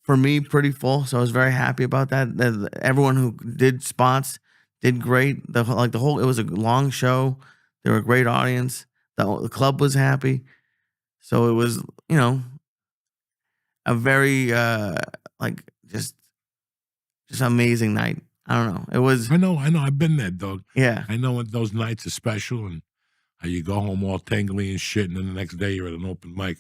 for me pretty full, so I was very happy about that. Everyone who did spots did great. It was a long show. They were a great audience. The club was happy, so it was a very just amazing night. I don't know. It was. I know. I've been there, dog. Yeah. I know what those nights are special, and how you go home all tingly and shit, and then the next day you're at an open mic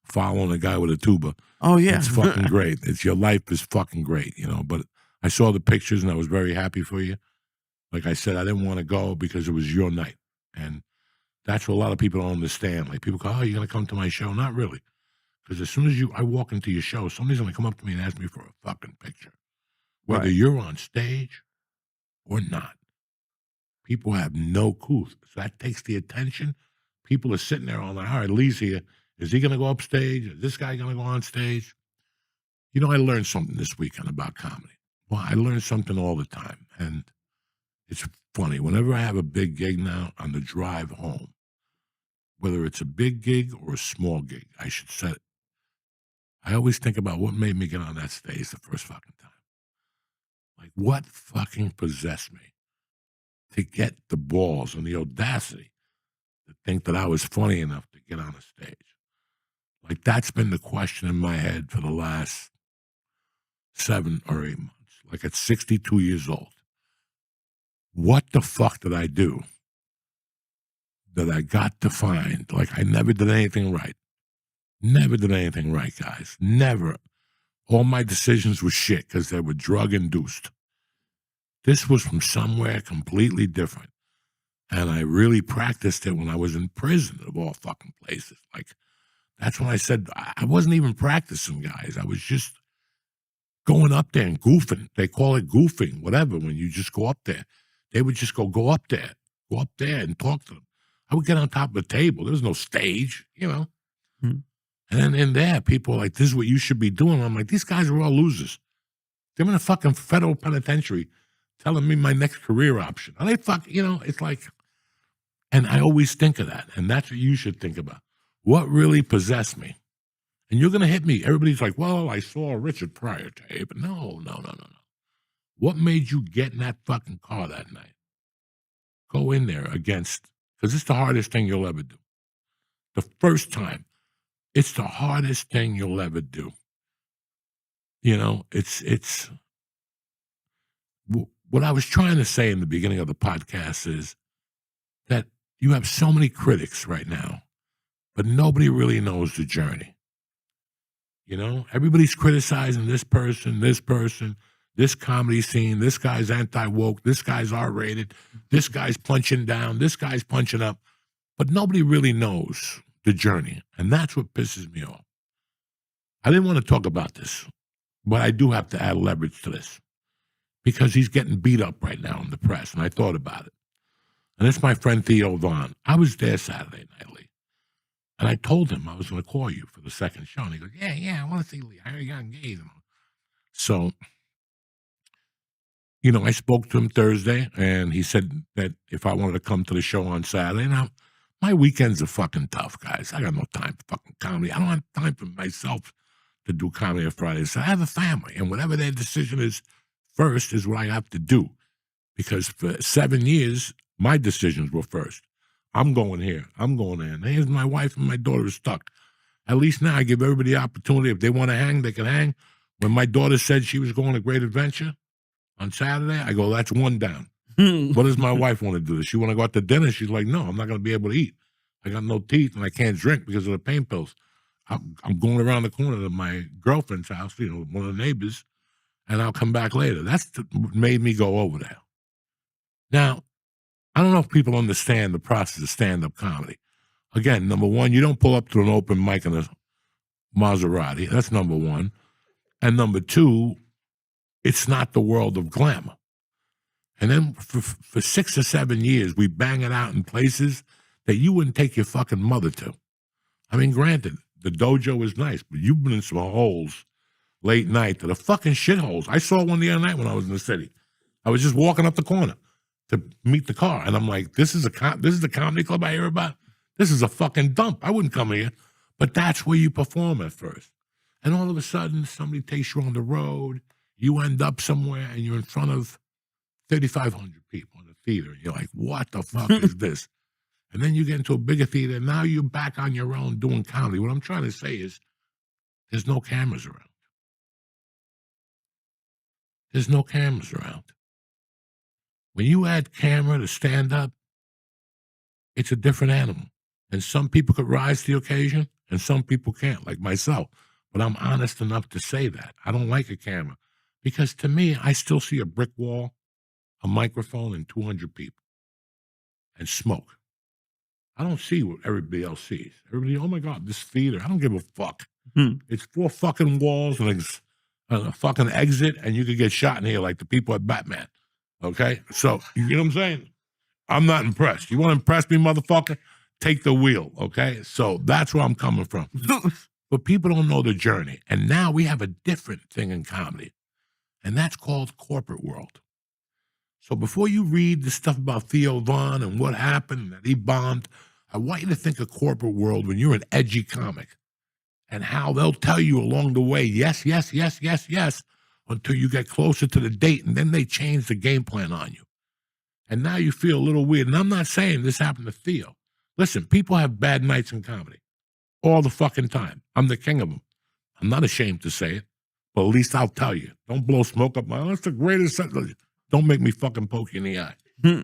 following a guy with a tuba. Oh yeah, it's fucking great. Your life is fucking great, But I saw the pictures and I was very happy for you. Like I said, I didn't want to go because it was your night, and that's what a lot of people don't understand. Like people go, "Oh, you're gonna come to my show?" Not really, because as soon as I walk into your show, somebody's gonna come up to me and ask me for a fucking picture, whether Right. you're on stage or not. People have no clue. So that takes the attention. People are sitting there all night. All right, Lee's here. Is he going to go upstage? Is this guy going to go on stage? I learned something this weekend about comedy. Well, I learn something all the time. And it's funny. Whenever I have a big gig now on the drive home, whether it's a big gig or a small gig, I should say, I always think about what made me get on that stage the first fucking time. Like, what fucking possessed me to get the balls and the audacity to think that I was funny enough to get on a stage? Like, that's been the question in my head for the last 7 or 8 months. Like, at 62 years old, what the fuck did I do that I got to find? Like, I never did anything right. Never did anything right, guys. Never. All my decisions were shit because they were drug-induced. This was from somewhere completely different. And I really practiced it when I was in prison, of all fucking places. Like, that's when I said I wasn't even practicing, guys. I was just going up there and goofing. They call it goofing, whatever, when you just go up there. They would just go up there and talk to them. I would get on top of a table. There was no stage, Hmm. And then in there, people were like, this is what you should be doing. I'm like, these guys are all losers. They're in a fucking federal penitentiary telling me my next career option. Are they it's like, and I always think of that. And that's what you should think about. What really possessed me? And you're going to hit me. Everybody's like, well, I saw Richard Pryor tape. No. What made you get in that fucking car that night? Go in there because it's the hardest thing you'll ever do. The first time, it's the hardest thing you'll ever do. It's what I was trying to say in the beginning of the podcast is that you have so many critics right now, but nobody really knows the journey. Everybody's criticizing this person, this comedy scene, this guy's anti-woke, this guy's R-rated, this guy's punching down, this guy's punching up, but nobody really knows the journey, and that's what pisses me off. I didn't want to talk about this, but I do have to add leverage to this because he's getting beat up right now in the press, and I thought about it. And it's my friend Theo Vaughn. I was there Saturday night, Lee. And I told him I was going to call you for the second show. And he goes, yeah, I want to see Lee. I heard you got engaged. So, I spoke to him Thursday, and he said that if I wanted to come to the show on Saturday. Now, my weekends are fucking tough, guys. I got no time for fucking comedy. I don't have time for myself to do comedy on Fridays. So I have a family, and whatever their decision is first is what I have to do. Because for 7 years, my decisions were first. I'm going here. I'm going there. And here's my wife and my daughter is stuck. At least now I give everybody the opportunity. If they want to hang, they can hang. When my daughter said she was going to Great Adventure on Saturday, I go, that's one down. What does my wife want to do? Does she want to go out to dinner? She's like, no, I'm not going to be able to eat. I got no teeth and I can't drink because of the pain pills. I'm going around the corner to my girlfriend's house, one of the neighbors, and I'll come back later. That's what made me go over there. Now, I don't know if people understand the process of stand-up comedy. Again, number one, you don't pull up to an open mic in a Maserati. That's number one. And number two, it's not the world of glamour. And then for 6 or 7 years, we bang it out in places that you wouldn't take your fucking mother to. I mean, granted, the dojo is nice, but you've been in some holes late night that are fucking shitholes. I saw one the other night when I was in the city. I was just walking up the corner to meet the car, and I'm like, this is the comedy club I hear about? This is a fucking dump. I wouldn't come here. But that's where you perform at first. And all of a sudden, somebody takes you on the road. You end up somewhere, and you're in front of 3,500 people in the theater. And you're like, what the fuck is this? And then you get into a bigger theater, and now you're back on your own doing comedy. What I'm trying to say is there's no cameras around. There's no cameras around. When you add camera to stand-up, it's a different animal. And some people could rise to the occasion, and some people can't, like myself. But I'm honest enough to say that. I don't like a camera. Because to me, I still see a brick wall, a microphone, and 200 people. And smoke. I don't see what everybody else sees. Everybody, oh my God, this theater, I don't give a fuck. It's 4 fucking walls and a fucking exit, and you could get shot in here like the people at Batman. Okay? So, you know what I'm saying? I'm not impressed. You want to impress me, motherfucker? Take the wheel, okay? So that's where I'm coming from. But people don't know the journey. And now we have a different thing in comedy, and that's called corporate world. So before you read the stuff about Theo Von and what happened, that he bombed, I want you to think of corporate world when you're an edgy comic and how they'll tell you along the way, yes, yes, yes, yes, yes, until you get closer to the date, and then they change the game plan on you. And now you feel a little weird. And I'm not saying this happened to Theo. Listen, people have bad nights in comedy all the fucking time. I'm the king of them. I'm not ashamed to say it, but at least I'll tell you. Don't blow smoke up my, oh, that's the greatest. Don't make me fucking poke you in the eye.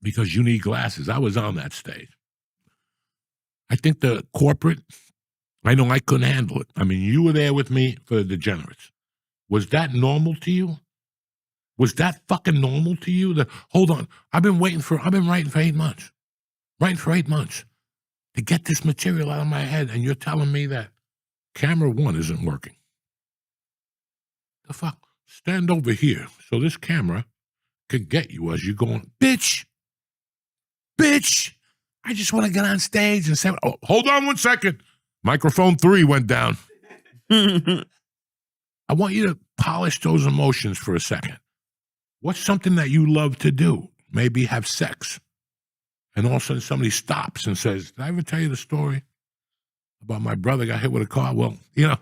Because you need glasses. I was on that stage. I think the corporate, I know I couldn't handle it. I mean, you were there with me for the degenerates. Was that normal to you? Was that fucking normal to you? Hold on. I've been writing for 8 months. Writing for 8 months to get this material out of my head, and you're telling me that camera 1 isn't working. The fuck? Stand over here so this camera could get you as you're going, bitch, I just want to get on stage and say, oh, hold on 1 second. Microphone 3 went down. I want you to polish those emotions for a second. What's something that you love to do? Maybe have sex. And all of a sudden somebody stops and says, did I ever tell you the story about my brother got hit with a car? Well, you know,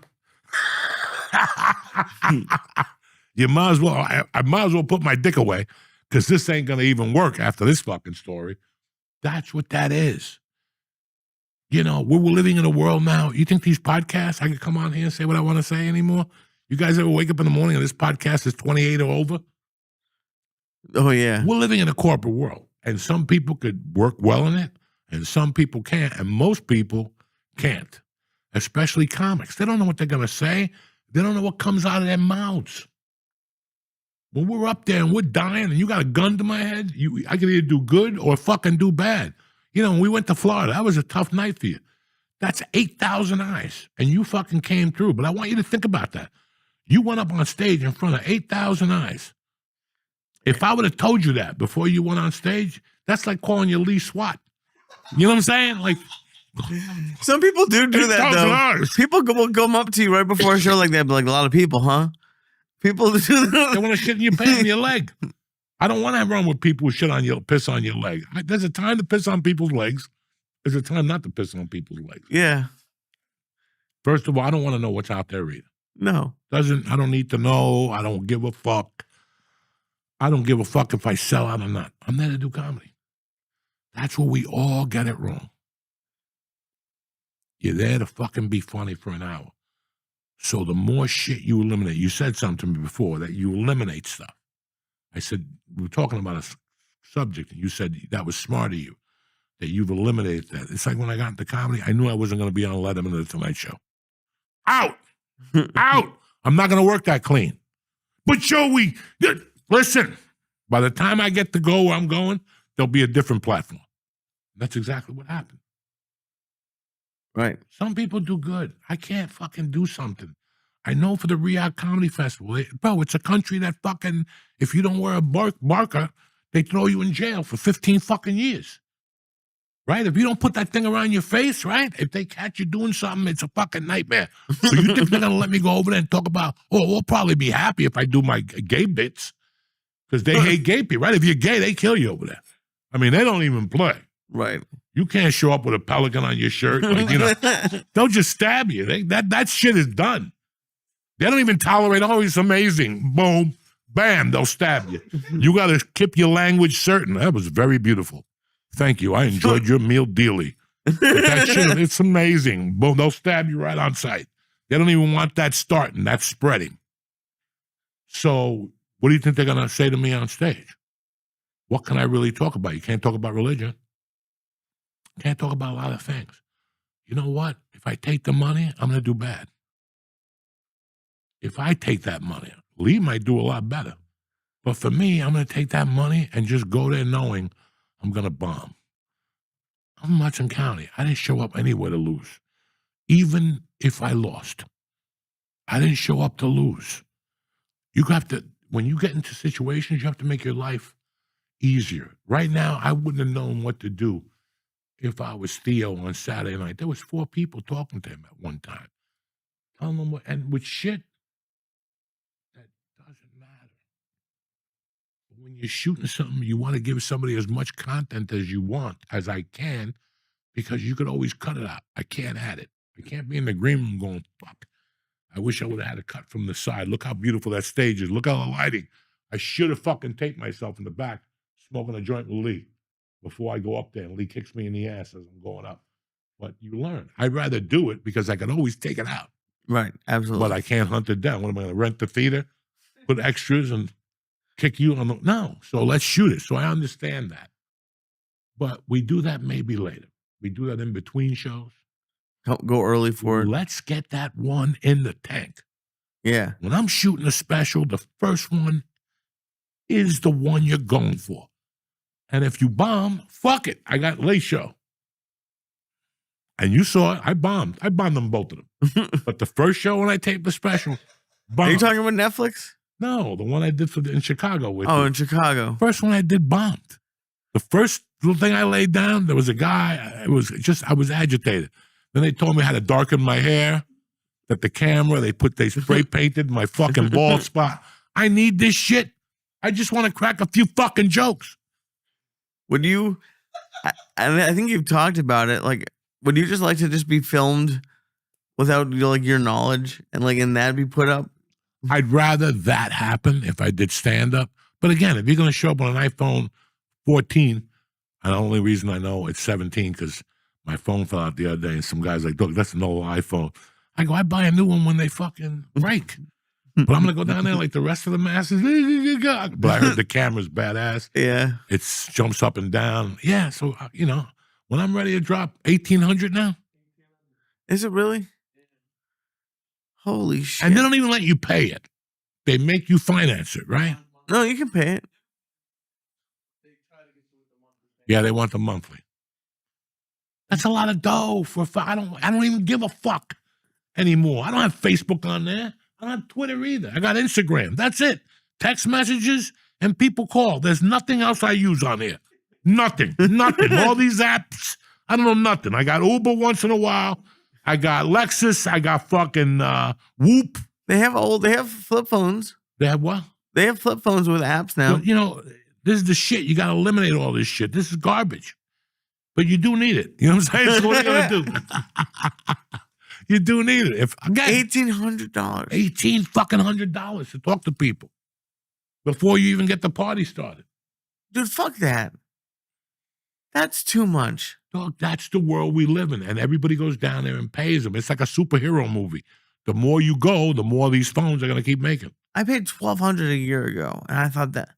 you might as well, I might as well put my dick away because this ain't going to even work after this fucking story. That's what that is. You know, we're living in a world now. You think these podcasts, I can come on here and say what I want to say anymore? You guys ever wake up in the morning and this podcast is 28 or over? Oh, yeah. We're living in a corporate world, and some people could work well in it, and some people can't, and most people can't, especially comics. They don't know what they're going to say. They don't know what comes out of their mouths. When we're up there and we're dying and you got a gun to my head, I could either do good or fucking do bad. You know, when we went to Florida, that was a tough night for you. That's 8,000 eyes, and you fucking came through. But I want you to think about that. You went up on stage in front of 8,000 eyes. If I would have told you that before you went on stage, that's like calling you Lee Swat. You know what I'm saying? Like, some people do that, though. Eyes. People will come up to you right before a show like that, but like a lot of people, huh? People do that. They want to shit in your pants, in your leg. I don't want to run with people who piss on your leg. There's a time to piss on people's legs. There's a time not to piss on people's legs. Yeah. First of all, I don't want to know what's out there either. No. I don't need to know. I don't give a fuck. I don't give a fuck if I sell out or not. I'm there to do comedy. That's where we all get it wrong. You're there to fucking be funny for an hour. So the more shit you eliminate, you said something to me before, that you eliminate stuff. I said, we were talking about a subject, and you said that was smart of you, that you've eliminated that. It's like when I got into comedy, I knew I wasn't going to be on Letterman or The Tonight Show. Out! Out! I'm not going to work that clean. But Joey, listen, by the time I get to go where I'm going, there'll be a different platform. That's exactly what happened. Right. Some people do good. I can't fucking do something. I know for the Riyadh Comedy Festival, bro, it's a country that fucking, if you don't wear a barker, they throw you in jail for 15 fucking years. Right? If you don't put that thing around your face, right? If they catch you doing something, it's a fucking nightmare. So you think they're going to let me go over there and talk about, oh, we'll probably be happy if I do my gay bits. Because they hate gay people, right? If you're gay, they kill you over there. I mean, they don't even play. Right. You can't show up with a pelican on your shirt. Like, they'll just stab you. That shit is done. They don't even tolerate, oh, he's amazing. Boom, bam, they'll stab you. You got to keep your language certain. That was very beautiful. Thank you. I enjoyed your meal dearly. But that shit, it's amazing. Boom, they'll stab you right on sight. They don't even want that starting. That's spreading. So what do you think they're going to say to me on stage? What can I really talk about? You can't talk about religion. Can't talk about a lot of things. You know what? If I take the money, I'm going to do bad. If I take that money, Lee might do a lot better. But for me, I'm going to take that money and just go there knowing I'm going to bomb. I'm Hudson County. I didn't show up anywhere to lose. Even if I lost, I didn't show up to lose. You have to, when you get into situations, you have to make your life easier. Right now, I wouldn't have known what to do if I was Theo on Saturday night. There was 4 people talking to him at one time. Telling him what, and with shit that doesn't matter. But when you're shooting something, you want to give somebody as much content as you want, as I can, because you could always cut it out. I can't add it. I can't be in the green room going, fuck. I wish I would have had a cut from the side. Look how beautiful that stage is. Look how the lighting. I should have fucking taped myself in the back smoking a joint with Lee before I go up there and Lee kicks me in the ass as I'm going up. But you learn. I'd rather do it because I can always take it out. Right, absolutely. But I can't hunt it down. What am I going to rent the theater, put extras and kick you on the... No. So let's shoot it. So I understand that. But we do that maybe later. We do that in between shows. Go early for it. Let's get that one in the tank. Yeah. When I'm shooting a special, the first one is the one you're going for. And if you bomb, fuck it. I got late show. And you saw it. I bombed. I bombed them, both of them. But the first show when I taped the special, bombed. Are you talking about Netflix? No, the one I did in Chicago with you. In Chicago. First one I did bombed. The first little thing I laid down, there was a guy, I was agitated. Then they told me how to darken my hair, that the camera, they spray painted my fucking bald spot. I need this shit. I just want to crack a few fucking jokes. Would you, and I think you've talked about it, like, would you just like to just be filmed without like your knowledge and like in that be put up? I'd rather that happen if I did stand up. But again, if you're going to show up on an iPhone 14, and the only reason I know it's 17 because my phone fell out the other day and some guy's like, look, that's an old iPhone. I go, I buy a new one when they fucking break. But I'm going to go down there like the rest of the masses. But I heard the camera's badass. Yeah. It jumps up and down. Yeah, so, when I'm ready to drop 1,800 now. Is it really? Holy shit. And they don't even let you pay it. They make you finance it, right? No, you can pay it. Yeah, they want the monthly. That's a lot of dough for I don't even give a fuck anymore. I don't have Facebook on there. I don't have Twitter either. I got Instagram. That's it. Text messages and people call. There's nothing else I use on here. Nothing. All these apps, I don't know nothing. I got Uber once in a while. I got Lexus. I got fucking Whoop. They have flip phones. They have what? They have flip phones with apps now. Well, this is the shit. You got to eliminate all this shit. This is garbage. But you do need it. You know what I'm saying? So what are you going to do? You do need it. If again, $1,800. $1,800 to talk to people before you even get the party started. Dude, fuck that. That's too much. Dog, that's the world we live in. And everybody goes down there and pays them. It's like a superhero movie. The more you go, the more these phones are going to keep making. I paid $1,200 a year ago, and I thought that.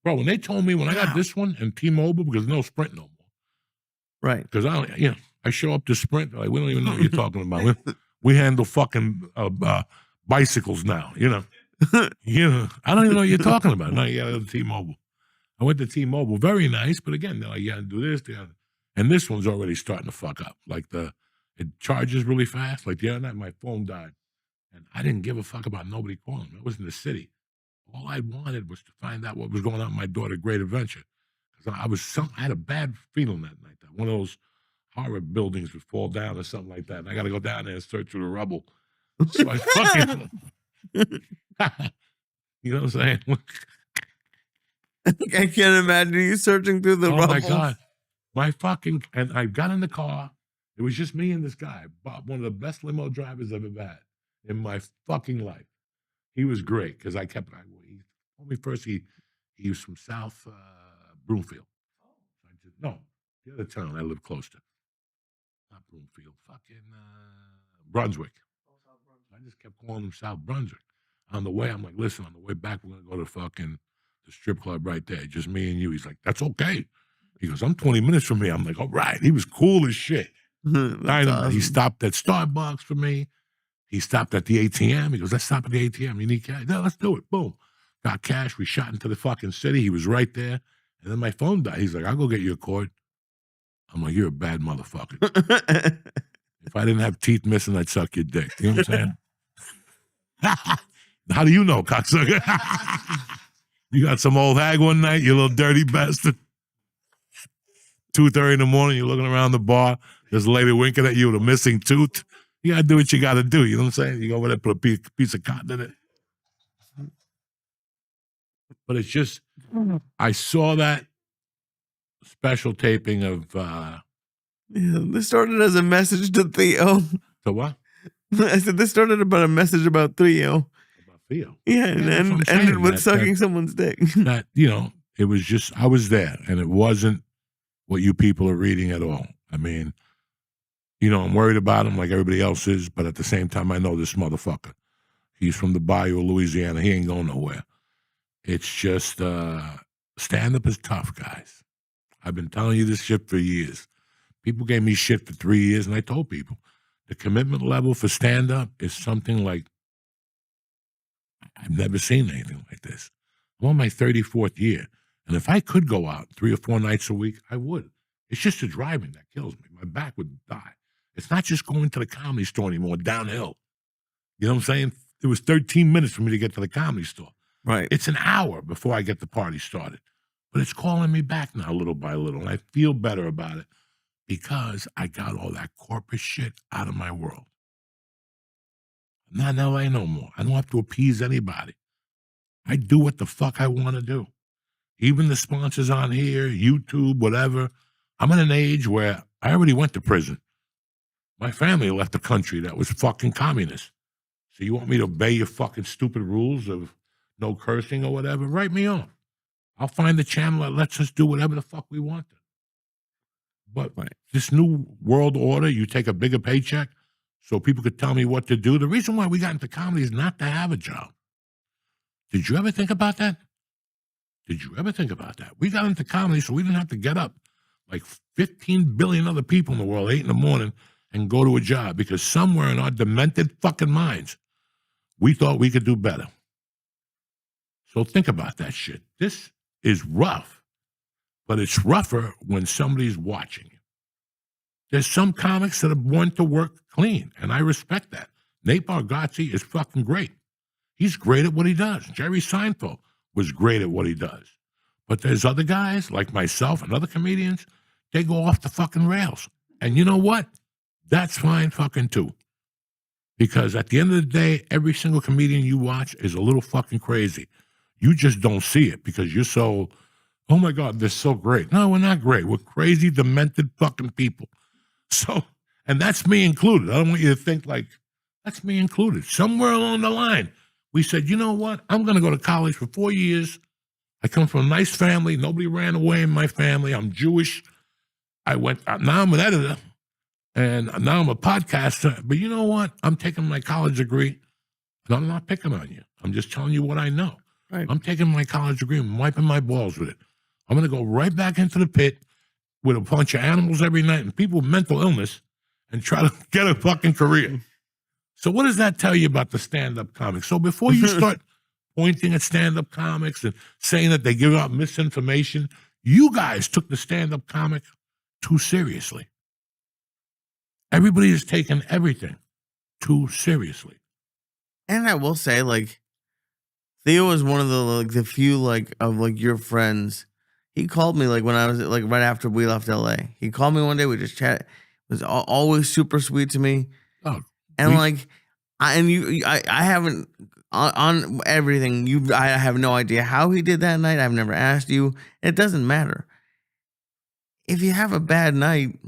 Bro, when they told me when I got this one and T-Mobile, because no Sprint no more. Right. Because I show up to Sprint, like, we don't even know what you're talking about. We handle fucking bicycles now, I don't even know what you're talking about. No, you got to go to T-Mobile. I went to T-Mobile, very nice, but again, they're like, you got to do this, and this one's already starting to fuck up. Like it charges really fast. Like the other night, my phone died, and I didn't give a fuck about nobody calling me. I was in the city. All I wanted was to find out what was going on with my daughter, Great Adventure. Because I had a bad feeling that night. That one of those horror buildings would fall down or something like that. And I got to go down there and search through the rubble. So I fucking, you know what I'm saying? I can't imagine you searching through the rubble. Oh my God. And I got in the car. It was just me and this guy, Bob, one of the best limo drivers I've ever had in my fucking life. He was great because he told me first he was from South Broomfield. No, the other town I live close to. Not Broomfield, fucking Brunswick. I just kept calling him South Brunswick. On the way, I'm like, listen, on the way back, we're going to go to fucking the strip club right there. Just me and you. He's like, that's okay. He goes, I'm 20 minutes from here. I'm like, all right. He was cool as shit. Awesome. He stopped at Starbucks for me. He stopped at the ATM. He goes, let's stop at the ATM. You need cash? No, let's do it. Boom. Got cash. We shot into the fucking city. He was right there. And then my phone died. He's like, I'll go get you a cord. I'm like, you're a bad motherfucker. If I didn't have teeth missing, I'd suck your dick. You know what I'm saying? How do you know, cocksucker? You got some old hag one night, you little dirty bastard. 2:30 in the morning, you're looking around the bar. There's a lady winking at you with a missing tooth. You got to do what you got to do. You know what I'm saying? You go over there, put a piece of cotton in it. But it's just, I saw that special taping of... Yeah, this started as a message to Theo. So what? I said this started about a message about Theo. About Theo? Yeah, and ended with sucking someone's dick. That, it was just, I was there, and it wasn't what you people are reading at all. I mean, I'm worried about him like everybody else is, but at the same time, I know this motherfucker. He's from the bayou of Louisiana. He ain't going nowhere. It's just, stand-up is tough, guys. I've been telling you this shit for years. People gave me shit for 3 years, and I told people, the commitment level for stand-up is something like, I've never seen anything like this. I'm on my 34th year, and if I could go out 3 or 4 nights a week, I would. It's just the driving that kills me. My back would die. It's not just going to the comedy store anymore, downhill. You know what I'm saying? It was 13 minutes for me to get to the comedy store. Right. It's an hour before I get the party started. But it's calling me back now little by little, and I feel better about it because I got all that corporate shit out of my world. I'm not in LA no more. I don't have to appease anybody. I do what the fuck I want to do. Even the sponsors on here, YouTube, whatever. I'm at an age where I already went to prison. My family left the country that was fucking communist. So you want me to obey your fucking stupid rules of no cursing or whatever? Write me off. I'll find the channel that lets us do whatever the fuck we want to. But this new world order, you take a bigger paycheck so people could tell me what to do. The reason why we got into comedy is not to have a job. Did you ever think about that? We got into comedy so we didn't have to get up like 15 billion other people in the world 8 in the morning and go to a job because somewhere in our demented fucking minds, we thought we could do better. So think about that shit. This is rough, but it's rougher when somebody's watching you. There's some comics that are born to work clean, and I respect that. Nate Bargatze is fucking great. He's great at what he does. Jerry Seinfeld was great at what he does. But there's other guys like myself and other comedians, they go off the fucking rails. And you know what? That's fine fucking too. Because at the end of the day, every single comedian you watch is a little fucking crazy. You just don't see it because you're so, oh my God, they're so great. No, we're not great. We're crazy, demented fucking people. So, and that's me included. I don't want you to think like, that's me included. Somewhere along the line, we said, you know what? I'm going to go to college for 4 years. I come from a nice family. Nobody ran away in my family. I'm Jewish. Now I'm an editor, and now I'm a podcaster. But you know what? I'm taking my college degree, and I'm not picking on you. I'm just telling you what I know. Right. I'm taking my college degree and wiping my balls with it. I'm going to go right back into the pit with a bunch of animals every night and people with mental illness and try to get a fucking career. So what does that tell you about the stand-up comics? So before you start pointing at stand-up comics and saying that they give out misinformation, you guys took the stand-up comic too seriously. Everybody is taking everything too seriously. And I will say, like, Theo was one of the few of your friends. He called me when I was right after we left LA. He called me one day. We just chatted. Was always super sweet to me. Oh, and I haven't on everything. I have no idea how he did that night. I've never asked you. It doesn't matter. if you have a bad night,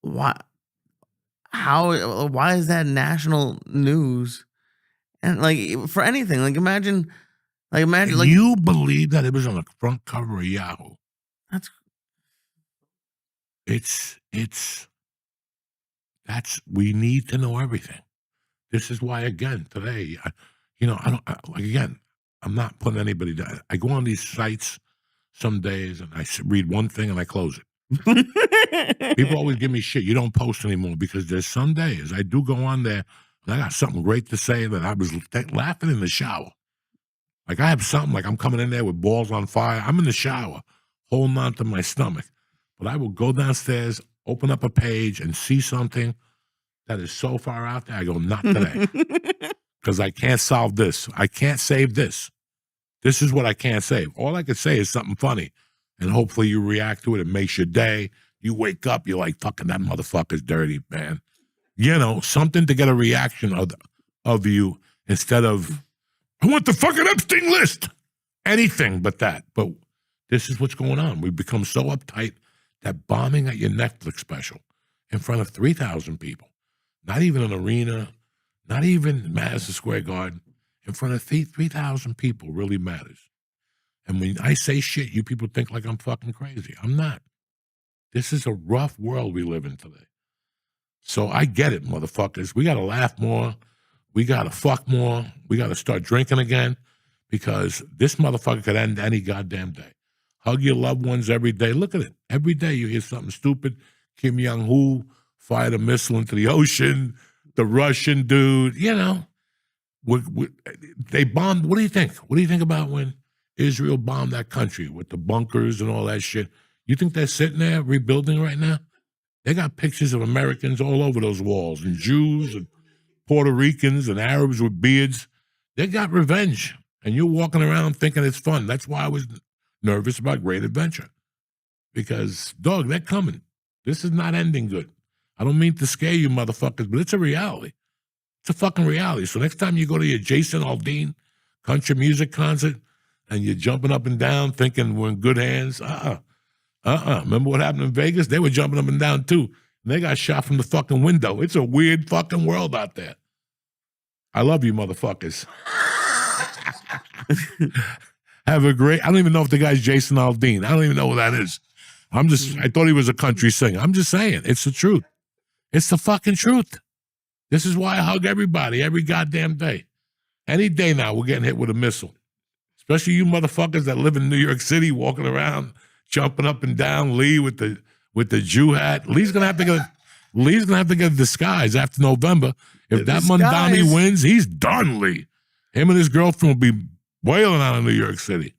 why is that national news? And like for anything, imagine And you believe that it was on the front cover of Yahoo? That's we need to know everything. This is why, again, today, I'm not putting anybody down. I go on these sites some days and I read one thing and I close it. People always give me shit. You don't post anymore because there's some days I do go on there and I got something great to say that I was laughing in the shower. Like I have something, like I'm coming in there with balls on fire. I'm in the shower, holding on to my stomach. But I will go downstairs, open up a page, and see something that is so far out there. I go, not today. Because I can't solve this. I can't save this. This is what I can't save. All I can say is something funny. And hopefully you react to it. It makes your day. You wake up, you're like, fucking that motherfucker's dirty, man. You know, something to get a reaction of you instead of, I want the fucking Epstein list. Anything but that. But this is what's going on. We've become so uptight that bombing at your Netflix special in front of 3,000 people, not even an arena, not even Madison Square Garden, in front of 3,000 people really matters. And when I say shit, you people think like I'm fucking crazy. I'm not. This is a rough world we live in today. So I get it, motherfuckers. We got to laugh more. We got to fuck more. We got to start drinking again because this motherfucker could end any goddamn day. Hug your loved ones every day. Look at it. Every day you hear something stupid. Kim Jong-un fired a missile into the ocean. The Russian dude, you know. They bombed. What do you think? What do you think about when Israel bombed that country with the bunkers and all that shit? You think they're sitting there rebuilding right now? They got pictures of Americans all over those walls, and Jews and Puerto Ricans and Arabs with beards. They got revenge, and you're walking around thinking it's fun. That's why I was nervous about Great Adventure. Because, dog, they're coming. This is not ending good. I don't mean to scare you motherfuckers, but it's a reality. It's a fucking reality. So next time you go to your Jason Aldean country music concert and you're jumping up and down thinking we're in good hands, Remember what happened in Vegas? They were jumping up and down too. And they got shot from the fucking window. It's a weird fucking world out there. I love you motherfuckers. Have a great, I don't even know if the guy's Jason Aldean. I don't even know who that is. I thought he was a country singer. I'm just saying, it's the truth. It's the fucking truth. This is why I hug everybody every goddamn day. Any day now, we're getting hit with a missile. Especially you motherfuckers that live in New York City, walking around, jumping up and down. Lee with the Jew hat. Lee's gonna have to get a disguise after November. If that Mondami wins, he's done. Lee, him and his girlfriend will be wailing out of New York City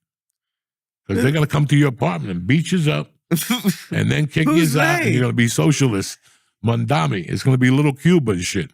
because they're gonna come to your apartment and beat you up, and then kick you out, and you're gonna be socialist. Mondami. It's gonna be little Cuba and shit.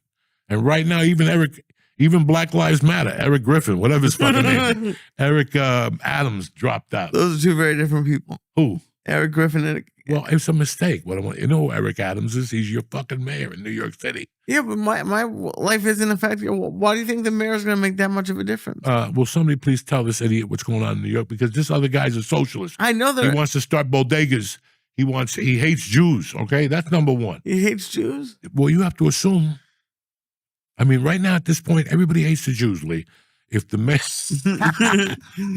And right now, even Black Lives Matter, Eric Griffin, whatever his fucking name, Eric Adams dropped out. Those are two very different people. Who? Eric Griffin and... Well, it's a mistake. You know who Eric Adams is? He's your fucking mayor in New York City. Yeah, but my life isn't affected. Why do you think the mayor's going to make that much of a difference? Will somebody please tell this idiot what's going on in New York? Because this other guy's a socialist. I know that. He wants to start bodegas. He hates Jews, okay? That's number one. He hates Jews? Well, you have to assume. I mean, right now at this point, everybody hates the Jews, Lee. If the mess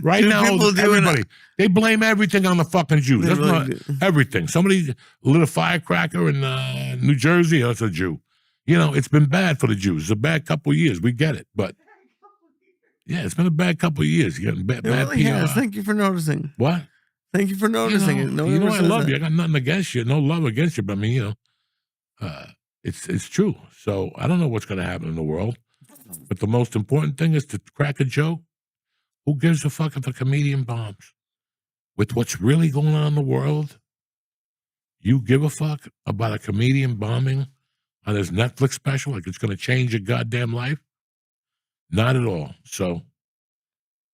right now, everybody they blame everything on the fucking Jews. That's not everything. Somebody lit a firecracker in New Jersey. That's a Jew. You know, it's been bad for the Jews. It's a bad couple of years. We get it, but yeah, it's been a bad couple of years. You're getting bad really PR. Has. Thank you for noticing. What? Thank you for noticing. You know I love you. I got nothing against you. No love against you. But I mean, you know, it's true. So I don't know what's going to happen in the world. But the most important thing is to crack a joke. Who gives a fuck if the comedian bombs? With what's really going on in the world, you give a fuck about a comedian bombing on his Netflix special like it's going to change your goddamn life? Not at all. So,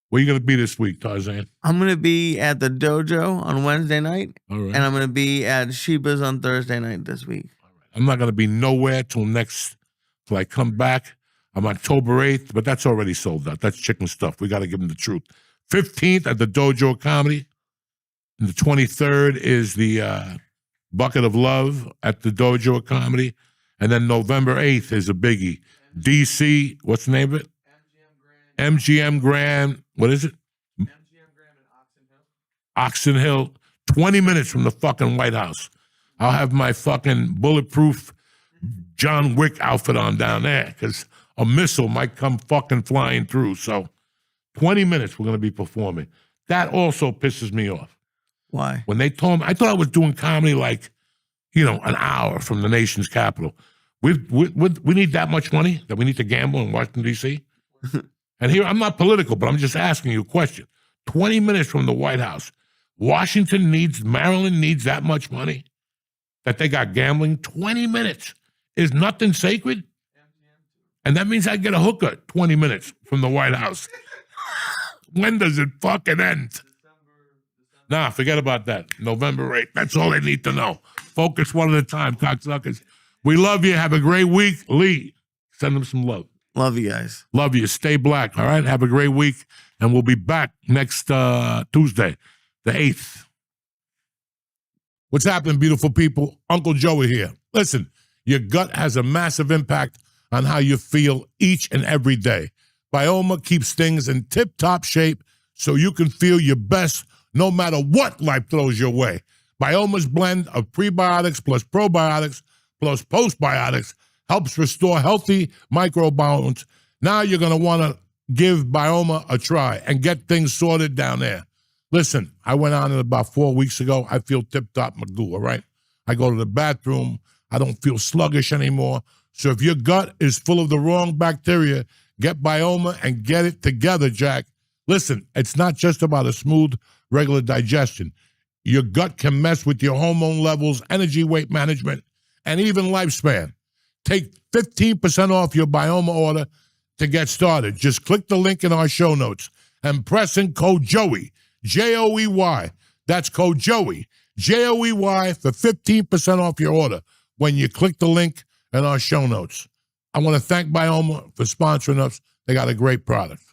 where are you going to be this week, Tarzan? I'm going to be at the Dojo on Wednesday night. All right. And I'm going to be at Sheba's on Thursday night this week. All right. I'm not going to be nowhere till I come back. I'm October 8th, but that's already sold out. That's chicken stuff. We got to give them the truth. 15th at the Dojo Comedy. And the 23rd is the Bucket of Love at the Dojo of Comedy. And then November 8th is a biggie. DC, what's the name of it? MGM Grand. What is it? MGM Grand and Oxon Hill. 20 minutes from the fucking White House. I'll have my fucking bulletproof John Wick outfit on down there because a missile might come fucking flying through. So 20 minutes we're going to be performing. That also pisses me off. Why? When they told me, I thought I was doing comedy like, an hour from the nation's capital. We need that much money that we need to gamble in Washington, D.C.? And here, I'm not political, but I'm just asking you a question. 20 minutes from the White House. Maryland needs that much money that they got gambling. 20 minutes. Is nothing sacred? And that means I get a hooker 20 minutes from the White House. When does it fucking end? Nah, forget about that. November 8th. That's all they need to know. Focus one at a time, cocksuckers. We love you. Have a great week. Lee, send them some love. Love you guys. Love you. Stay black, all right? Have a great week. And we'll be back next Tuesday, the 8th. What's happening, beautiful people? Uncle Joey here. Listen, your gut has a massive impact on how you feel each and every day. Bioma keeps things in tip-top shape so you can feel your best no matter what life throws your way. Bioma's blend of prebiotics plus probiotics plus postbiotics helps restore healthy microbiomes. Now you're going to want to give Bioma a try and get things sorted down there. Listen, I went on it about 4 weeks ago. I feel tip-top magoo, all right? I go to the bathroom. I don't feel sluggish anymore. So if your gut is full of the wrong bacteria, get Bioma and get it together, Jack. Listen, it's not just about a smooth, regular digestion. Your gut can mess with your hormone levels, energy, weight management, and even lifespan. Take 15% off your Bioma order to get started. Just click the link in our show notes and press in code Joey, Joey. That's code Joey, Joey, for 15% off your order when you click the link in our show notes. I want to thank Bioma for sponsoring us. They got a great product.